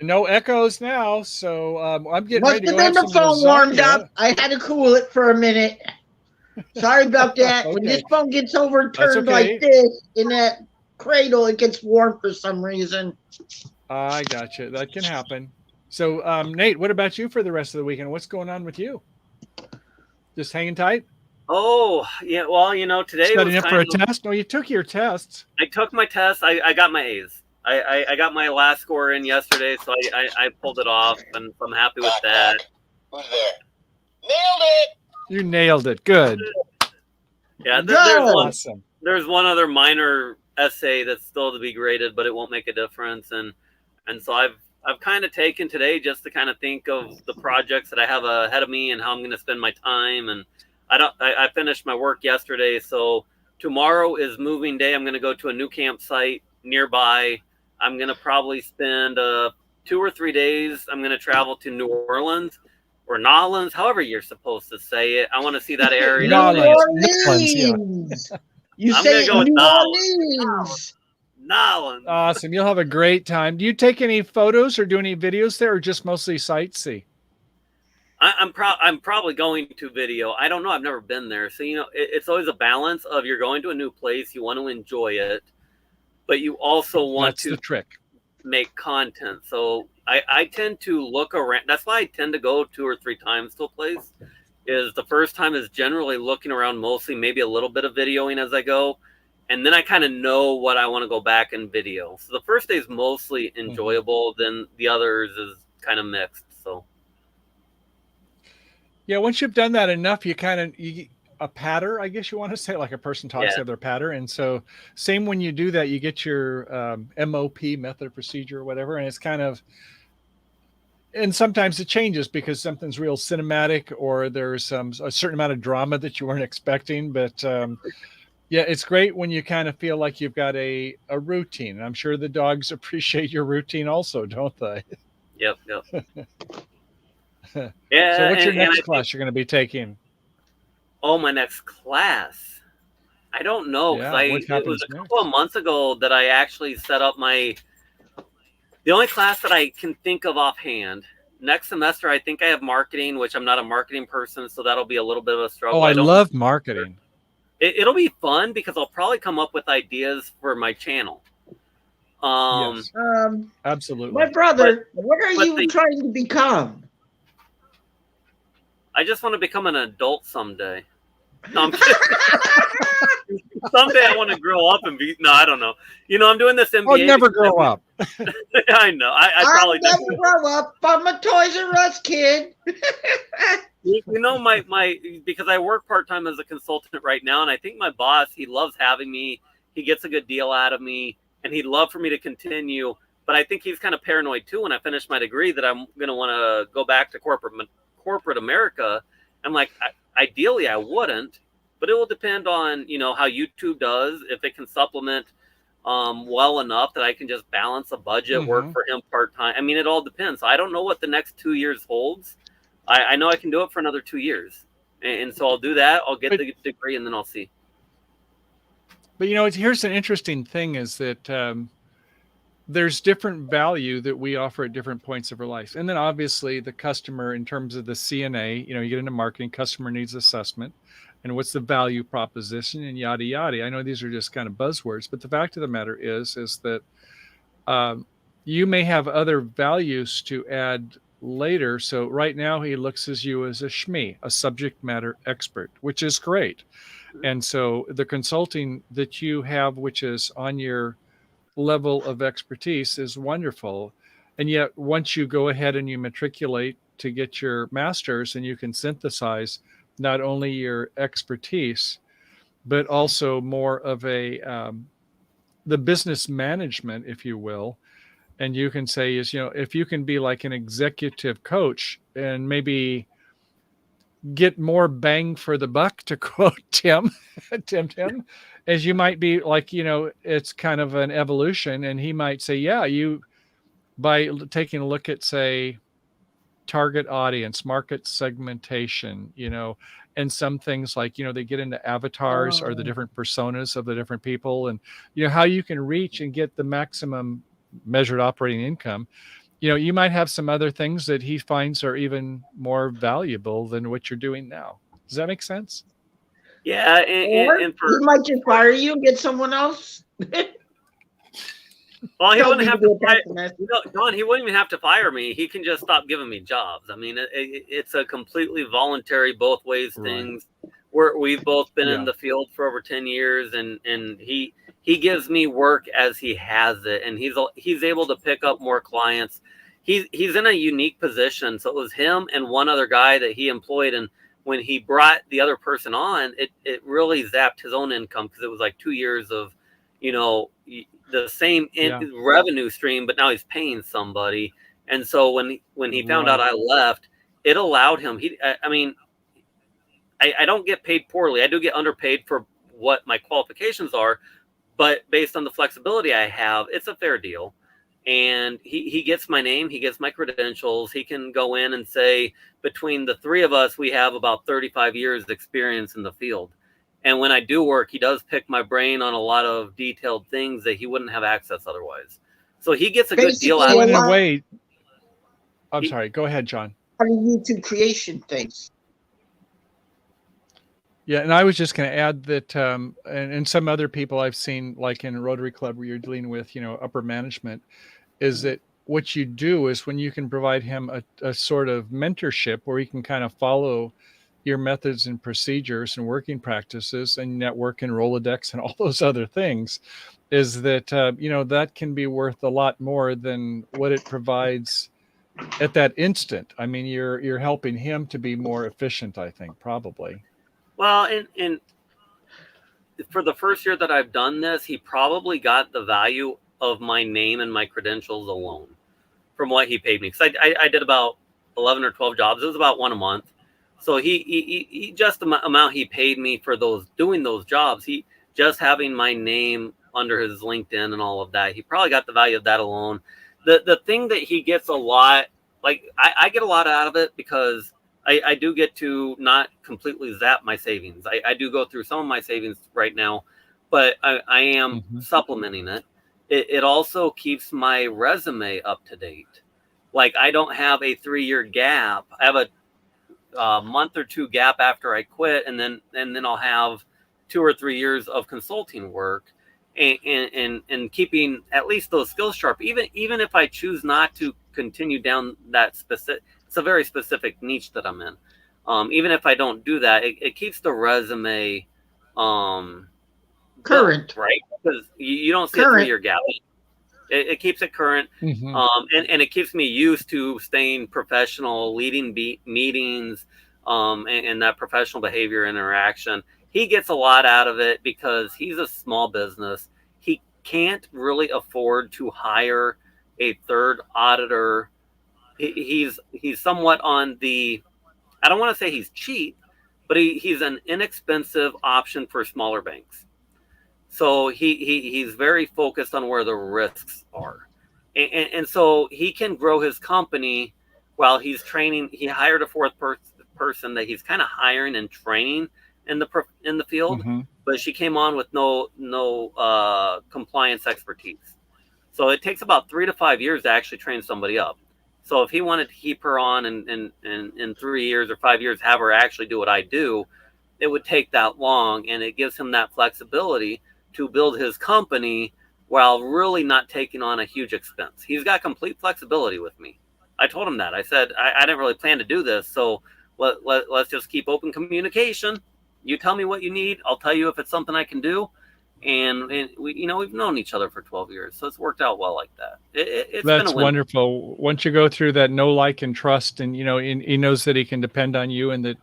No echoes now. So I'm getting ready to go have have the phone warmed up. I had to cool it for a minute. Sorry about that. Okay. When this phone gets overturned like this in that cradle, it gets warm for some reason. I gotcha. That can happen. So, Nate, what about you for the rest of the weekend? What's going on with you? Just hanging tight? Oh, yeah. Well, today studying up for a test? No, you took your tests. I took my test. I got my A's. I got my last score in yesterday, so I pulled it off, and I'm happy with that. Who's there? Nailed it! You nailed it. Good. Yeah, there's one other minor essay that's still to be graded, but it won't make a difference. And so I've kind of taken today just to kind of think of the projects that I have ahead of me and how I'm going to spend my time. And I finished my work yesterday, so tomorrow is moving day. I'm going to go to a new campsite nearby. I'm going to probably spend 2 or 3 days. I'm going to travel to New Orleans or Nolans, however you're supposed to say it. I want to see that area. Nolans. You I'm say go New Orleans. Nolans. Awesome. You'll have a great time. Do you take any photos or do any videos there, or just mostly sightsee? I'm probably going to video. I don't know. I've never been there. So, it's always a balance of you're going to a new place. You want to enjoy it, but you also want to make content. So I tend to look around. That's why I tend to go 2 or 3 times to a place. Is the first time is generally looking around, mostly maybe a little bit of videoing as I go. And then I kind of know what I want to go back and video. So the first day is mostly enjoyable. Then the others is kind of mixed. So. Yeah. Once you've done that enough, you a patter, I guess you want to say, like a person talks to their patter. And so same when you do that, you get your MOP, method of procedure or whatever. And it's kind of, and sometimes it changes because something's real cinematic or there's a certain amount of drama that you weren't expecting. But yeah, it's great when you kind of feel like you've got a routine. And I'm sure the dogs appreciate your routine also, don't they? Yep. Yeah. So what's your next class you're going to be taking? Oh, my next class. I don't know. Yeah, it was a couple of months ago that I actually set up the only class that I can think of offhand. Next semester, I think I have marketing, which I'm not a marketing person, so that'll be a little bit of a struggle. Oh, I love marketing. It'll be fun because I'll probably come up with ideas for my channel. Yes. Absolutely. My brother, what are you trying to become? I just want to become an adult someday. No, I'm kidding. Someday I want to grow up and be. No, I don't know. I'm doing this MBA. Oh, never grow up. I know. I probably never grow up. I'm a Toys R Us kid. My because I work part-time as a consultant right now, and I think my boss, he loves having me. He gets a good deal out of me, and he'd love for me to continue. But I think he's kind of paranoid too when I finish my degree that I'm going to want to go back to corporate America. I'm like, ideally I wouldn't, but it will depend on, how YouTube does, if it can supplement well enough that I can just balance a budget, work for him part-time. I mean, it all depends. So I don't know what the next 2 years holds. I know I can do it for another 2 years. And so I'll do that. I'll get the degree and then I'll see. But, here's an interesting thing is that there's different value that we offer at different points of our life. And then obviously the customer, in terms of the CNA, you get into marketing, customer needs assessment, and what's the value proposition and yada, yada. I know these are just kind of buzzwords, but the fact of the matter is that you may have other values to add later. So right now he looks at you as a SME, a subject matter expert, which is great. And so the consulting that you have, which is on your level of expertise, is wonderful. And yet once you go ahead and you matriculate to get your master's, and you can synthesize not only your expertise, but also more of the business management, if you will. And you can say is, if you can be like an executive coach and maybe get more bang for the buck, to quote Tim, as you might be like, it's kind of an evolution. And he might say, yeah, by taking a look at, say, target audience, market segmentation, and some things like, they get into avatars or the different personas of the different people, and, how you can reach and get the maximum measured operating income. You might have some other things that he finds are even more valuable than what you're doing now. Does that make sense? Yeah. And he might just fire you and get someone else. Well, he wouldn't have to fire, Don, he wouldn't even have to fire me. He can just stop giving me jobs. I mean, it's a completely voluntary both ways things. We've both been in the field for over 10 years, and he gives me work as he has it, and he's able to pick up more clients. He's in a unique position. So it was him and one other guy that he employed, and when he brought the other person on, it really zapped his own income, because it was like 2 years of, the same revenue stream, but now he's paying somebody. And so when he found out I left, it allowed him. I don't get paid poorly. I do get underpaid for what my qualifications are, but based on the flexibility I have, it's a fair deal. And he gets my name, he gets my credentials. He can go in and say, between the three of us, we have about 35 years experience in the field. And when I do work, he does pick my brain on a lot of detailed things that he wouldn't have access otherwise. So he gets a good deal out of it. In a way, I'm sorry, go ahead, John. On YouTube creation things. Yeah, and I was just going to add that, and some other people I've seen, like in Rotary Club, where you're dealing with, upper management, is that what you do is when you can provide him a sort of mentorship where he can kind of follow your methods and procedures and working practices and network and Rolodex and all those other things, is that, that can be worth a lot more than what it provides at that instant. I mean, you're helping him to be more efficient, I think, probably. Well, and for the first year that I've done this, he probably got the value of my name and my credentials alone from what he paid me. Because I did about 11 or 12 jobs. It was about one a month. So he just the amount he paid me for doing those jobs, he just having my name under his LinkedIn and all of that, he probably got the value of that alone. The thing that he gets a lot, like I get a lot out of it, because I do get to not completely zap my savings. I do go through some of my savings right now, but I am supplementing it. It also keeps my resume up to date. Like, I don't have a 3-year gap. I have a month or two gap after I quit, and then I'll have 2 or 3 years of consulting work, and keeping at least those skills sharp. Even if I choose not to continue down that specific, it's a very specific niche that I'm in. Even if I don't do that, it keeps the resume Current, built, right? Because you don't see a current. 3-year gap. It keeps it current, Mhm. and it keeps me used to staying professional, leading meetings, and that professional behavior interaction. He gets a lot out of it because he's a small business. He can't really afford to hire a third auditor. He's somewhat on the, I don't want to say he's cheap, but he's an inexpensive option for smaller banks. So he's very focused on where the risks are, and so he can grow his company while he's training. He hired a fourth person that he's kind of hiring and training in the field, Mhm. but she came on with no compliance expertise. So it takes about 3 to 5 years to actually train somebody up. So if he wanted to keep her on and in 3 years or 5 years have her actually do what I do, it would take that long, and it gives him that flexibility to build his company while really not taking on a huge expense. He's got complete flexibility with me. I told him that. I said, I didn't really plan to do this, so let's just keep open communication. You tell me what you need. I'll tell you if it's something I can do. And we've known each other for 12 years, so it's worked out well like that. It's been a That's win. wonderful. Once you go through that know, like, and trust, and he knows that he can depend on you, and that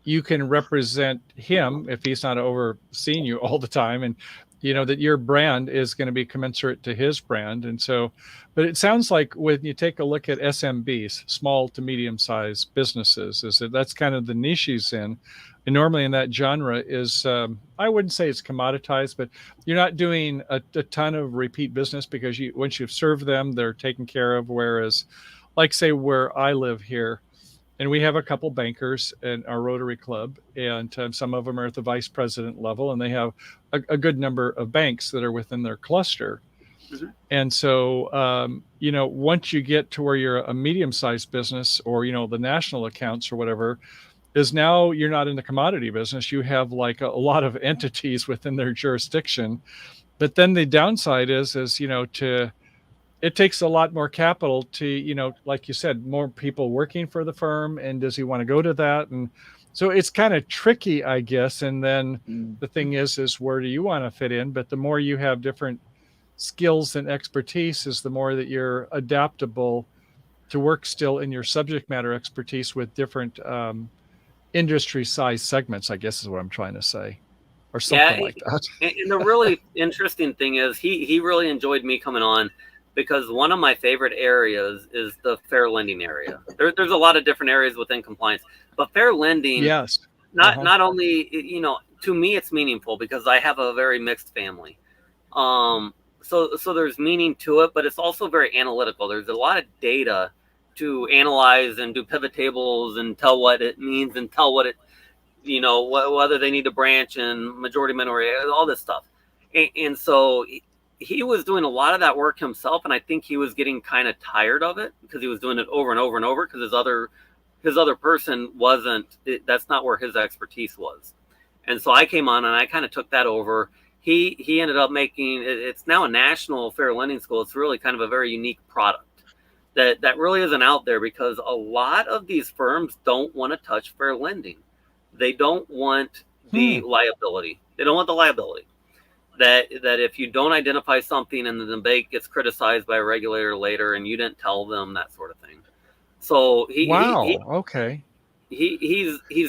you can represent him if he's not overseeing you all the time, and that your brand is going to be commensurate to his brand. And so, but it sounds like when you take a look at SMBs, small to medium sized businesses, is that that's kind of the niche he's in. And normally in that genre is, I wouldn't say it's commoditized, but you're not doing a ton of repeat business, because once you've served them, they're taken care of. Whereas, like, say, where I live here, and we have a couple bankers in our Rotary Club, and some of them are at the vice president level, and they have a good number of banks that are within their cluster. Mm-hmm. And so, once you get to where you're a medium-sized business, or the national accounts or whatever, is now you're not in the commodity business. You have like a lot of entities within their jurisdiction. But then the downside is it takes a lot more capital to, like you said, more people working for the firm. And does he want to go to that? And so it's kind of tricky, I guess. And then the thing is where do you want to fit in? But the more you have different skills and expertise, is the more that you're adaptable to work still in your subject matter expertise with different industry size segments, I guess is what I'm trying to say, or something like that. And the really interesting thing is he really enjoyed me coming on, because one of my favorite areas is the fair lending area. There's a lot of different areas within compliance, but fair lending, yes, not only, to me it's meaningful because I have a very mixed family. So there's meaning to it, but it's also very analytical. There's a lot of data to analyze and do pivot tables and tell what it means and tell what it, whether they need to branch and majority minority, all this stuff. And so he was doing a lot of that work himself, and I think he was getting kind of tired of it because he was doing it over and over and over, because his other person that's not where his expertise was. And so I came on and I kind of took that over. He ended up making, it's now a national fair lending school. It's really kind of a very unique product that really isn't out there, because a lot of these firms don't want to touch fair lending. They don't want the liability. They don't want the liability. That if you don't identify something and the bank gets criticized by a regulator later and you didn't tell them, that sort of thing. So he's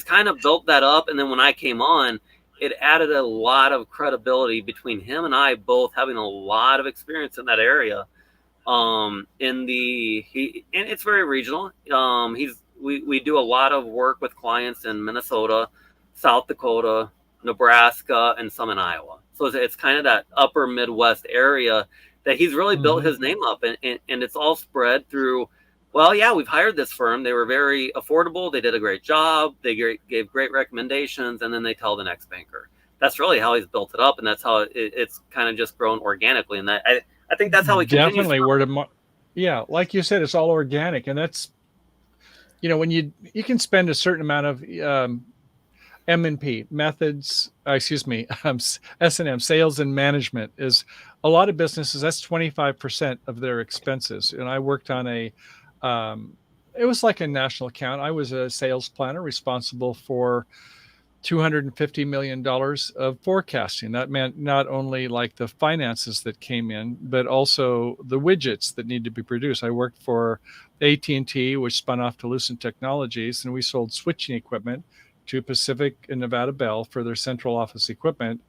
kind of built that up. And then when I came on, it added a lot of credibility between him and I, both having a lot of experience in that area. And it's very regional. We do a lot of work with clients in Minnesota, South Dakota, Nebraska, and some in Iowa. So it's kind of that upper Midwest area that he's really built his name up, and it's all spread through. Well, yeah, we've hired this firm. They were very affordable. They did a great job. They gave great recommendations, and then they tell the next banker. That's really how he's built it up, and that's how it's kind of just grown organically. And that I think that's how he continues. Definitely word of mouth. Yeah, like you said, it's all organic, and that's when you can spend a certain amount of M&P methods, S&M, sales and management, is a lot of businesses. That's 25% of their expenses. And I worked on it was like a national account. I was a sales planner responsible for $250 million of forecasting. That meant not only like the finances that came in, but also the widgets that need to be produced. I worked for AT&T, which spun off to Lucent Technologies, and we sold switching equipment to Pacific and Nevada Bell for their central office equipment.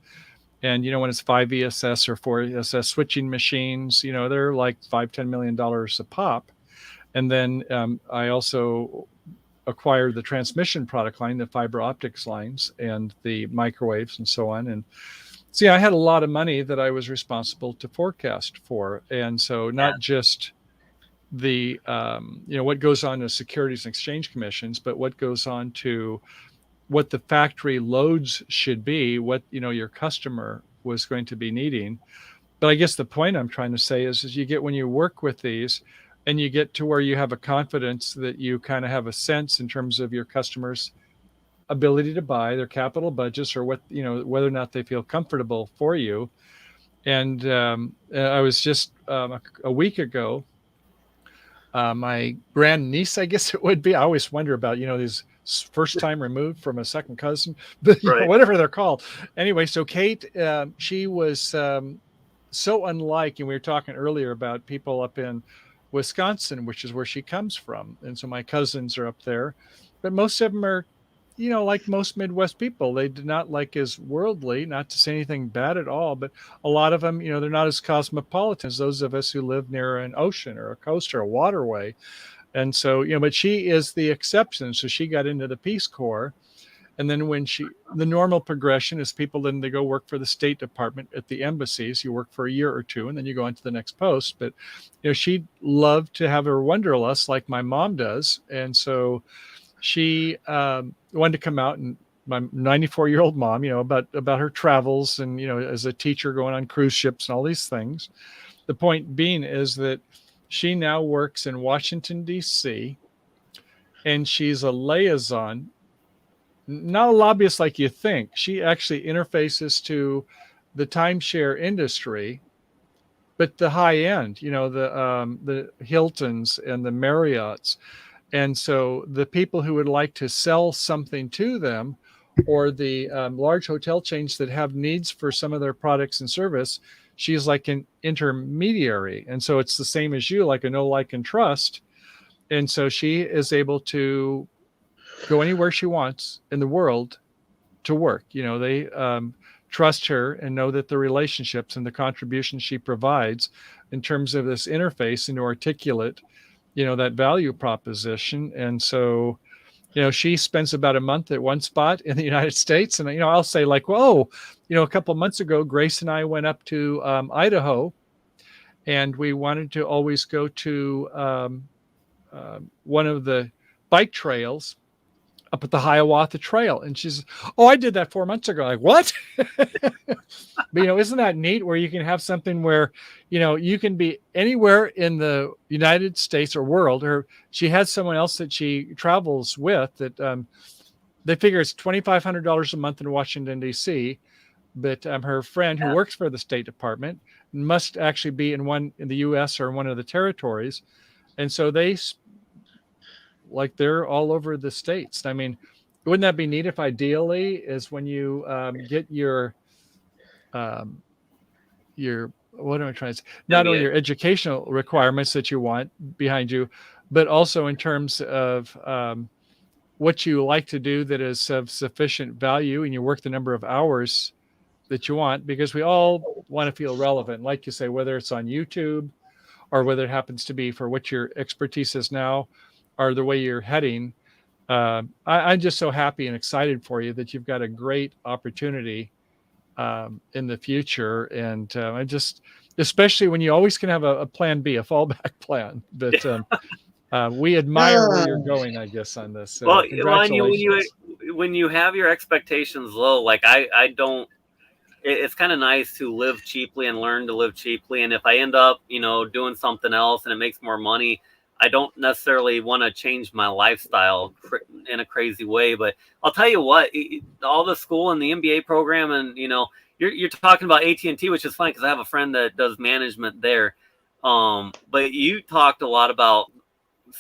And, when it's 5 ESS or 4 ESS switching machines, they're like $5-10 million a pop. And then I also acquired the transmission product line, the fiber optics lines and the microwaves and so on. And see, I had a lot of money that I was responsible to forecast for. And so not just the, what goes on to Securities and Exchange Commissions, but what goes on to what the factory loads should be, what, your customer was going to be needing. But I guess the point I'm trying to say is you get, when you work with these, and you get to where you have a confidence that you kind of have a sense in terms of your customers' ability to buy, their capital budgets, or what, whether or not they feel comfortable for you. And I was just a week ago, my grandniece, I guess it would be. I always wonder about, these first time removed from a second cousin, but whatever they're called. Anyway, so Kate, she was so unlike, and we were talking earlier about people up in Wisconsin, which is where she comes from. And so my cousins are up there, but most of them are, like most Midwest people, they do not like as worldly, not to say anything bad at all, but a lot of them, they're not as cosmopolitan as those of us who live near an ocean or a coast or a waterway. And so, but she is the exception. So she got into the Peace Corps. And then the normal progression is people, then they go work for the State Department at the embassies. You work for a year or two, and then you go on to the next post. But, she'd love to have her wanderlust like my mom does. And so she wanted to come out, and my 94-year-old mom, about her travels and, as a teacher going on cruise ships and all these things. The point being is that she now works in Washington, D.C., and she's a liaison, not a lobbyist like you think. She actually interfaces to the timeshare industry, but the high end, the Hiltons and the Marriotts. And so the people who would like to sell something to them, or the large hotel chains that have needs for some of their products and service, she's like an intermediary. And so it's the same as you, like a know, like, and trust. And so she is able to go anywhere she wants in the world to work. They trust her and know that the relationships and the contributions she provides in terms of this interface and to articulate, that value proposition. And so, she spends about a month at one spot in the United States. And, I'll say like, whoa, a couple of months ago, Grace and I went up to Idaho, and we wanted to always go to one of the bike trails up at the Hiawatha Trail. And she's, oh, I did that 4 months ago. Like, what? But, isn't that neat where you can have something where, you can be anywhere in the United States or world. Or she has someone else that she travels with that they figure it's $2,500 a month in Washington, D.C. But her friend who works for the State Department must actually be in the U.S. or one of the territories. And so they're all over the states. I mean, wouldn't that be neat if ideally is when you get your what am I trying to say? Not only your educational requirements that you want behind you, but also in terms of what you like to do that is of sufficient value, and you work the number of hours that you want, because we all want to feel relevant. Like you say, whether it's on YouTube or whether it happens to be for what your expertise is now, or the way you're heading. I'm just so happy and excited for you that you've got a great opportunity in the future. And I just, especially when you always can have a plan B, a fallback plan. But we admire where you're going, I guess, on this. Congratulations. When you have your expectations low, like I don't, it's kind of nice to live cheaply and learn to live cheaply. And if I end up, doing something else and it makes more money, I don't necessarily want to change my lifestyle in a crazy way. But I'll tell you what, all the school and the MBA program, and you're talking about AT&T, which is funny because I have a friend that does management there. But you talked a lot about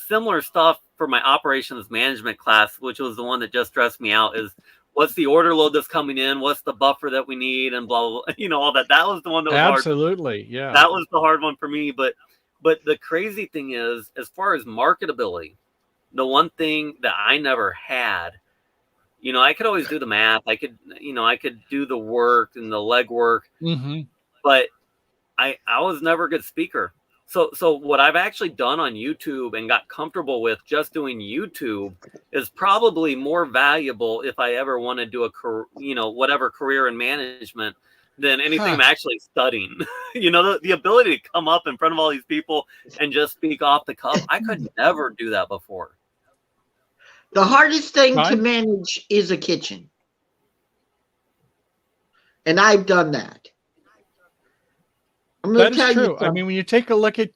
similar stuff for my operations management class, which was the one that just stressed me out, is what's the order load that's coming in, what's the buffer that we need, and blah, blah, blah, all that. That was the one that was absolutely hard. Yeah, that was the hard one for me. But the crazy thing is, as far as marketability, the one thing that I never had, I could always do the math. I could do the work and the legwork, but I was never a good speaker. So what I've actually done on YouTube and got comfortable with just doing YouTube is probably more valuable if I ever want to do whatever career in management than anything I'm actually studying. The ability to come up in front of all these people and just speak off the cuff. I could never do that before. The hardest thing to manage is a kitchen. And I've done that. That is true. I mean, when you take a look at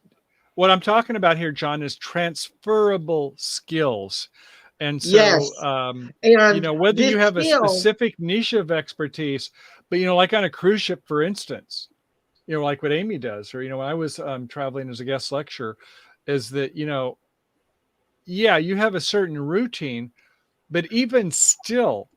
what I'm talking about here, John, is transferable skills. And so, whether you have a specific niche of expertise, but, like on a cruise ship, for instance, like what Amy does, or, when I was traveling as a guest lecturer, is that, you have a certain routine, but even still,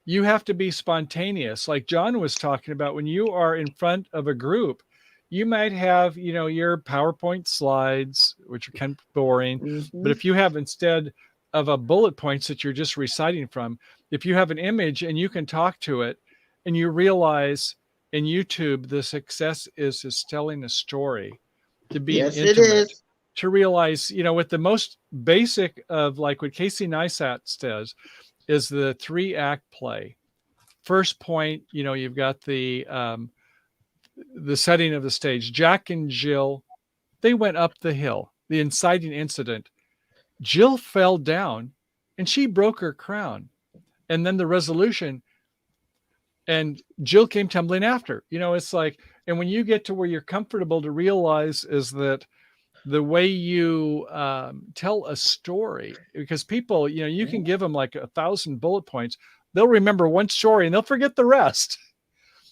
you have to be spontaneous. Like John was talking about, when you are in front of a group, you might have, your PowerPoint slides, which are kind of boring. But if you have, instead of a bullet points that you're just reciting from, if you have an image and you can talk to it, and you realize in YouTube, the success is telling a story, to be intimate, to realize, with the most basic of, like what Casey Neistat says, is the 3-act play. First point, you've got the setting of the stage. Jack and Jill, they went up the hill. The inciting incident. Jill fell down and she broke her crown. And then the resolution, and Jill came tumbling after. It's like, and when you get to where you're comfortable to realize is that the way you tell a story, because people, you can give them like 1,000 bullet points. They'll remember one story and they'll forget the rest.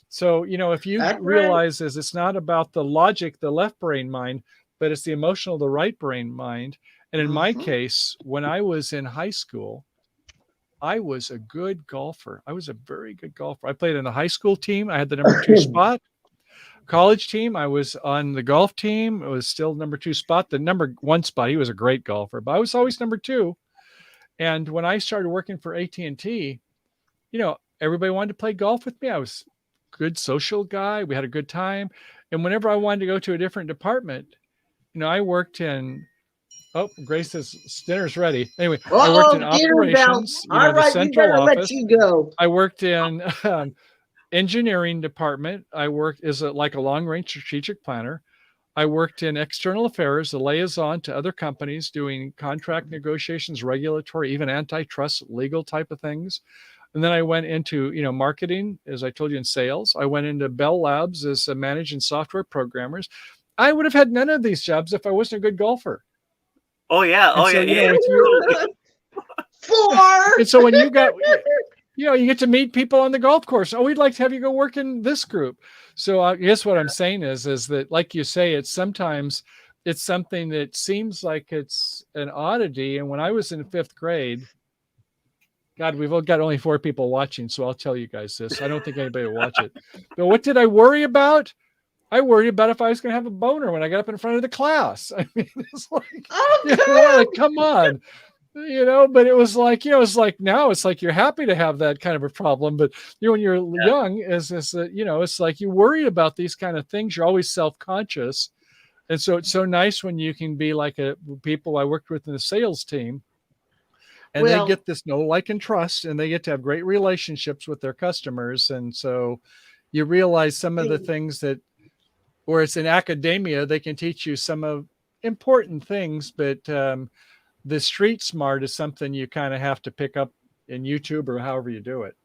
So, if you realize is it's not about the logic, the left brain mind, but it's the emotional, the right brain mind. And in my case, when I was in high school, I was a good golfer. I was a very good golfer. I played in the high school team. I had the number 2 spot. College team, I was on the golf team. It was still number 2 spot. The number 1 spot, he was a great golfer, but I was always number 2. And when I started working for AT&T, everybody wanted to play golf with me. I was good social guy. We had a good time. And whenever I wanted to go to a different department, I worked in, Grace says dinner's ready. Anyway, I worked in operations, the central office. Let you go. I worked in engineering department. I worked as like a long-range strategic planner. I worked in external affairs, a liaison to other companies, doing contract negotiations, regulatory, even antitrust, legal type of things. And then I went into, marketing, as I told you, in sales. I went into Bell Labs as a managing software programmers. I would have had none of these jobs if I wasn't a good golfer. Oh, yeah. And so when you got, you get to meet people on the golf course. Oh, we'd like to have you go work in this group. So I guess what I'm saying is that, like you say, it's sometimes it's something that seems like it's an oddity. And when I was in 5th grade, God, we've got only 4 people watching, so I'll tell you guys this. I don't think anybody will watch it. But what did I worry about? I worried about if I was going to have a boner when I got up in front of the class. I mean, it's like, come on, but it was like, now it's like you're happy to have that kind of a problem. But when you're young, it's like you worry about these kind of things. You're always self-conscious. And so it's so nice when you can be like people I worked with in the sales team. And they get this know, like, and trust, and they get to have great relationships with their customers. And so you realize some of the things that, where it's in academia, they can teach you some of important things, but the street smart is something you kind of have to pick up in YouTube or however you do it.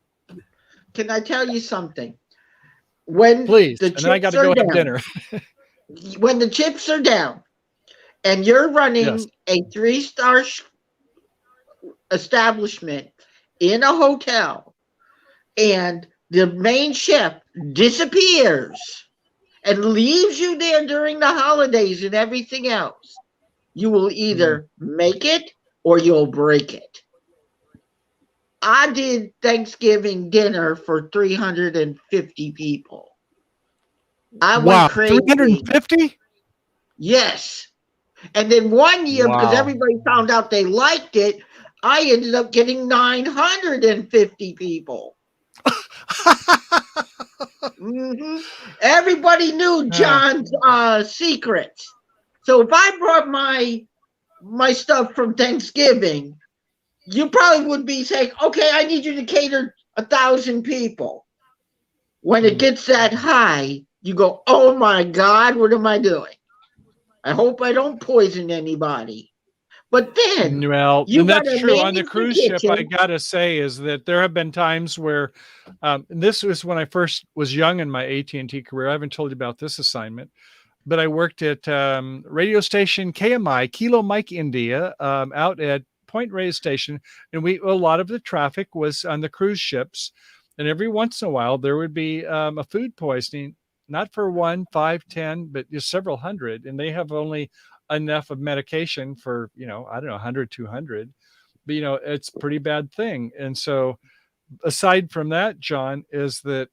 Can I tell you something? When Please, and then I got to go have dinner. When the chips are down and you're running a 3-star establishment in a hotel and the main chef disappears and leaves you there during the holidays and everything else, You will either make it or you'll break it. I did Thanksgiving dinner for 350 people. I went crazy. 350? Yes. And then one year, because everybody found out they liked it, I ended up getting 950 people. Everybody knew John's secrets. So if I brought my stuff from Thanksgiving, you probably would be saying, okay, I need you to cater 1,000 people. When it gets that high, you go, oh my God, what am I doing? I hope I don't poison anybody. But then, well, and that's true. On the cruise ship, I gotta say, is that there have been times where, this was when I first was young in my AT&T career. I haven't told you about this assignment, but I worked at radio station KMI, Kilo Mike India, out at Point Radio Station, and a lot of the traffic was on the cruise ships, and every once in a while there would be a food poisoning, not for 1, 5, 10, but just several hundred, and they have only enough of medication for, I don't know, 100, 200, but it's a pretty bad thing. And so aside from that, John, is that,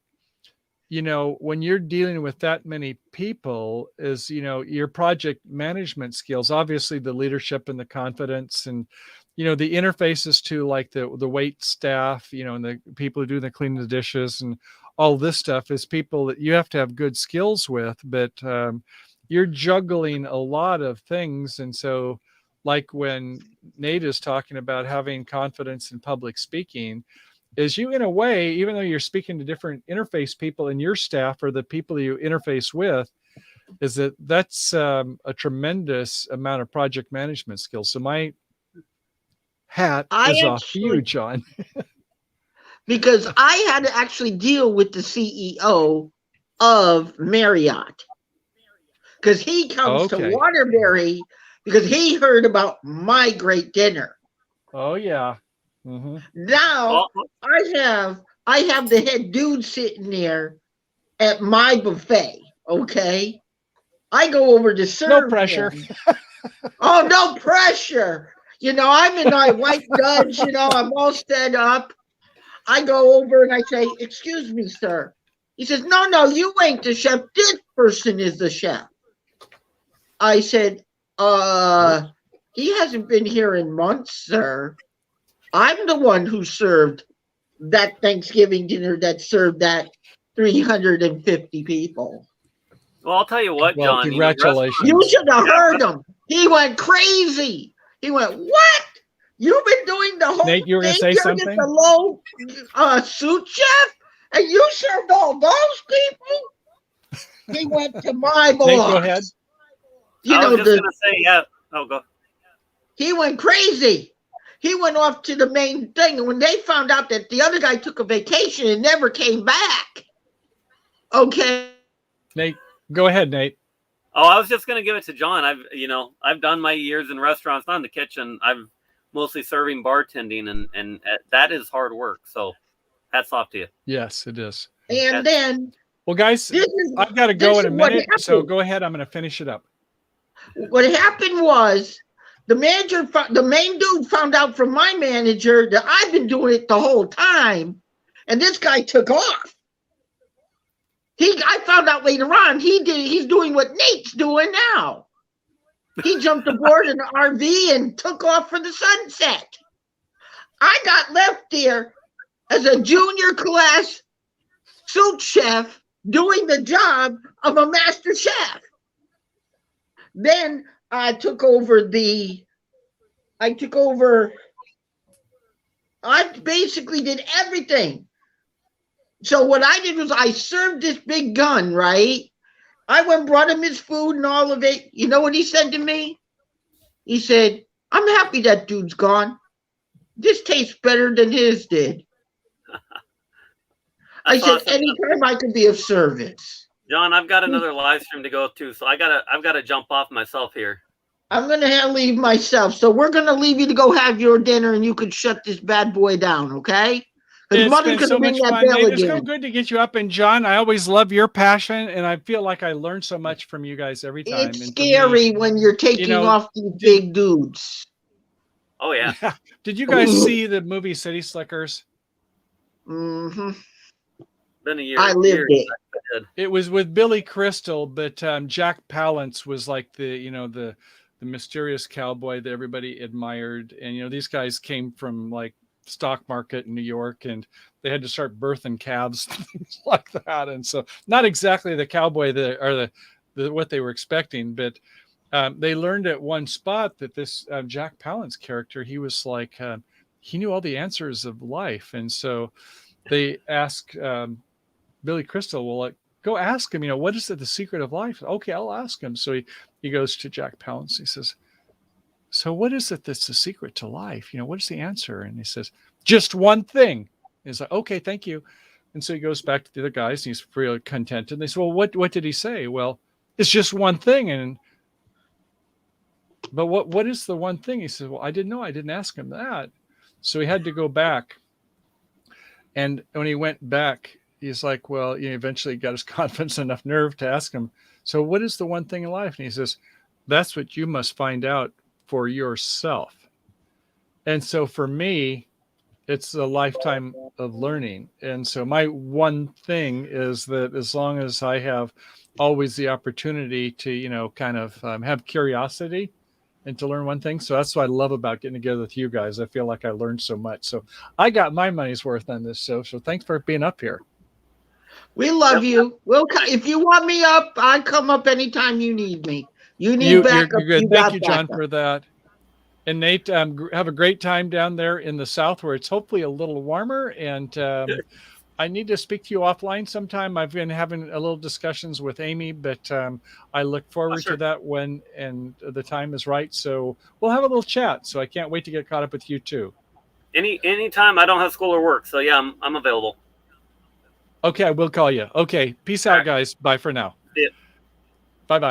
when you're dealing with that many people, is, your project management skills, obviously the leadership and the confidence and, the interfaces to like the wait staff, and the people who do the cleaning the dishes and all this stuff is people that you have to have good skills with, but, you're juggling a lot of things. And so like when Nate is talking about having confidence in public speaking, is you, in a way, even though you're speaking to different interface people in your staff or the people you interface with, is that's a tremendous amount of project management skills. So my hat is off to you, John. Because I had to actually deal with the CEO of Marriott. Because he comes to Waterbury because he heard about my great dinner. Oh yeah. Mm-hmm. Now I have the head dude sitting there at my buffet. Okay, I go over to serve. No pressure. Oh, no pressure. I'm in my white duds. I'm all set up. I go over and I say, "Excuse me, sir." He says, "No, you ain't the chef. This person is the chef." I said, he hasn't been here in months, sir. I'm the one who served that Thanksgiving dinner that served that 350 people. Well, I'll tell you what, John. Congratulations. You should have heard him. He went crazy. He went, what? You've been doing the whole Nate, you were going to say something? The low sous chef? And you served all those people? He went to my boss. Nate, go ahead. I was just going to say, yeah. Oh, go. He went crazy. He went off to the main thing. And when they found out that the other guy took a vacation and never came back. Okay. Nate, go ahead, Nate. Oh, I was just going to give it to John. I've done my years in restaurants, not in the kitchen. I'm mostly serving bartending, and that is hard work. So hats off to you. Yes, it is. And then. Well, guys, I've got to go in a minute. So go ahead. I'm going to finish it up. What happened was the main dude found out from my manager that I've been doing it the whole time. And this guy took off. I found out later on he's doing what Nate's doing now. He jumped aboard an RV and took off for the sunset. I got left there as a junior class sous chef doing the job of a master chef. Then I basically did everything. So what I did was I served this big gun, right? I went and brought him his food and all of it. You know what he said to me? He said, "I'm happy that dude's gone. This tastes better than his did." I said, awesome. Anytime I could be of service. John, I've got another live stream to go to, so I've got to jump off myself here. I'm going to leave myself. So we're going to leave you to go have your dinner, and you can shut this bad boy down, okay? Because It's Mother's been going so to bring much that fun, bell Nate. It's so again. good to get you up. And John, I always love your passion, and I feel like I learn so much from you guys every time. It's And for me, scary when you're taking off these big dudes. Oh yeah. Did you guys see the movie City Slickers? Mm-hmm. Been a year. I lived it. It was with Billy Crystal, but Jack Palance was like the mysterious cowboy that everybody admired. And these guys came from like stock market in New York, and they had to start birthing calves, things like that. And so, not exactly the cowboy the what they were expecting, but they learned at one spot that this Jack Palance character, he was like he knew all the answers of life, and so they asked Billy Crystal, well, like, go ask him, what is the secret of life? Okay, I'll ask him. So he goes to Jack Palance. He says, so what is it that's the secret to life? What is the answer? And he says, just one thing. And he's like, okay, thank you. And so he goes back to the other guys, and he's really contented. And they say, well, what did he say? Well, it's just one thing. But what is the one thing? He says, well, I didn't know. I didn't ask him that. So he had to go back. And when he went back, he's like, well, he eventually got his confidence enough nerve to ask him, so what is the one thing in life? And he says, that's what you must find out for yourself. And so for me, it's a lifetime of learning. And so my one thing is that as long as I have always the opportunity to, kind of have curiosity and to learn one thing. So that's what I love about getting together with you guys. I feel like I learned so much. So I got my money's worth on this show. So thanks for being up here. We love you. If you want me up, I come up anytime you need me. You need backup. You're good. Thank you, John, for that. And Nate, have a great time down there in the South where it's hopefully a little warmer. And I need to speak to you offline sometime. I've been having a little discussions with Amy, but I look forward to that when and the time is right. So we'll have a little chat. So I can't wait to get caught up with you too. Anytime I don't have school or work. So yeah, I'm available. Okay, I will call you. Okay, peace out, guys. Bye for now. See ya. Bye-bye.